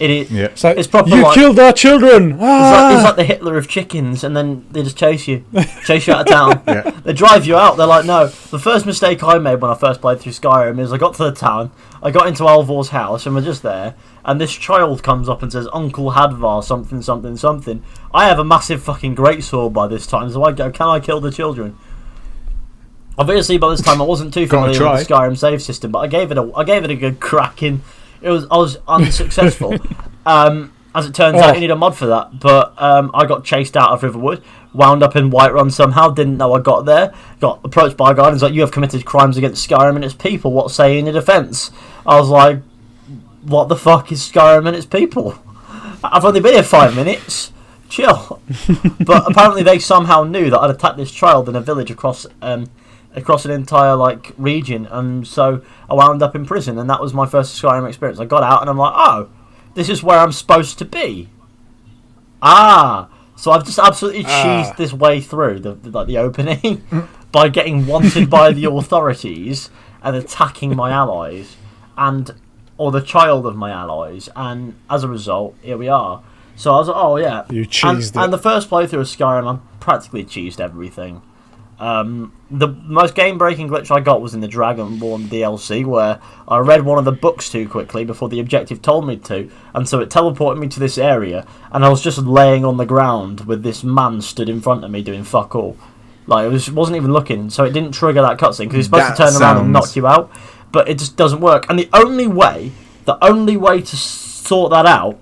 It's proper. You killed our children. It's like the Hitler of chickens, and then they just chase you out of town. They drive you out. They're like, no. The first mistake I made when I first played through Skyrim is I got to the town, I got into Alvor's house, and we're just there, and this child comes up and says, Uncle Hadvar, something, something, something. I have a massive fucking greatsword by this time, so I go, can I kill the children? Obviously, by this time, I wasn't too familiar with the Skyrim save system, but I gave it a good crack in. I was unsuccessful, As it turns out, you need a mod for that. But I got chased out of Riverwood, wound up in Whiterun somehow, didn't know I got there, got approached by a guy and was like, you have committed crimes against Skyrim and its people, what say you in your defence? I was like, what the fuck is Skyrim and its people? I've only been here 5 minutes. Chill. But apparently they somehow knew that I'd attacked this child in a village across an entire region, and so I wound up in prison, and that was my first Skyrim experience. I got out and I'm like, oh, this is where I'm supposed to be. So I've just absolutely cheesed this way through the opening by getting wanted by the authorities and attacking my allies or the child of my allies, and as a result, here we are. So I was like, oh yeah, you cheesed it. And the first playthrough of Skyrim, I practically cheesed everything. The most game-breaking glitch I got was in the Dragonborn DLC, where I read one of the books too quickly before the objective told me to, and so it teleported me to this area, and I was just laying on the ground with this man stood in front of me doing fuck all. Like, it wasn't even looking, so it didn't trigger that cutscene, because you're supposed to turn around and knock you out, but it just doesn't work. And the only way to sort that out,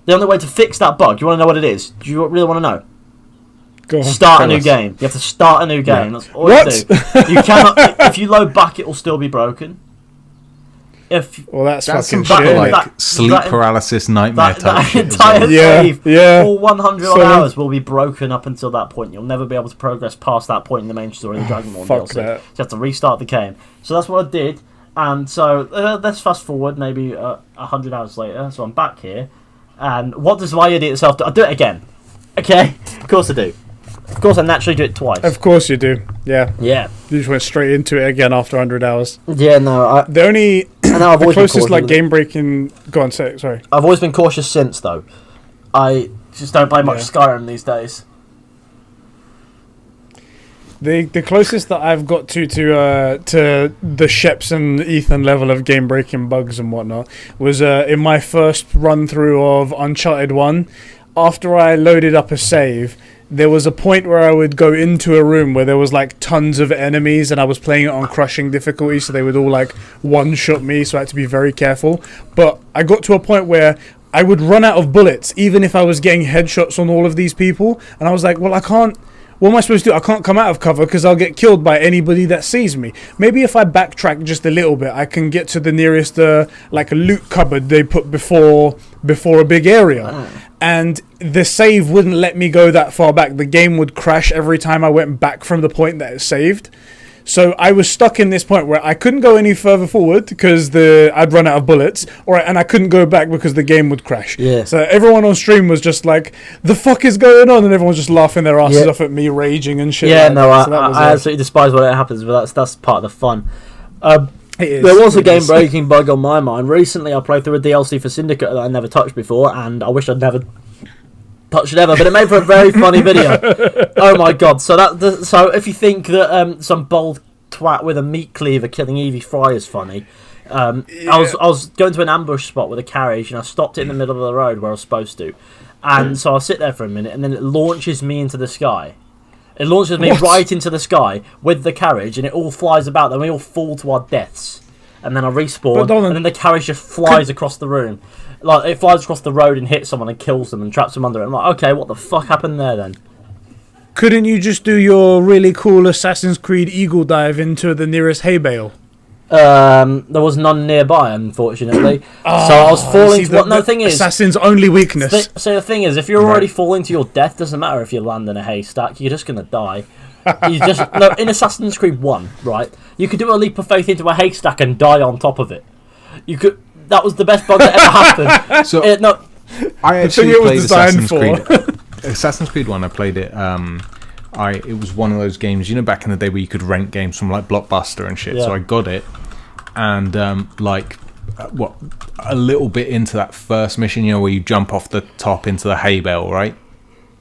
the only way to fix that bug, you want to know what it is? Do you really want to know? Go on, start a new game. You have to start a new game. That's all you do. You cannot. If you load back, it will still be broken. That's fucking some shit. Like sleep paralysis nightmare type that shit. entire save, all 100 So hours will be broken up until that point. You'll never be able to progress past that point in the main story of the Dragonborn DLC. That. You have to restart the game. So that's what I did. And so let's fast forward maybe 100 hours later. So I'm back here. And what does my idiot self do? I'll do it again. Okay? Of course I do. Of course I naturally do it twice. Of course you do. Yeah. Yeah. You just went straight into it again after 100 hours. Yeah, no. The closest like game breaking. Go on, say it, sorry. I've always been cautious since, though. I just don't play much Skyrim these days. The closest that I've got to the Sheps and Ethan level of game breaking bugs and whatnot was in my first run through of Uncharted 1. After I loaded up a save, there was a point where I would go into a room where there was like tons of enemies, and I was playing it on crushing difficulty, so they would all like one-shot me, so I had to be very careful. But I got to a point where I would run out of bullets even if I was getting headshots on all of these people, and I was like, well, I can't. What am I supposed to do? I can't come out of cover because I'll get killed by anybody that sees me. Maybe if I backtrack just a little bit, I can get to the nearest like a loot cupboard they put before a big area. And the save wouldn't let me go that far back. The game would crash every time I went back from the point that it saved. So I was stuck in this point where I couldn't go any further forward because I'd run out of bullets, and I couldn't go back because the game would crash. Yeah. So everyone on stream was just like, "The fuck is going on?" And everyone was just laughing their asses off at me raging and shit. Yeah, like no, that. I absolutely despise when it happens, but that's part of the fun. It is. There was a game-breaking bug on my mind. Recently, I played through a DLC for Syndicate that I never touched before, and I wish I'd never touched it ever, but it made for a very funny video. Oh my god! So if you think that some bold twat with a meat cleaver killing Evie Fry is funny, I was going to an ambush spot with a carriage, and I stopped it in the middle of the road where I was supposed to, and so I'll sit there for a minute, and then it launches me into the sky. It launches me right into the sky with the carriage, and it all flies about. Then we all fall to our deaths, and then I respawn, and then the carriage just flies across the room. Like, it flies across the road and hits someone and kills them and traps them under it. I'm like, okay, what the fuck happened there then? Couldn't you just do your really cool Assassin's Creed Eagle dive into the nearest hay bale? There was none nearby, unfortunately. So I was falling to the thing is, Assassin's only weakness. So the thing is, if you're already falling to your death, doesn't matter if you land in a haystack, you're just gonna die. In Assassin's Creed 1, right? You could do a leap of faith into a haystack and die on top of it. That was the best bug that ever happened. So I actually played Assassin's Creed. Assassin's Creed 1, I played it. It was one of those games, back in the day where you could rent games from like Blockbuster and shit. Yeah. So I got it, and a little bit into that first mission, where you jump off the top into the hay bale, right?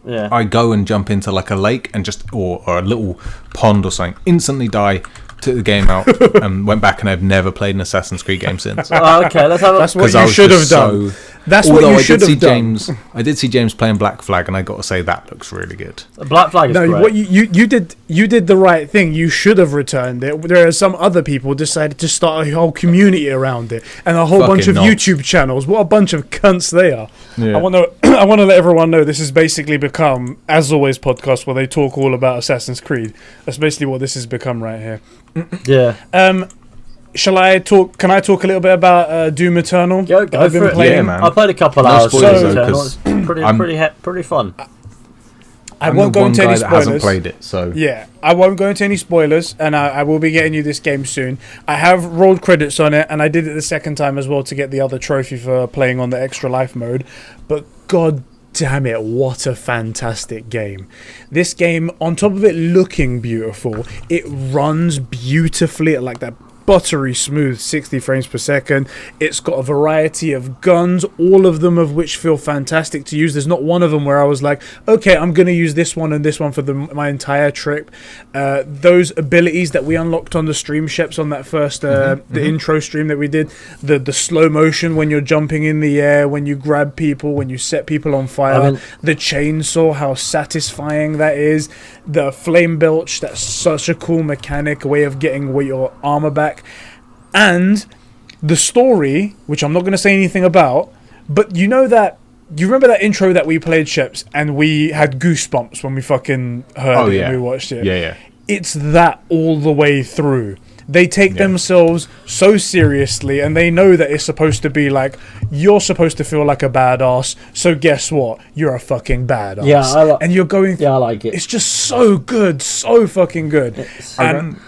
Yeah. I go and jump into like a lake and or a little pond or something, instantly die. Took the game out and went back, and I've never played an Assassin's Creed game since. Okay, let's have a That's what you should have done. That's what you should have done. I did see James playing Black Flag, and I got to say that looks really good. Black Flag is great. What you did the right thing. You should have returned it. There are some other people decided to start a whole community around it and a whole bunch of YouTube channels. What a bunch of cunts they are. Yeah. I want to let everyone know this has basically become, as always, podcast where they talk all about Assassin's Creed. That's basically what this has become right here. Yeah. Shall I talk? Can I talk a little bit about Doom Eternal? Go for it. Playing. Yeah, man. I played a couple hours of Doom Eternal. It's pretty fun. I won't go into any spoilers. That hasn't played it, so yeah, I won't go into any spoilers, and I will be getting you this game soon. I have rolled credits on it, and I did it the second time as well to get the other trophy for playing on the extra life mode. But god damn it, what a fantastic game. This game, on top of it looking beautiful, it runs beautifully at like that buttery smooth 60 frames per second. It's got a variety of guns, all of them of which feel fantastic to use. There's not one of them where I was like, okay, I'm going to use this one and this one for my entire trip. Those abilities that we unlocked on the stream, Sheps, on that first the intro stream that we did, the slow motion when you're jumping in the air, when you grab people, when you set people on fire, the chainsaw, how satisfying that is, the flame belch, that's such a cool mechanic, a way of getting your armor back. And the story, which I'm not going to say anything about, but you remember that intro that we played, Sheps, and we had goosebumps when we fucking heard it and we watched it? Yeah. It's that all the way through. They take themselves so seriously, and they know that it's supposed to be like, you're supposed to feel like a badass, so guess what? You're a fucking badass. Yeah, and you're going... Yeah, I like it. It's just so good, so fucking good. And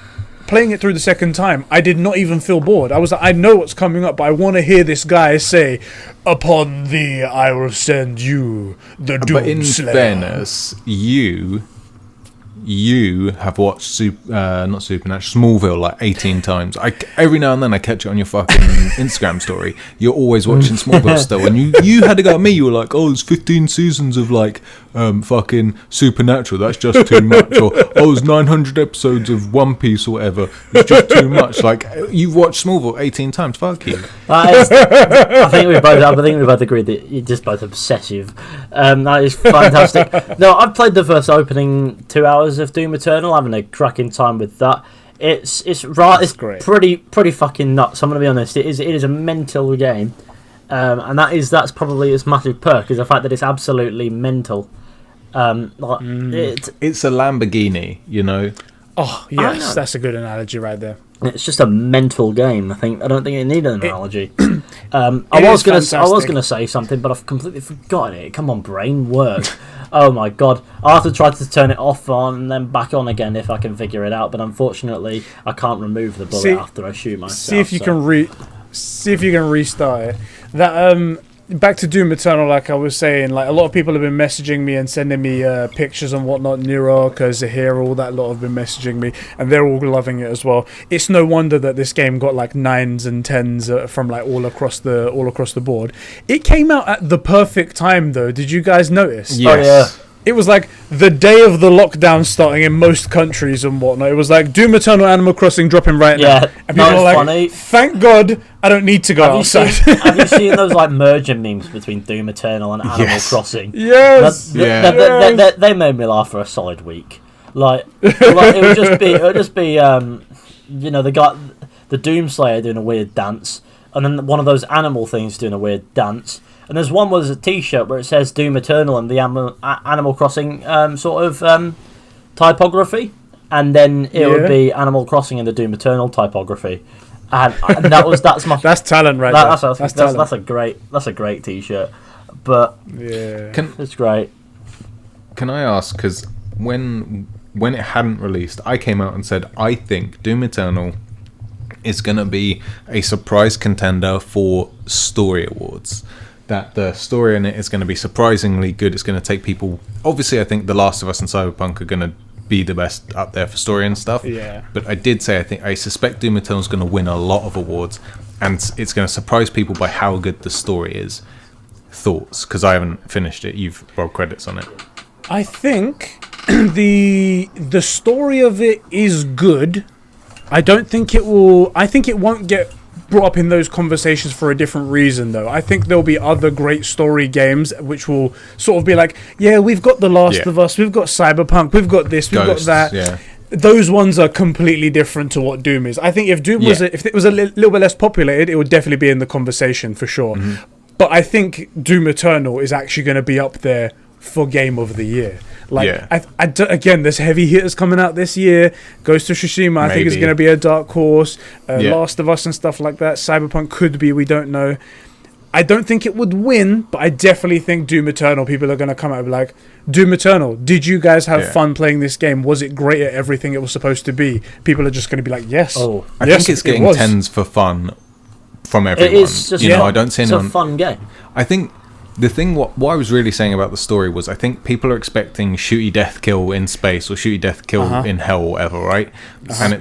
playing it through the second time, I did not even feel bored. I was like, I know what's coming up, but I want to hear this guy say, upon thee I will send you the Doom But in Slayer. fairness, you have watched not Supernatural, Smallville like 18 times. Every now and then I catch it on your fucking Instagram story. You're always watching Smallville still, and you had to go at me. You were like, "Oh, it's 15 seasons of like fucking Supernatural. That's just too much." Or, "Oh, it's 900 episodes of One Piece or whatever. It's just too much." Like, you've watched Smallville 18 times. Fuck you. I think we both agree that you're just both obsessive. That is fantastic. No, I've played the first opening 2 hours of Doom Eternal, having a cracking time with that. It's great. Pretty fucking nuts. I'm gonna be honest. It is a mental game, and that's probably its massive perk, is the fact that it's absolutely mental. It's a Lamborghini, you know. Oh yes, that's a good analogy right there. It's just a mental game. I don't think it needed an analogy. I was gonna say something, but I've completely forgotten it. Come on, brain, work. Oh my god, I'll have to try to turn it off on and then back on again if I can figure it out. But unfortunately, I can't remove the bullet after I shoot myself. See if you can restart it. That back to Doom Eternal, like I was saying, like a lot of people have been messaging me and sending me pictures and whatnot. Nero, Zahir, all that lot have been messaging me, and they're all loving it as well. It's no wonder that this game got like 9s and 10s from like all across the board. It came out at the perfect time, though. Did you guys notice? Yes. Oh, yeah. It was like the day of the lockdown starting in most countries and whatnot. It was like Doom Eternal, Animal Crossing dropping right now. And people were like, funny. Thank God I don't need to go outside. Have you seen those like merger memes between Doom Eternal and Animal Crossing? Yes. They made me laugh for a solid week. Like it would just be the Doom Slayer doing a weird dance, and then one of those animal things doing a weird dance. And there's one was a T-shirt where it says Doom Eternal and the Animal Crossing typography, and then it would be Animal Crossing and the Doom Eternal typography, and that's talent right there. That's a great T-shirt, but it's great. Can I ask, because when it hadn't released, I came out and said I think Doom Eternal is going to be a surprise contender for story awards. That the story in it is going to be surprisingly good. It's going to take people... Obviously, I think The Last of Us and Cyberpunk are going to be the best up there for story and stuff. Yeah. But I did say I suspect Doom Eternal is going to win a lot of awards, and it's going to surprise people by how good the story is. Thoughts? Because I haven't finished it. You've rolled credits on it. I think the story of it is good. I don't think it will... I think it won't get brought up in those conversations for a different reason, though. I think there'll be other great story games which will sort of be like, yeah, we've got The Last of Us, we've got Cyberpunk, we've got this, we've Ghosts, got that. Yeah. Those ones are completely different to what Doom is. I think if Doom was if it was a little bit less populated, it would definitely be in the conversation for sure. But I think Doom Eternal is actually going to be up there for Game of the Year. Like, again, there's heavy hitters coming out this year. Ghosts of Tsushima, I think, is going to be a dark horse. Last of Us and stuff like that. Cyberpunk could be, we don't know. I don't think it would win, but I definitely think Doom Eternal, people are going to come out and be like, Doom Eternal, did you guys have fun playing this game? Was it great at everything it was supposed to be? People are just going to be like, yes. I think it's getting tens for fun from everyone. It is just, I don't see anyone. It's a fun game. I think the thing, what I was really saying about the story was, I think people are expecting shooty death kill in space or shooty death kill in hell or whatever, right? And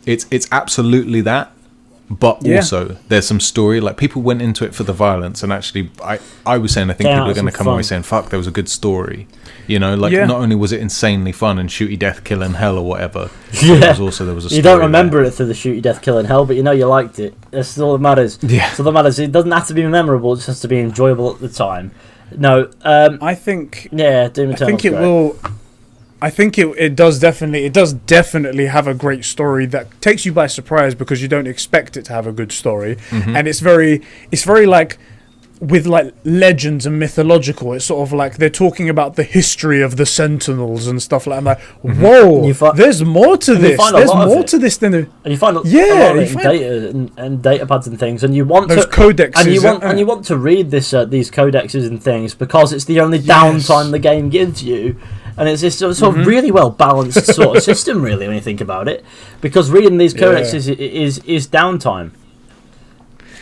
it's absolutely that, but also there's some story. Like, people went into it for the violence, and actually, I was saying, I think people are going to come away saying, "Fuck, there was a good story." Not only was it insanely fun and shooty death kill in hell or whatever, there was a story. You don't remember it through the shooty death kill in hell, but you know you liked it. That's all that matters. That's all that matters. It doesn't have to be memorable; it just has to be enjoyable at the time. No, I think. Yeah, Doom Eternal's I think it great. will. I think it does definitely have a great story that takes you by surprise because you don't expect it to have a good story, and it's very like, with like legends and mythological. It's sort of like they're talking about the history of the Sentinels and stuff like that. I'm like, whoa, there's more to this. There's more to this than and you find a lot of it in data and data pads and things, and you want those codexes, and you want to read these codexes and things because it's the only downtime the game gives you. And it's this sort of really well balanced sort of system, really, when you think about it, because reading these codexes is downtime.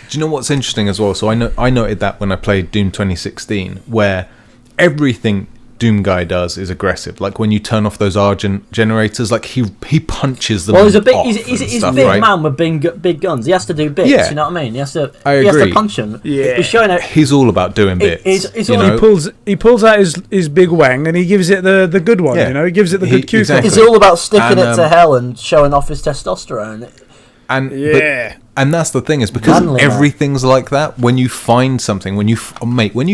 Do you know what's interesting as well? So I noted that when I played Doom 2016, where everything Doom guy does is aggressive. Like, when you turn off those Argent generators, like he punches them. Well, he's a big right? man with big guns. He has to do bits. You know what I mean? He has to punch them. Yeah, he's showing it. He's all about doing bits. He pulls out his big wang and he gives it the good one. Yeah. He gives it the good cue. Exactly. He's all about sticking it to hell and showing off his testosterone. And that's the thing, is because everything's like that. When you find something, when you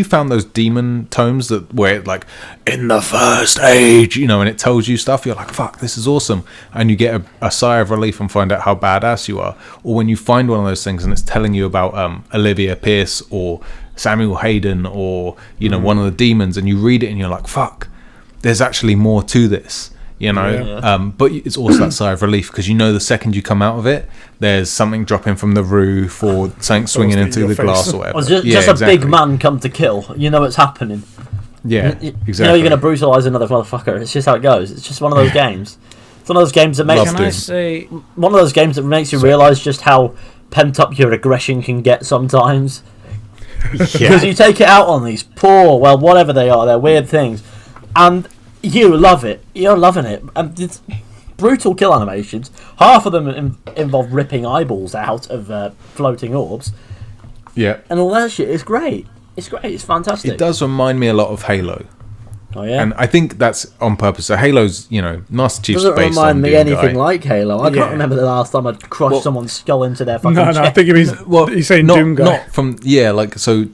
found those demon tomes where it, like, in the first age, and it tells you stuff, you're like, fuck, this is awesome, and you get a sigh of relief and find out how badass you are. Or when you find one of those things and it's telling you about Olivia Pierce or Samuel Hayden or one of the demons, and you read it and you're like, fuck, there's actually more to this. But it's also that sigh of relief because the second you come out of it, there's something dropping from the roof or something swinging into the glass or whatever. Or just a big man come to kill. You know it's happening. Yeah, exactly. You know you're going to brutalise another motherfucker. It's just how it goes. It's just one of those games. It's one of those games that makes one of those games that makes you realise just how pent up your aggression can get sometimes. Because you take it out on these poor, whatever they are, they're weird things, and you love it. You're loving it. And it's brutal kill animations. Half of them involve ripping eyeballs out of floating orbs. Yeah. And all that shit is great. It's great. It's fantastic. It does remind me a lot of Halo. Oh, yeah. And I think that's on purpose. So Halo's, Master Chief's doesn't based on remind me Doom anything guy. like Halo. I can't remember the last time I'd crushed someone's skull into their fucking chest. I think it means he's saying Doom guy. Not from, so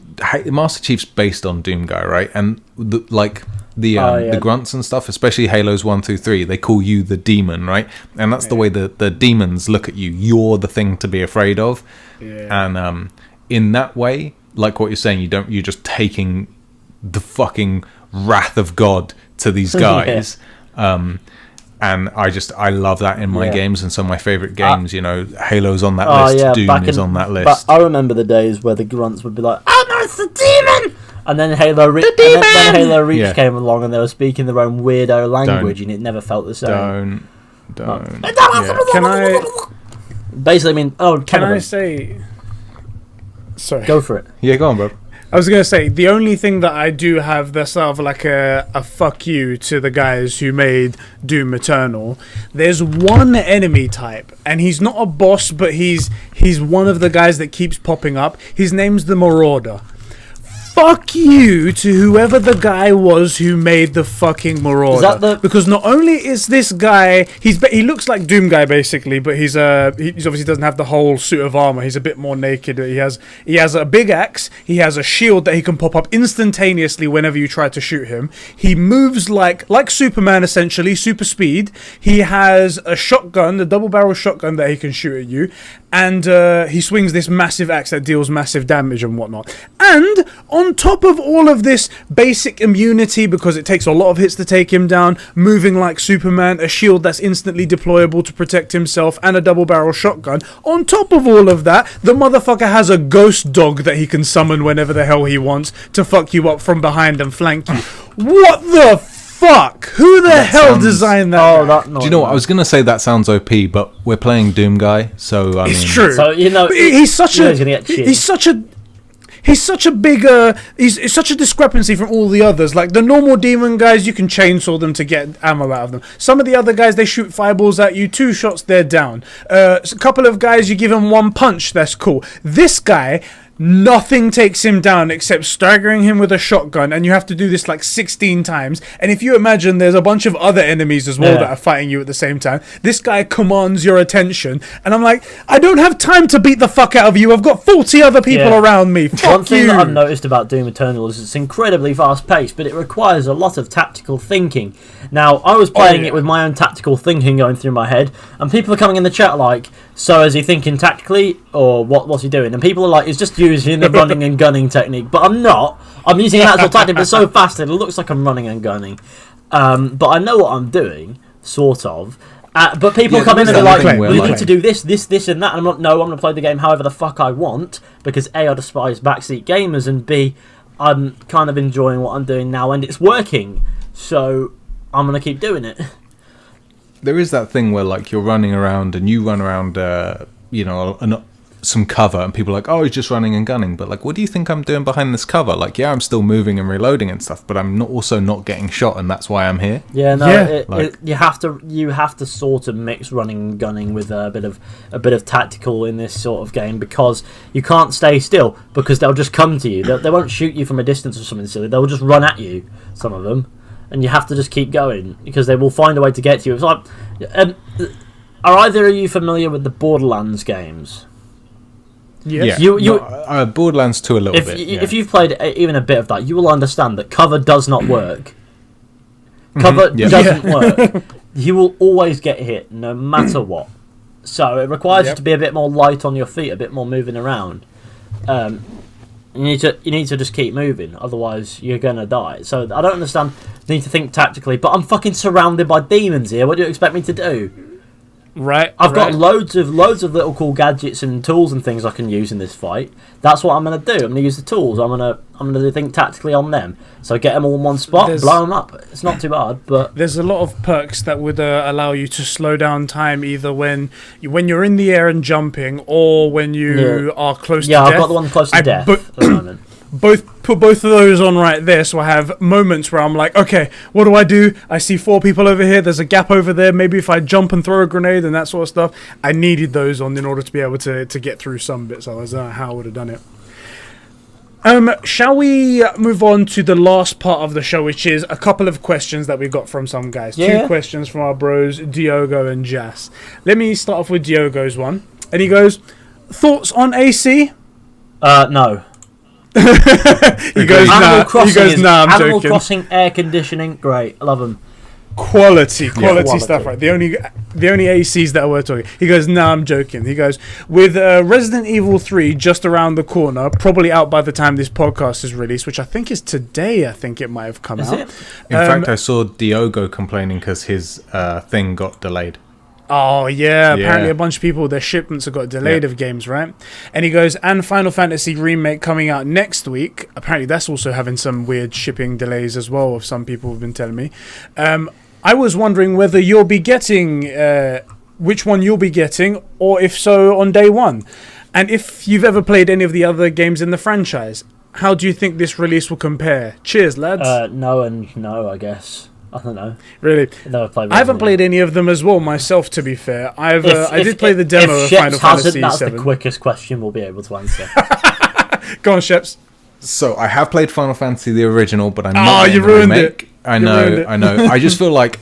Master Chief's based on Doom guy, right? And the grunts and stuff, especially Halos 1 through 3, they call you the demon, right? And that's the way the demons look at you. You're the thing to be afraid of. Yeah. And in that way, like what you're saying, you're just taking the fucking wrath of God to these guys. And I love that in my games, and some of my favourite games, Halo's on that list, Doom is on that list. But I remember the days where the grunts would be like, "Oh no, it's the demon!" And then Halo Reach came along, and they were speaking their own weirdo language, and it never felt the same. Don't. Can I? Basically, I mean, can I say? Sorry. Go for it. Yeah, go on, bro. I was going to say, the only thing that I do have that's sort of like a fuck you to the guys who made Doom Eternal, there's one enemy type, and he's not a boss, but he's one of the guys that keeps popping up. His name's the Marauder. fuck you to whoever the guy was who made the fucking Marauder. Because not only is this guy, he looks like Doom Guy basically, but he obviously doesn't have the whole suit of armor. He's a bit more naked. He has a big axe. He has a shield that he can pop up instantaneously whenever you try to shoot him. He moves like Superman essentially, super speed. He has a shotgun, a double barrel shotgun that he can shoot at you, and he swings this massive axe that deals massive damage and whatnot. And on top of all of this basic immunity, because it takes a lot of hits to take him down, moving like Superman, a shield that's instantly deployable to protect himself, and a double barrel shotgun. On top of all of that, the motherfucker has a ghost dog that he can summon whenever the hell he wants to fuck you up from behind and flank you. What the fuck? Who the hell designed that? Do you know what? I was going to say that sounds OP, but we're playing Doom Guy, so I mean... It's true. So, he's such a discrepancy from all the others. Like the normal demon guys, you can chainsaw them to get ammo out of them. Some of the other guys, they shoot fireballs at you, 2 shots, they're down. A couple of guys, you give them 1 punch, that's cool. This guy, nothing takes him down except staggering him with a shotgun, and you have to do this like 16 times. And if you imagine there's a bunch of other enemies as well that are fighting you at the same time, this guy commands your attention, and I'm like, I don't have time to beat the fuck out of you. I've got 40 other people around me. Fuck One thing that I've noticed about Doom Eternal is it's incredibly fast paced, but it requires a lot of tactical thinking. Now, I was playing it with my own tactical thinking going through my head, and people are coming in the chat like, so is he thinking tactically, or what's he doing? And people are like, it's just using the running and gunning technique. But I'm not. I'm using an actual tactic, but it's so fast that it looks like I'm running and gunning. But I know what I'm doing, sort of. But people come in and they're like, you need to do this, and that. And I'm like, no, I'm going to play the game however the fuck I want, because A, I despise backseat gamers, and B, I'm kind of enjoying what I'm doing now, and it's working. So I'm going to keep doing it. There is that thing where like you're running around and you run around, some cover, and people are like, oh, he's just running and gunning. But like, what do you think I'm doing behind this cover? Like, yeah, I'm still moving and reloading and stuff, but I'm also not getting shot, and that's why I'm here. Yeah, no, you have to sort of mix running and gunning with a bit of tactical in this sort of game, because you can't stay still, because they'll just come to you. They won't shoot you from a distance or something silly. They'll just run at you. Some of them. And you have to just keep going, because they will find a way to get to you. It's like, are either of you familiar with the Borderlands games? Yes. Yeah. Borderlands 2 a little bit. If you've played even a bit of that, you will understand that cover does not work. Cover doesn't work. You will always get hit, no matter what. So it requires you to be a bit more light on your feet, a bit more moving around. You need to just keep moving, otherwise you're gonna die. So I don't understand. You need to think tactically, but I'm fucking surrounded by demons here. What do you expect me to do? Right. I've got loads of little cool gadgets and tools and things I can use in this fight. That's what I'm gonna do. I'm gonna use the tools. I'm gonna think tactically on them. So get them all in one spot, blow them up. It's not too hard, but there's a lot of perks that would allow you to slow down time, either when you're in the air and jumping, or when you are close to death. Yeah, I've got the one close to death at the moment. Put both of those on right there, so I have moments where I'm like, okay, what do? I see 4 people over here, there's a gap over there, maybe if I jump and throw a grenade and that sort of stuff. I needed those on in order to be able to get through some bits, otherwise I don't know how I would have done it. Shall we move on to the last part of the show, which is a couple of questions that we got from some guys. 2 questions from our bros, Diogo and Jas. Let me start off with Diogo's one. And he goes, thoughts on AC? No. He goes, nah. I'm joking. Animal Crossing air conditioning, great. I love them. Quality stuff, right? The only ACs that we're talking. He goes, nah, I'm joking. He goes, with Resident Evil 3 just around the corner, probably out by the time this podcast is released, which I think is today. I think it might have come out. In fact, I saw Diogo complaining because his thing got delayed. Oh, yeah. Apparently a bunch of people, their shipments have got delayed of games, right? And he goes, and Final Fantasy Remake coming out next week. Apparently that's also having some weird shipping delays as well, of some people have been telling me. I was wondering whether you'll be getting, which one you'll be getting, or if so, on day one. And if you've ever played any of the other games in the franchise, how do you think this release will compare? Cheers, lads. No and no, I guess. I don't know. Really? I haven't played any of them as well myself, to be fair. I did play the demo of Final Fantasy VII. That's the quickest question we'll be able to answer. Go on, Sheps. So I have played Final Fantasy the original, but I'm Oh, not you getting the ruined remake. it. I You ruined know. it. I just feel like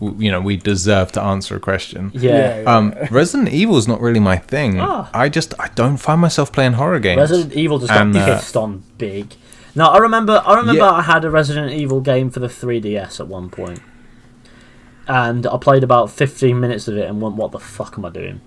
we deserve to answer a question. Yeah. Resident Evil's not really my thing. Ah. I don't find myself playing horror games. Resident Evil just got pissed on big. Now I remember I had a Resident Evil game for the 3DS at one point, and I played about 15 minutes of it and went, "What the fuck am I doing?"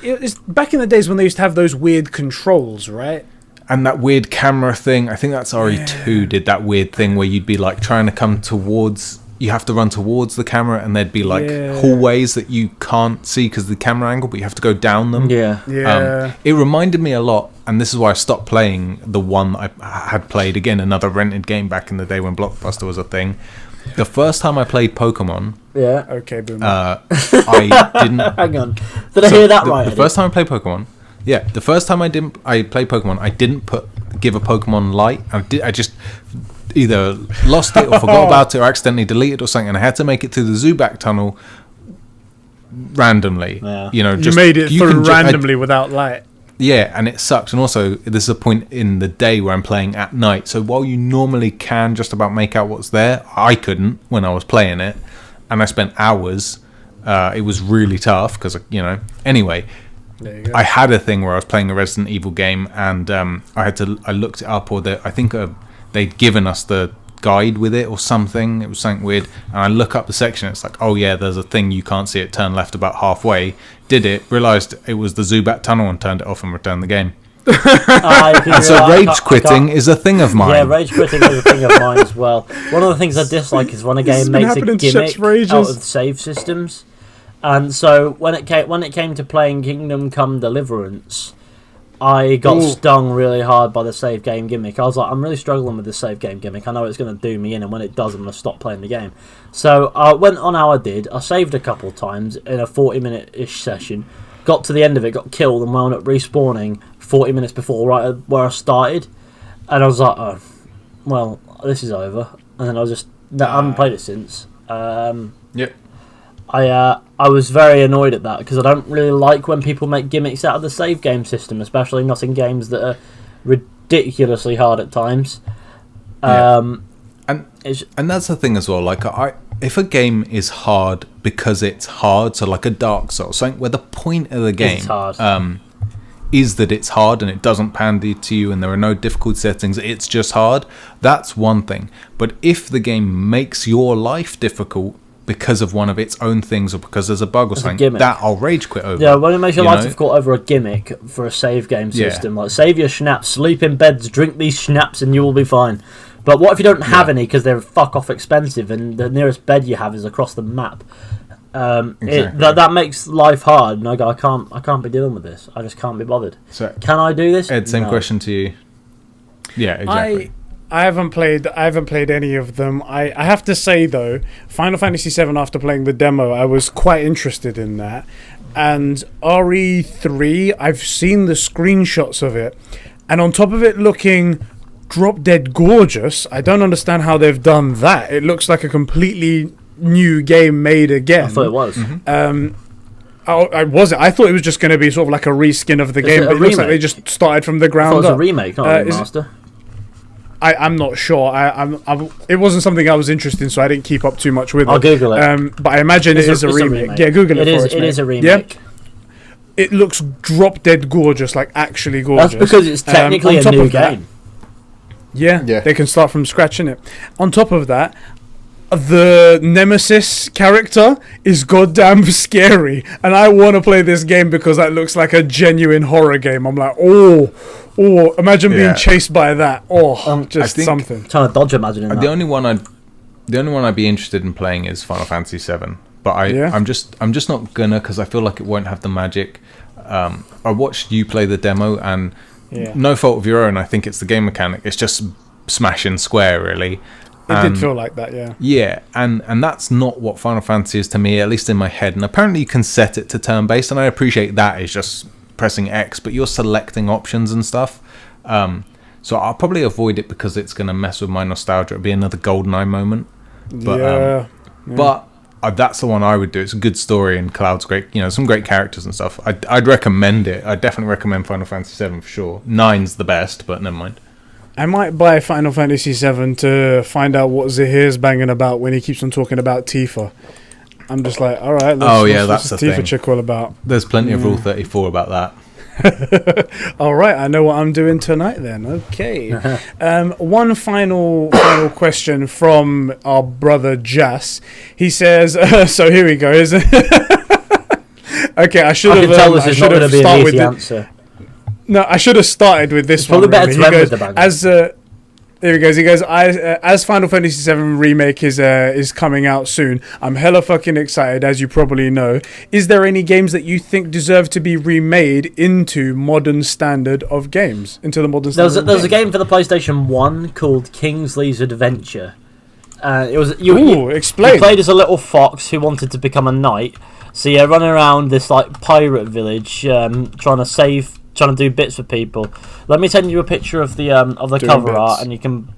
It's back in the days when they used to have those weird controls, right? And that weird camera thing, I think that's RE2 did that weird thing where you'd be like trying to come towards, you have to run towards the camera, and there'd be like hallways that you can't see because of the camera angle, but you have to go down them. Yeah. It reminded me a lot, and this is why I stopped playing the one I had played, again, another rented game back in the day when Blockbuster was a thing. The first time I played Pokemon, Yeah. Okay, boom. I didn't... Hang on. Did I hear that right? The first time I played Pokemon, the first time I played Pokemon, I didn't give a Pokemon light. I just either lost it or forgot about it or accidentally deleted or something, and I had to make it through the Zubat tunnel randomly. Yeah. you made it through randomly without light. Yeah, and it sucked. And also, there's a point in the day where I'm playing at night. So while you normally can just about make out what's there, I couldn't when I was playing it. And I spent hours. It was really tough because, Anyway, There you go. I had a thing where I was playing a Resident Evil game, and I looked it up, or I think they'd given us the guide with it or something. It was something weird, and I look up the section. It's like, oh yeah, there's a thing you can't see it. Turn left about halfway. Did it? Realized it was the Zubat tunnel and turned it off and returned the game. And so rage quitting is a thing of mine. Yeah, rage quitting is a thing of mine as well. One of the things I dislike is when a game makes a gimmick out of save systems. And so when it came to playing Kingdom Come Deliverance, I got stung really hard by the save game gimmick. I was like, I'm really struggling with this save game gimmick. I know it's going to do me in, and when it does, I'm going to stop playing the game. So I went on how I did. I saved a couple of times in a 40-minute-ish session. Got to the end of it, got killed, and wound up respawning 40 minutes before right where I started. And I was like, oh, well, this is over. And then I haven't played it since. Yep. I was very annoyed at that because I don't really like when people make gimmicks out of the save game system, especially not in games that are ridiculously hard at times. And that's the thing as well. Like, if a game is hard because it's hard, so like a Dark Souls, something where the point of the game is that it's hard and it doesn't pander to you and there are no difficult settings, it's just hard, that's one thing. But if the game makes your life difficult because of one of its own things or because there's a bug or something, that I'll rage quit over. Yeah, when it makes your life difficult over a gimmick for a save game system, like save your schnapps, sleep in beds, drink these schnapps and you will be fine. But what if you don't have any because they're fuck off expensive and the nearest bed you have is across the map? Exactly. That makes life hard, and I go, I can't be dealing with this. I just can't be bothered. So, can I do this? Ed, same question to you. Yeah, exactly. I haven't played any of them. I have to say though, Final Fantasy VII, after playing the demo, I was quite interested in that. And RE3, I've seen the screenshots of it, and on top of it looking drop dead gorgeous, I don't understand how they've done that. It looks like a completely new game made again. I thought it was. I thought it was just going to be sort of like a reskin of the game, but it looks like they just started from the ground up. It was a remake, not a remaster. I'm not sure. It wasn't something I was interested in, so I didn't keep up too much with it. I'll Google it. But I imagine it is a remake. Yeah, Google it for us, It mate. is a remake. Yeah? It looks drop dead gorgeous, like actually gorgeous. That's because it's technically a new game. Yeah, they can start from scratch in it. On top of that, the Nemesis character is goddamn scary, and I want to play this game because that looks like a genuine horror game. I'm like, imagine being chased by that. Just something. Trying to dodge imagining that. The only one I'd be interested in playing is Final Fantasy VII, but I'm just not gonna, because I feel like it won't have the magic. I watched you play the demo, and no fault of your own, I think it's the game mechanic. It's just smash and square, really. It did feel like that, yeah. Yeah, and that's not what Final Fantasy is to me, at least in my head. And apparently you can set it to turn-based, and I appreciate that is just pressing X, but you're selecting options and stuff. So I'll probably avoid it because it's going to mess with my nostalgia. It'll be another GoldenEye moment. But, but that's the one I would do. It's a good story and Cloud's great. Some great characters and stuff. I'd recommend it. I'd definitely recommend Final Fantasy VII for sure. 9's the best, but never mind. I might buy Final Fantasy VII to find out what Zahir's banging about when he keeps on talking about Tifa. I'm just like, all right, what's the Tifa chick all about? There's plenty of Rule 34 about that. All right, I know what I'm doing tonight then. Okay. One final question from our brother Jas. He says, so here we go. Okay, I should have tell this is not going to be an easy answer. No, I should have started with this one. Probably better to end with the bangers. There he goes. He goes, as Final Fantasy VII Remake is coming out soon, I'm hella fucking excited, as you probably know. Is there any games that you think deserve to be remade into modern standard of games? Into the modern standard There's a game for the PlayStation 1 called Kingsley's Adventure. Explain. You played as a little fox who wanted to become a knight. So you're running around this like pirate village, trying to do bits for people. Let me send you a picture of the cover art, and you can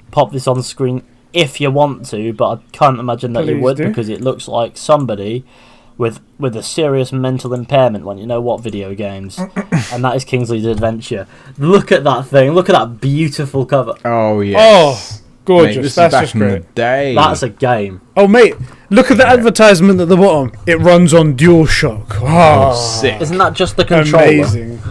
pop this on screen if you want to. But I can't imagine that you would, because it looks like somebody with a serious mental impairment when you know what video games, and that is Kingsley's Adventure. Look at that thing. Look at that beautiful cover. Oh yeah. Oh, gorgeous. Mate, this that's is back just in great. the day. That's a game. Oh mate, look at the advertisement at the bottom. It runs on DualShock. Oh, sick. Isn't that just the controller? Amazing.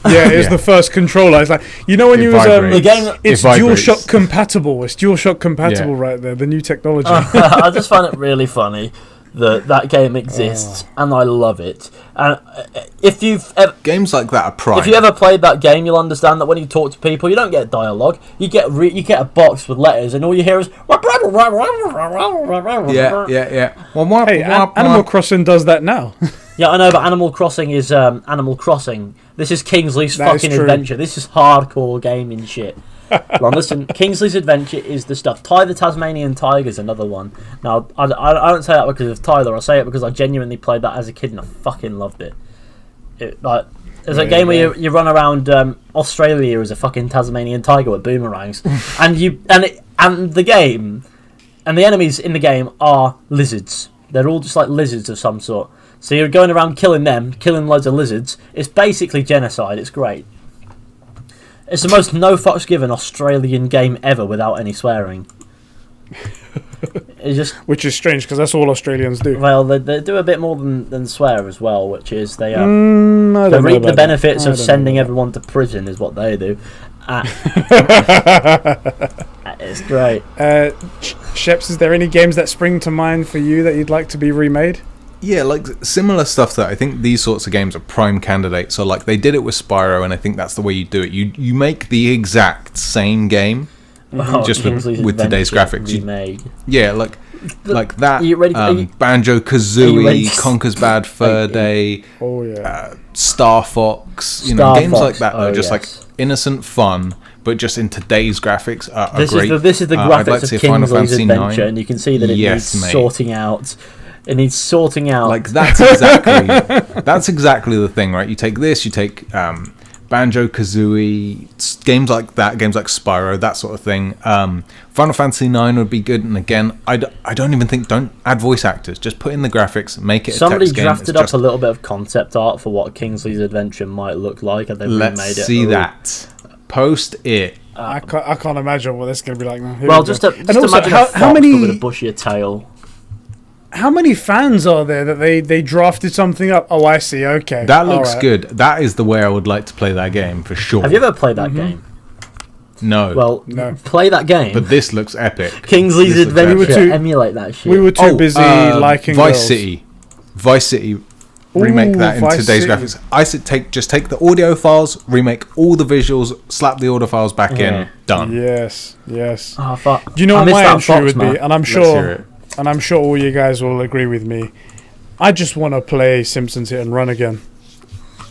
Yeah, it's the first controller. It's like, when you was the game, it's DualShock compatible. It's DualShock compatible right there. The new technology. I just find it really funny that game exists, and I love it. And if you've games like that are prime. If you ever played that game, you'll understand that when you talk to people, you don't get dialogue. You get a box with letters, and all you hear is yeah. Hey, Animal Crossing does that now. Yeah, I know, but Animal Crossing is Animal Crossing. This is Kingsley's fucking adventure. This is hardcore gaming shit. Well, listen, Kingsley's Adventure is the stuff. Ty the Tasmanian Tiger's another one. Now, I don't say that because of Tyler. I say it because I genuinely played that as a kid and I fucking loved it. There's a game where you run around Australia as a fucking Tasmanian tiger with boomerangs, and the game and the enemies in the game are lizards. They're all just like lizards of some sort. So you're going around killing loads of lizards. It's basically genocide. It's great. It's the most no fucks given Australian game ever without any swearing. Which is strange because that's all Australians do. Well, they do a bit more than swear as well, which is they reap the benefits of sending everyone to prison is what they do. It's great. Sheps, is there any games that spring to mind for you that you'd like to be remade? Yeah, like similar stuff that I think these sorts of games are prime candidates. So like they did it with Spyro, and I think that's the way you do it. You make the exact same game, just with today's graphics. Like that. Banjo-Kazooie, Conker's Bad Fur Day, Star Fox. Games like that are just like innocent fun, but just in today's graphics are great. This is the graphics of Kingsley's Adventure, and you can see that it needs sorting out. It needs sorting out. Like that's exactly the thing, right? You take this, you take Banjo-Kazooie, games like that, games like Spyro, that sort of thing. Final Fantasy 9 would be good, and again, I don't even think, don't add voice actors, just put in the graphics, make it a Somebody text game. drafted up a little bit of concept art for what Kingsley's Adventure might look like, and they've remade it. Let's see that. Post it. I can't imagine what this is going to be like now. Just imagine a fox with a bushier tail. How many fans are there that they drafted something up? Oh, I see. Okay, that looks good. That is the way I would like to play that game for sure. Have you ever played that game? No. Well, play that game. But this looks epic. Kingsley's Adventure. Emulate that shit. We were too busy liking Vice City. Vice City. Remake that in today's graphics. I said just take the audio files, remake all the visuals, slap the audio files back in. Done. Yes. Oh fuck. Do you know what my entry would be? And I'm sure all you guys will agree with me. I just want to play Simpsons Hit and Run again.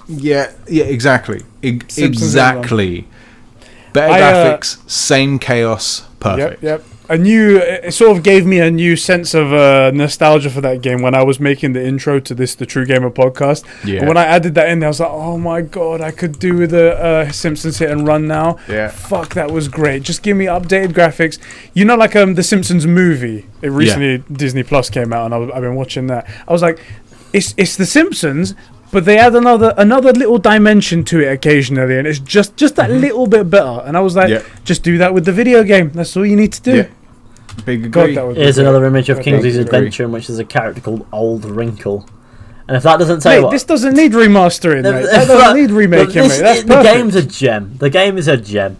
Yeah, exactly. Exactly. Better graphics, same chaos, perfect. Yep. it sort of gave me a new sense of nostalgia for that game when I was making the intro to the True Gamer podcast. Yeah. And when I added that in there, I was like, oh my god, I could do the Simpsons Hit and Run now. Yeah. Fuck, that was great. Just give me updated graphics. You know, like the Simpsons movie. It recently Disney Plus came out, and I've been watching that. I was like, it's the Simpsons, but they add another little dimension to it occasionally, and it's just that little bit better. And I was like, just do that with the video game. That's all you need to do. Yeah. Big agree. Here's another image of Kingsley's Adventure in which there's a character called Old Wrinkle. And if that doesn't tell you what... This doesn't need remastering, mate. That doesn't need remaking, mate. That's perfect. The game's a gem. The game is a gem.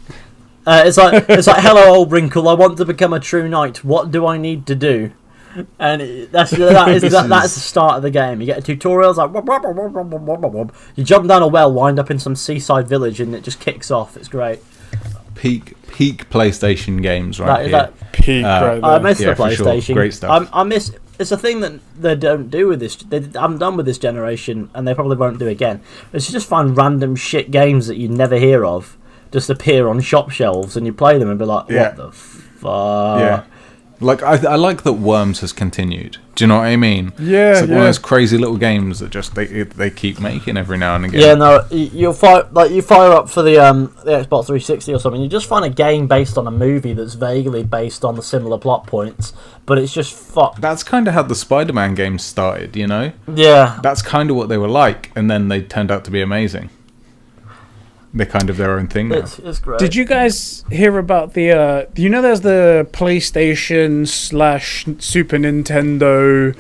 It's like, hello, Old Wrinkle. I want to become a true knight. What do I need to do? And that's the start of the game. You get a tutorial. It's like you jump down a well, wind up in some seaside village, and it just kicks off. It's great. Peak PlayStation games right here. Peak right there. I miss the PlayStation. Sure. Great stuff. I miss. It's a thing that they don't do with this. They haven't done with this generation, and they probably won't do again. It's just find random shit games that you never hear of just appear on shop shelves, and you play them and be like, "What the fuck?" Yeah. Like I like that Worms has continued. Do you know what I mean? Yeah, it's like one of those crazy little games that just they keep making every now and again. Yeah, no, you fire up for the Xbox 360 or something. You just find a game based on a movie that's vaguely based on the similar plot points, but it's just fucked. That's kind of how the Spider-Man games started, you know? Yeah, that's kind of what they were like, and then they turned out to be amazing. They're kind of their own thing now. It's great. Did you guys hear about the... you know there's the PlayStation / Super Nintendo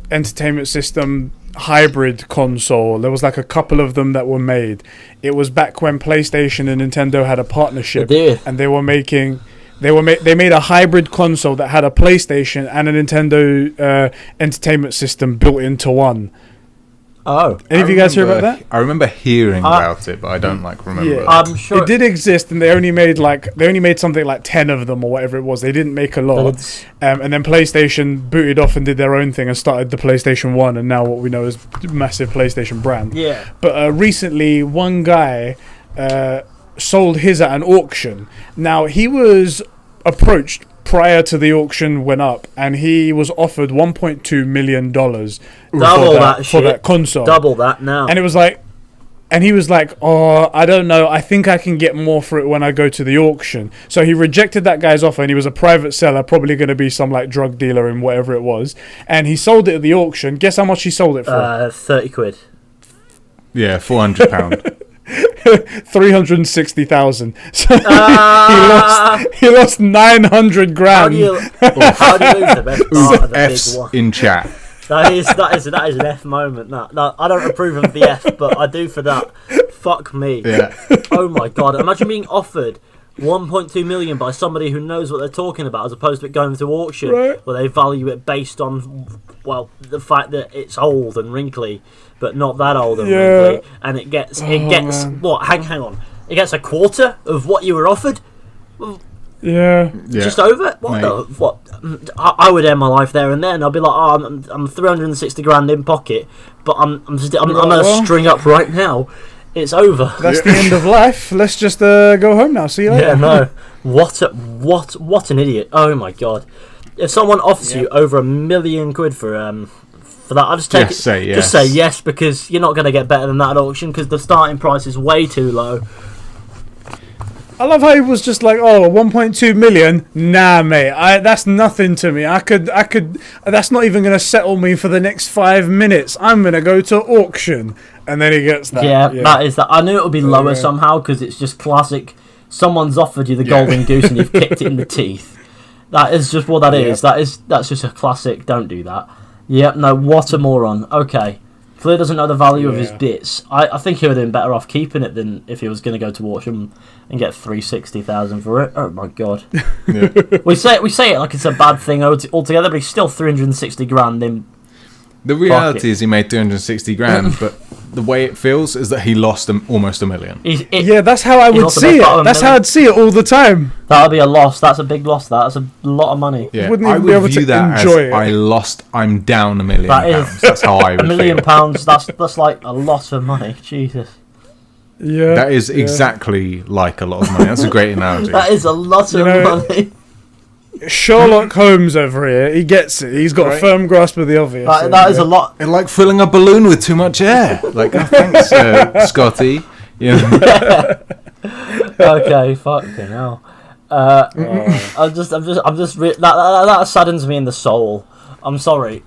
entertainment system hybrid console? There was like a couple of them that were made. It was back when PlayStation and Nintendo had a partnership. They did. And they were making... They made a hybrid console that had a PlayStation and a Nintendo entertainment system built into one. Oh, any of you guys hear about that? I remember hearing about it, but I don't remember. Yeah. I'm sure it did exist, and they only made something like 10 of them or whatever it was. They didn't make a lot. And then PlayStation booted off and did their own thing and started the PlayStation 1, and now what we know is massive PlayStation brand. Yeah. But recently, one guy sold his at an auction. Now he was approached prior to the auction went up, and he was offered $1.2 million for that console. Double that now. And it was like, and he was like, oh, I don't know, I think I can get more for it when I go to the auction. So he rejected that guy's offer, and he was a private seller, probably going to be some like drug dealer in whatever it was, and he sold it at the auction. Guess how much he sold it for? 30 quid. Yeah, £400. 360,000. So he lost 900 grand. How do you lose the best part of the F's big one? in chat. That is an F moment. No, I don't approve of the F, but I do for that. Fuck me. Yeah. Oh my god! Imagine being offered 1.2 million by somebody who knows what they're talking about, as opposed to it going to auction, where they value it based on the fact that it's old and wrinkly, but not that old and wrinkly, and it gets what? Hang on, it gets a quarter of what you were offered. Yeah. Just over? What? I would end my life there and then. I'd be like, oh, I'm 360 grand in pocket, but I'm gonna string up right now. It's over. That's the end of life. Let's just go home now. See you later. Yeah, no. What an idiot. Oh my god. If someone offers you over £1 million for that, I'll just take it. Just say yes, because you're not going to get better than that at auction, because the starting price is way too low. I love how he was just like, oh, 1.2 million? Nah, mate. That's nothing to me. I could. That's not even going to settle me for the next 5 minutes. I'm going to go to auction. And then he gets that. Yeah, that is that. I knew it would be lower somehow, because it's just classic. Someone's offered you the golden goose and you've kicked it in the teeth. That is just what that is. That's just a classic. Don't do that. Yep. No. What a moron. Okay. Clear doesn't know the value of his bits. I think he would have been better off keeping it than if he was going to go to auction and get 360,000 for it. Oh my god. We say it like it's a bad thing altogether, but he's still 360 grand in. The reality is he made 360 grand, but the way it feels is that he lost almost $1 million. That's how I would see it. That's how I'd see it all the time. That'll be a loss. That's a big loss. That's a lot of money. Yeah, Wouldn't even be able to enjoy it. I'm down £1 million. That's how I would £1 million. That's like a lot of money. Jesus. Yeah. That is exactly like a lot of money. That's a great analogy. That is a lot of money. Sherlock Holmes over here, he gets it. He's got a firm grasp of the obvious. That is a lot. It's like filling a balloon with too much air. Like, oh, thanks, Scotty. Yeah. Okay, fucking hell. That saddens me in the soul. I'm sorry.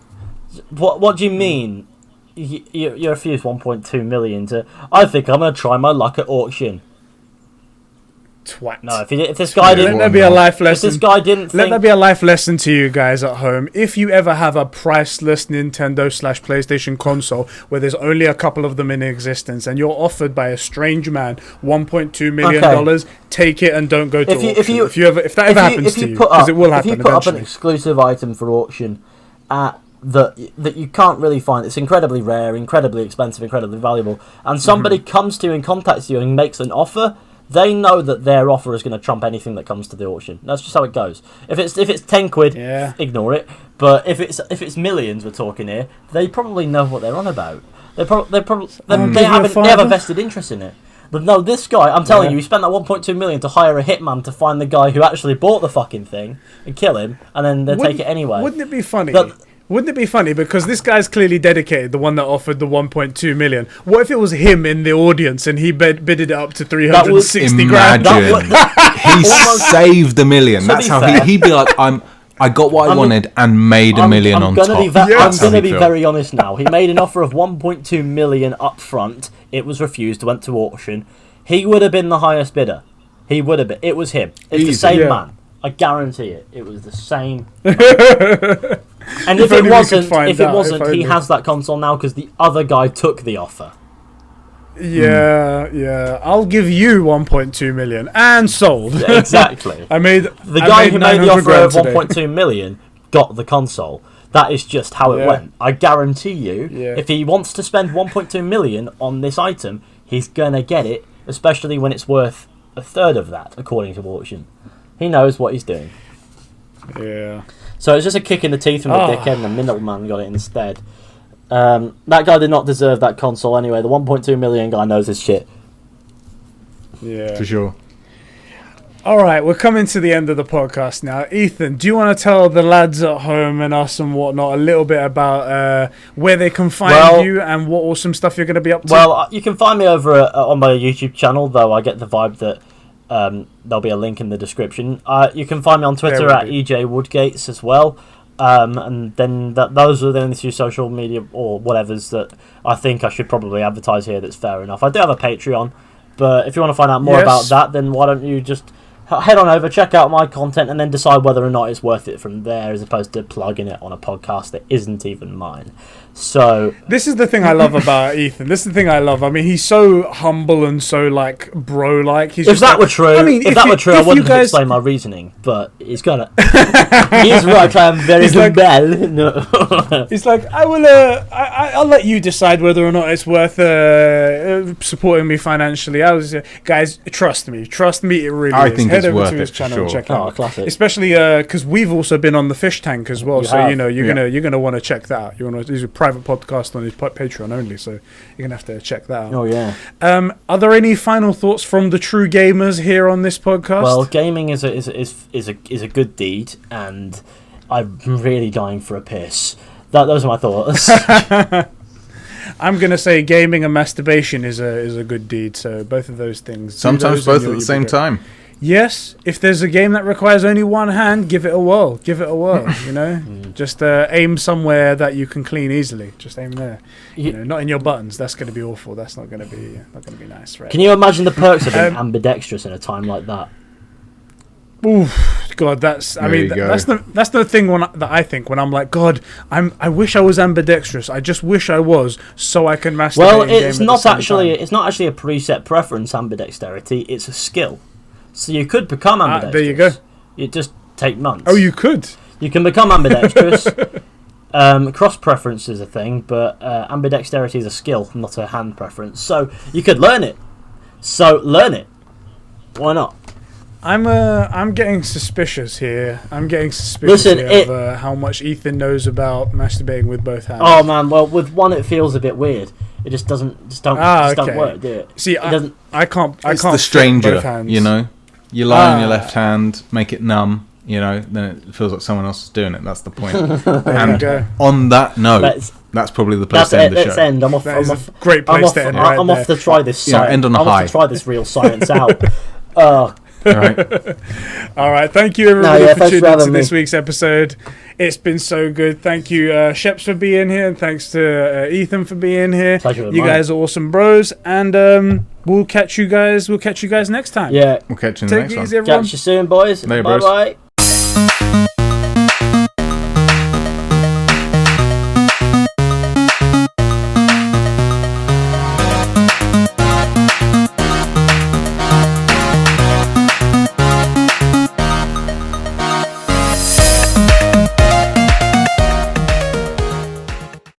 What do you mean? You refuse 1.2 million to? I think I'm gonna try my luck at auction. Twat. No, if this guy didn't, let there be a life lesson. If this guy didn't, let that be a life lesson to you guys at home. If you ever have a priceless Nintendo/PlayStation console where there's only a couple of them in existence, and you're offered by a strange man $1.2 million, take it and don't go to auction. If that ever happens to you, because it will happen if you put eventually. up an exclusive item for auction that you can't really find, it's incredibly rare, incredibly expensive, incredibly valuable, and somebody comes to you and contacts you and makes an offer. They know that their offer is going to trump anything that comes to the auction. That's just how it goes. If it's 10 quid, ignore it. But if it's millions we're talking here, they probably know what they're on about. They have a vested interest in it. But no, this guy, I'm telling you, he spent that 1.2 million to hire a hitman to find the guy who actually bought the fucking thing and kill him, and then they take it anyway. Wouldn't it be funny? Wouldn't it be funny, because this guy's clearly dedicated, the one that offered the 1.2 million. What if it was him in the audience and he bidded it up to 360 grand? He saved $1 million. That's how he'd be like, I got what I wanted and made $1 million on top. I'm going to be very honest now. He made an offer of 1.2 million up front. It was refused, went to auction. He would have been the highest bidder. He would have been. It was him. It's the same man. I guarantee it. It was the same. And if it wasn't, he has that console now because the other guy took the offer. Yeah. I'll give you 1.2 million and sold. Exactly. The guy who made the offer of 1.2 million got the console. That is just how it went. I guarantee you, if he wants to spend 1.2 million on this item, he's gonna get it, especially when it's worth a third of that, according to auction. He knows what he's doing. Yeah. So it's just a kick in the teeth from the dickhead, and the middleman got it instead. That guy did not deserve that console anyway. The 1.2 million guy knows his shit. Yeah. For sure. All right, we're coming to the end of the podcast now. Ethan, do you want to tell the lads at home and us and whatnot a little bit about where they can find you and what awesome stuff you're going to be up to? Well, you can find me over on my YouTube channel, though I get the vibe that there'll be a link in the description. You can find me on Twitter at EJ Woodgates as well. And then those are the only two social media or whatevers that I think I should probably advertise here. That's fair enough. I do have a Patreon, but if you want to find out more about that, then why don't you just head on over, check out my content, and then decide whether or not it's worth it from there, as opposed to plugging it on a podcast that isn't even mine. So this is the thing I love about Ethan. This is the thing I love. I mean, he's so humble and so like bro-like. If that were true, I wouldn't have explained my reasoning. But he's gonna. He's right. I am very well. No. He's like, I'll let you decide whether or not it's worth supporting me financially. Guys, trust me, it really is. I think Head it's over worth to his it channel for and sure. check out. Classic. Especially because we've also been on the Fish Tank as well. You're gonna want to check that out. You want to do a private podcast on his Patreon only, so you're gonna have to check that out. Oh yeah. Are there any final thoughts from the true gamers here on this podcast? Well, gaming is a good deed, and I'm really dying for a piss. Those are my thoughts. I'm gonna say gaming and masturbation is a good deed. So both of those things. Sometimes both at the same time. Yes, if there's a game that requires only one hand, give it a whirl. You know, just aim somewhere that you can clean easily. Just aim there. Not in your buttons. That's going to be awful. That's not going to be nice, right? Can you imagine the perks of being ambidextrous in a time like that? Oof, God, that's the thing that I think when I'm like, God, I wish I was ambidextrous. I just wish I was, so I can masturbate. Well, it's not actually a preset preference. Ambidexterity, it's a skill. So you could become ambidextrous. There you go. It just take months. Oh, you could. You can become ambidextrous. Cross preference is a thing, but ambidexterity is a skill, not a hand preference. So you could learn it. So learn it. Why not? I'm getting suspicious here. Of how much Ethan knows about masturbating with both hands. Oh man, well with one it feels a bit weird. It just don't work, do it? See, I can't. It's the stranger, you know. You lie on your left hand, make it numb, then it feels like someone else is doing it. That's the point. There you go. On that note, that's probably the place to end the show. Let's end. I'm off. That is I'm a off. great place to end. Right I'm there. off to try this. End on a I'm high. off to try this real science out. All right. All right. Thank you, everybody, for thanks for tuning into having this me. week's episode. It's been so good. Thank you, Sheps, for being here, and thanks to Ethan for being here. Pleasure of You mine. guys are awesome bros, and we'll catch you guys. We'll catch you guys next time. Yeah. We'll catch you in the Take next it one. easy, everyone. Catch you soon, boys. Later, Bye bros. bye.